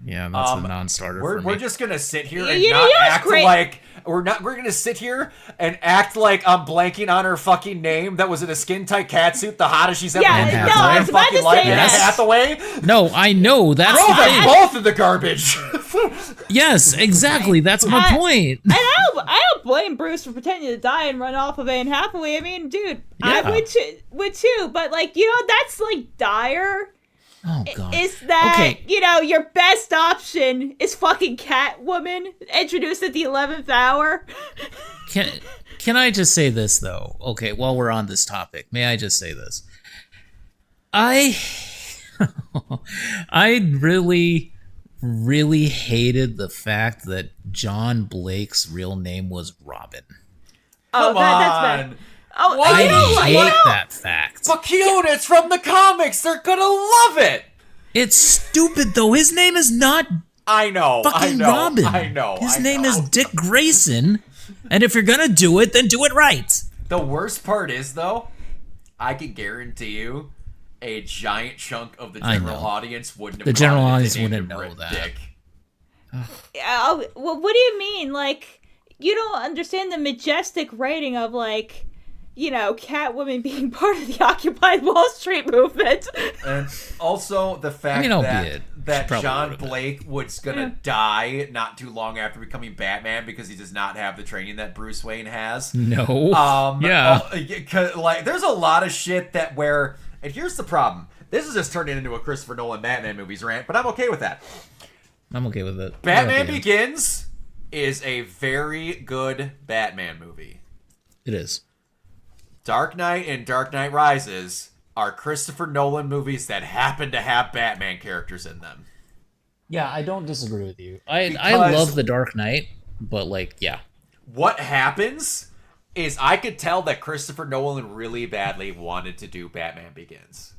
yeah, that's a non-starter for me. We're just gonna sit here and You know not what's act great? like we're gonna sit here and act like I'm blanking on her fucking name that was in a skin tight catsuit, the hottest she's ever Yeah, been. no, I was about to Fucking say life, that. Anne Hathaway. No, I know, that's Throw the them thing. both in the garbage. Yes, exactly, that's my point. And I don't blame Bruce for pretending to die and run off of Anne Hathaway. I mean, dude, I Yeah. would too. But like, you know, that's like dire. Oh, God. Is that Okay. you know your best option is fucking Catwoman introduced at the 11th hour? Can I just say this, though? Okay, while we're on this topic, may I just say this? I really, really hated the fact that John Blake's real name was Robin. Oh, Come that's on. bad. Oh, Why? you know I what? hate that fact. But cute, it's from the comics. They're gonna love it. It's stupid, though. His name is not I know. fucking I know. Robin. I know. His I name know. is Dick Grayson. And if you're gonna do it, then do it right. The worst part is, though, I can guarantee you a giant chunk of the I general know. audience wouldn't have The general caught it if audience they named wouldn't him know Rip that. Dick. Oh, well, what do you mean? Like, you don't understand the majestic writing of like, you know, Catwoman being part of the Occupy Wall Street movement. And also the fact I mean, albeit, that she probably John would've been. Blake was gonna die not too long after becoming Batman because he does not have the training that Bruce Wayne has. No. Yeah. Yeah. Like, there's a lot of shit that where, and here's the problem. This is just turning into a Christopher Nolan Batman movies rant, but I'm okay with that. I'm okay with it. Batman Yeah, Begins is a very good Batman movie. It is. Dark Knight and Dark Knight Rises are Christopher Nolan movies that happen to have Batman characters in them. Yeah, I don't disagree with you. I Because- love The Dark Knight, but like, yeah. What happens is I could tell that Christopher Nolan really badly wanted to do Batman Begins.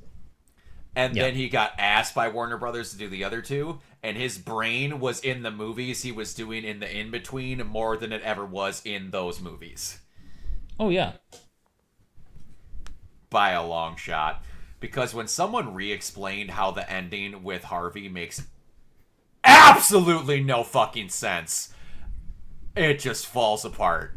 And Yeah. then he got asked by Warner Brothers to do the other two, and his brain was in the movies he was doing in the in-between more than it ever was in those movies. Oh yeah. By a long shot. Because when someone re-explained how the ending with Harvey makes absolutely no fucking sense, it just falls apart.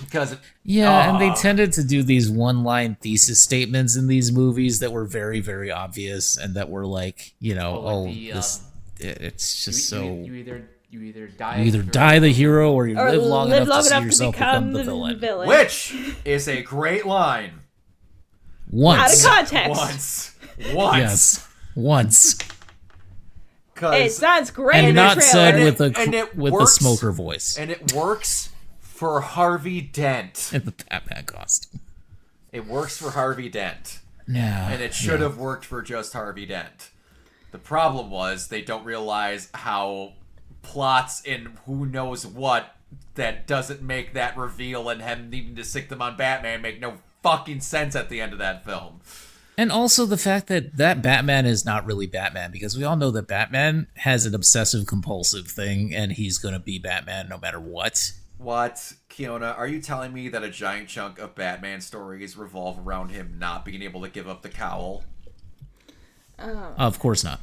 Because Yeah, and they tended to do these one-line thesis statements in these movies that were very, very obvious, and that were like, you know, it's just so. You either die. You either die the hero or you Or live long live enough long to see enough to yourself become become the villain. which is a great line. Once. Out of context. Once. Yes. Once. It sounds great in And the not trailer. said And with it a works. smoker voice And it works for Harvey Dent. in the Batman costume. It works for Harvey Dent. Yeah. And it should have worked for just Harvey Dent. The problem was they don't realize how plots in who knows what that doesn't make that reveal and him needing to stick them on Batman make no fucking sense at the end of that film. And also the fact that Batman is not really Batman, because we all know that Batman has an obsessive compulsive thing, and he's going to be Batman no matter what. What? Kiona, are you telling me that a giant chunk of Batman stories revolve around him not being able to give up the cowl? Of course not.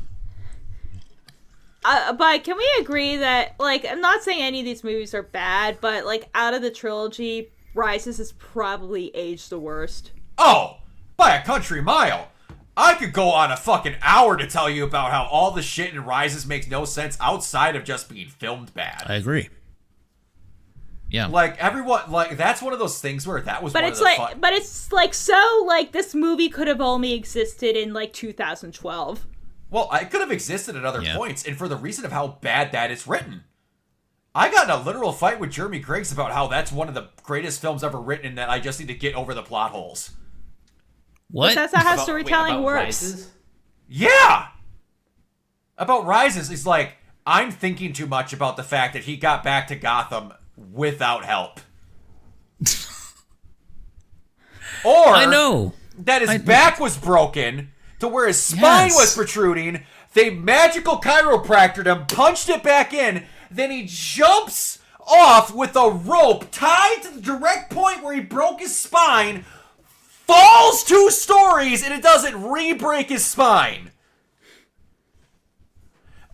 But can we agree that, like, I'm not saying any of these movies are bad, but, like, out of the trilogy, Rises is probably aged the worst. Oh, by a country mile. I could go on a fucking hour to tell you about how all the shit in Rises makes no sense outside of just being filmed bad. I agree. Yeah. Like, everyone, like, that's one of those things where that was But one it's of the like, but it's like so like this movie could have only existed in like 2012. Well, it could have existed at other points, and for the reason of how bad that is written. I got in a literal fight with Jeremy Griggs about how that's one of the greatest films ever written, and that I just need to get over the plot holes. What? But that's not how storytelling works. Rises? Yeah! About Rises, it's like, I'm thinking too much about the fact that he got back to Gotham without help. Or I know that his back was broken to where his spine was protruding. They magical chiropractored him, punched it back in, then he jumps off with a rope tied to the direct point where he broke his spine, falls 2 stories, and it doesn't re-break his spine.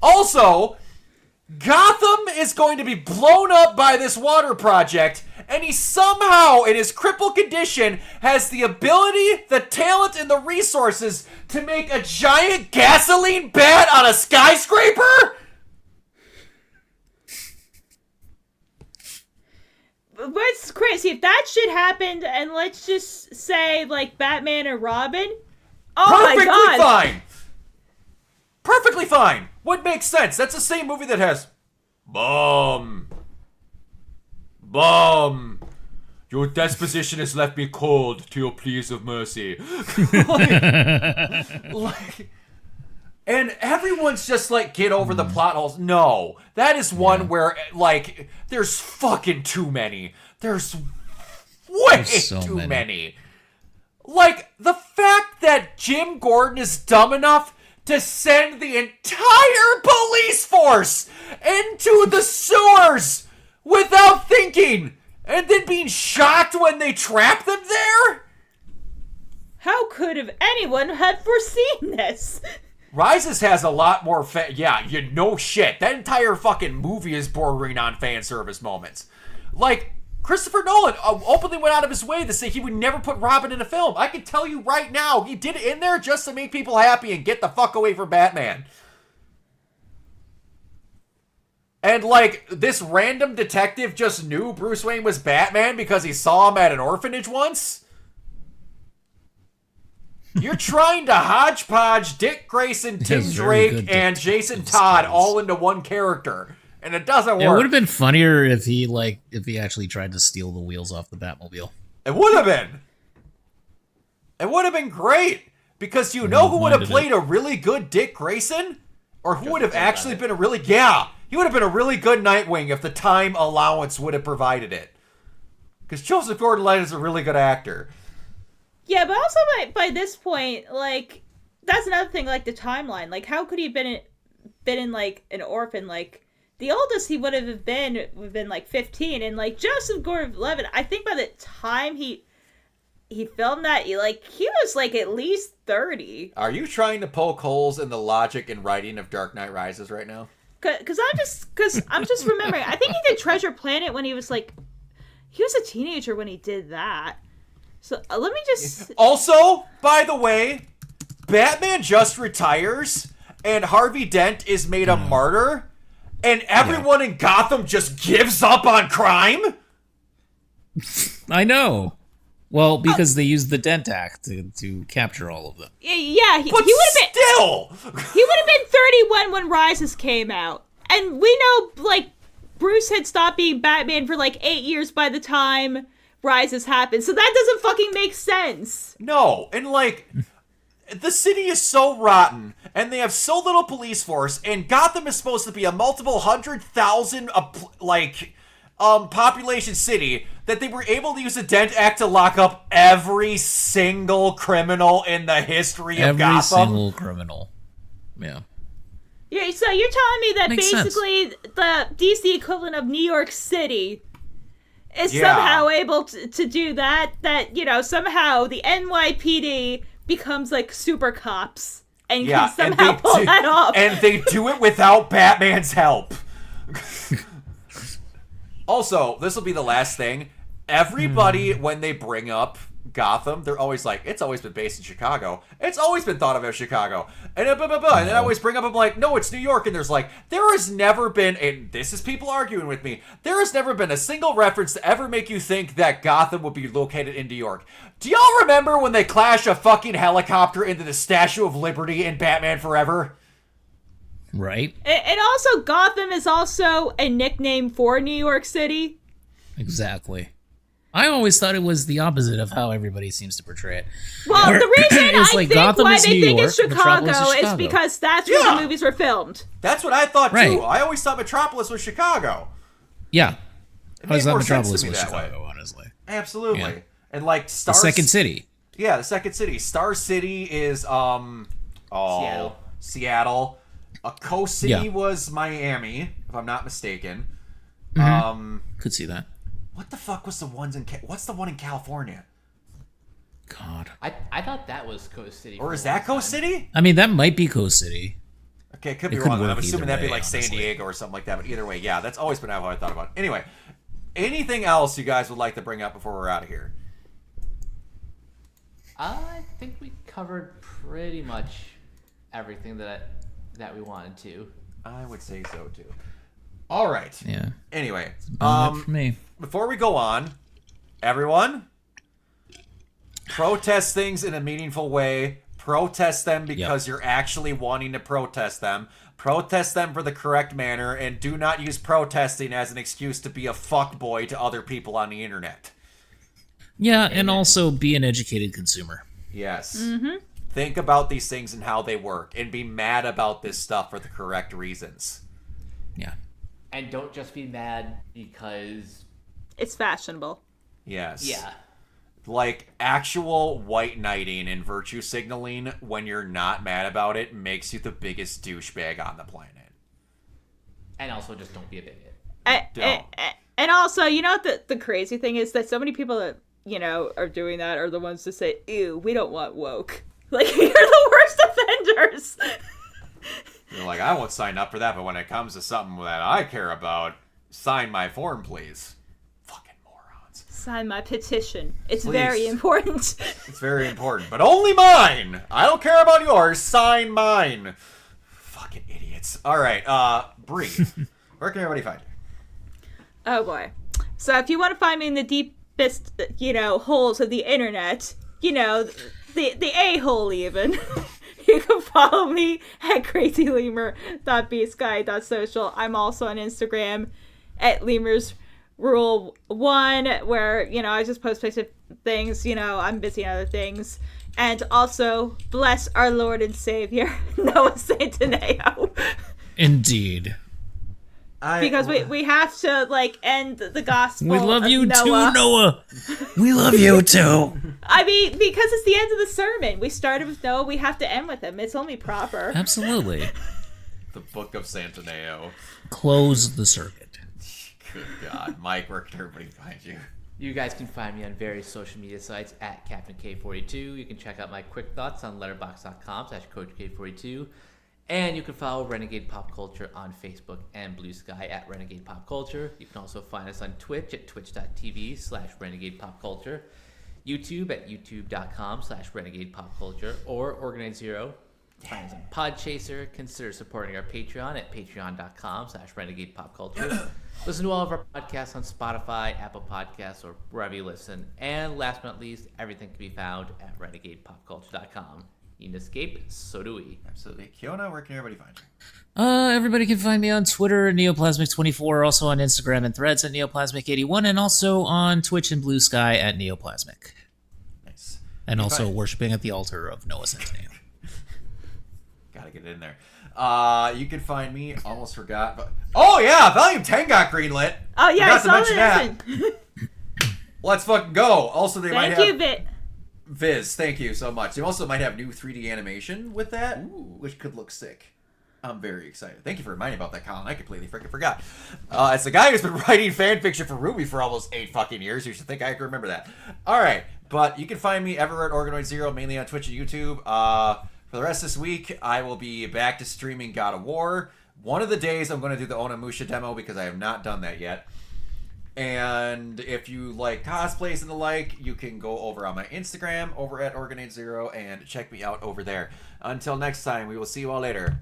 Also, Gotham is going to be blown up by this water project, and he somehow, in his crippled condition, has the ability, the talent, and the resources to make a giant gasoline bat on a skyscraper? What's crazy, if that shit happened, and let's just say, like, Batman and Robin, Perfectly my god! fine! Perfectly fine! What makes sense? That's the same movie that has... Bum. Your disposition has left me cold to your pleas of mercy. And everyone's just like, get over the plot holes. No. That is one where, like, there's fucking too many. There's way too many. Like, the fact that Jim Gordon is dumb enough to send the entire police force into the sewers without thinking, and then being shocked when they trap them there? How could have anyone had foreseen this? Rises has a lot more yeah, you know shit. That entire fucking movie is bordering on fan service moments. Like, Christopher Nolan openly went out of his way to say he would never put Robin in a film. I can tell you right now, he did it in there just to make people happy and get the fuck away from Batman. And, like, this random detective just knew Bruce Wayne was Batman because he saw him at an orphanage once? You're trying to hodgepodge Dick Grayson, Tim Drake, and Jason Todd all into one character. And it doesn't work. It would have been funnier if he actually tried to steal the wheels off the Batmobile. It would have been. It would have been great. Because you know who would have played a really good Dick Grayson? Or who would have actually been a really... Yeah, he would have been a really good Nightwing if the time allowance would have provided it. Because Joseph Gordon-Levitt is a really good actor. Yeah, but also by this point, like, that's another thing, like, the timeline. Like, how could he have been in like, an orphan, like... The oldest he would have been like 15, and like Joseph Gordon-Levitt, I think by the time he filmed that, he was like at least 30. Are you trying to poke holes in the logic and writing of Dark Knight Rises right now? Because I'm just remembering. I think he did Treasure Planet when he was like, he was a teenager when he did that. So let me just. Also, by the way, Batman just retires, and Harvey Dent is made a martyr. And everyone in Gotham just gives up on crime? I know. Well, because they used the Dent Act to capture all of them. Yeah, he would have been. He would have been 31 when Rises came out, and we know like Bruce had stopped being Batman for like 8 years by the time Rises happened. So that doesn't fucking make sense. No, and like. The city is so rotten, and they have so little police force, and Gotham is supposed to be a multiple 100,000, population city, that they were able to use the Dent Act to lock up every single criminal in the history of Gotham. Every single criminal. Yeah. Yeah, so you're telling me that Makes basically sense. The DC equivalent of New York City is somehow able to do that, you know, somehow the NYPD becomes like super cops and can somehow pull that off. And they do it without Batman's help. Also, this will be the last thing. Everybody, when they bring up Gotham, they're always like, it's always been based in Chicago. It's always been thought of as Chicago. And blah, blah, blah. And then I always bring up, I'm like, no, it's New York. And there's like, there has never been, and this is people arguing with me, there has never been a single reference to ever make you think that Gotham would be located in New York. Do y'all remember when they crash a fucking helicopter into the Statue of Liberty in Batman Forever? Right. And also, Gotham is also a nickname for New York City. Exactly. I always thought it was the opposite of how everybody seems to portray it. Well, Where the reason it's I like think Gotham why is they New think York, it's Chicago Metropolis is is Chicago. because that's where Yeah. the movies were filmed. That's what I thought, too. Right. I always thought Metropolis was Chicago. Yeah. It I always made thought more sense to Metropolis me was that way. Chicago, honestly. Absolutely. Yeah. And like The Star second city. Yeah, the second city. Star City is Seattle. A coast city Yeah. was Miami, if I'm not mistaken. Could see that. What the fuck was the ones in what's the one in California? God. I thought that was Coast City. Or for is a long that Coast time. City? I mean, that might be Coast City. Okay, it could be It could wrong. I'm work assuming either that'd be way, like San honestly. Diego or something like that. But either way, yeah, that's always been how I thought about it. Anyway, anything else you guys would like to bring up before we're out of here? I think we covered pretty much everything that we wanted to. I would say so too. All right. Yeah. Anyway, About it for me. before we go on, everyone, protest things in a meaningful way. Protest them because you're actually wanting to protest them. Protest them for the correct manner, and do not use protesting as an excuse to be a fuckboy to other people on the internet. Yeah, and also be an educated consumer. Yes. Think about these things and how they work, and be mad about this stuff for the correct reasons. Yeah. And don't just be mad because It's fashionable. Yes. yeah. Like, actual white knighting and virtue signaling when you're not mad about it makes you the biggest douchebag on the planet. And also just don't be a bigot. Don't. And also, you know what the crazy thing is that so many people that, you know, are doing that are the ones that say, ew, we don't want woke. Like, you're the worst offenders. You're like, I won't sign up for that, but when it comes to something that I care about, sign my form, please. Fucking morons. Sign my petition. It's Please. very important. It's very important, but only mine. I don't care about yours. Sign mine. Fucking idiots. All right, Bree, where can everybody find you? Oh boy. So if you want to find me in the deepest, you know, holes of the internet, you know, the a-hole even, you can follow me at crazylemur.bsky.social. I'm also on Instagram at lemurs rule1, where, you know, I just post pictures of things, you know, I'm busy on other things. And also, bless our Lord and Savior, Noah Centineo. Indeed. Because we have to, like, end the gospel. We love of you Noah. too, Noah. We love you too. I mean, because it's the end of the sermon. We started with Noah, we have to end with him. It's only proper. Absolutely. The Book of Santaneo. Close the circuit. Good God. Mike, where can everybody find you? You guys can find me on various social media sites at CaptainK42. You can check out my quick thoughts on letterboxd.com/CoachK42. And you can follow Renegade Pop Culture on Facebook and Blue Sky at Renegade Pop Culture. You can also find us on Twitch at twitch.tv/Renegade Pop Culture. YouTube at youtube.com/Renegade Pop Culture. Or Organize Zero. Find us on Podchaser. Consider supporting our Patreon at patreon.com/Renegade Pop Culture. Listen to all of our podcasts on Spotify, Apple Podcasts, or wherever you listen. And last but not least, everything can be found at renegadepopculture.com. You can escape, so do we. Absolutely. Kiona, where can everybody find you? Everybody can find me on Twitter at Neoplasmic24, also on Instagram and Threads at Neoplasmic81, and also on Twitch and Blue Sky at Neoplasmic. Nice. And also Fine. worshiping at the altar of Noah Centineo. Gotta get it in there. You can find me, almost forgot, but... Oh, yeah! Volume 10 got greenlit! Oh, yeah, I Forgot to saw mention that. Let's fucking go! Also, they might Thank have... you, Vit. Viz, thank you so much. They also might have new 3D animation with that, which could look sick. I'm very excited. Thank you for reminding me about that, Colin. I completely freaking forgot. As the guy who's been writing fan fiction for Ruby for almost 8 fucking years, you should think I can remember that. Alright, but you can find me everywhere at Organoid Zero, mainly on Twitch and YouTube. For the rest of this week, I will be back to streaming God of War. One of the days I'm going to do the Onimusha demo because I have not done that yet. And if you like cosplays and the like, you can go over on my Instagram, over at Organ80, and check me out over there. Until next time, we will see you all later.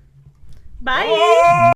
Bye.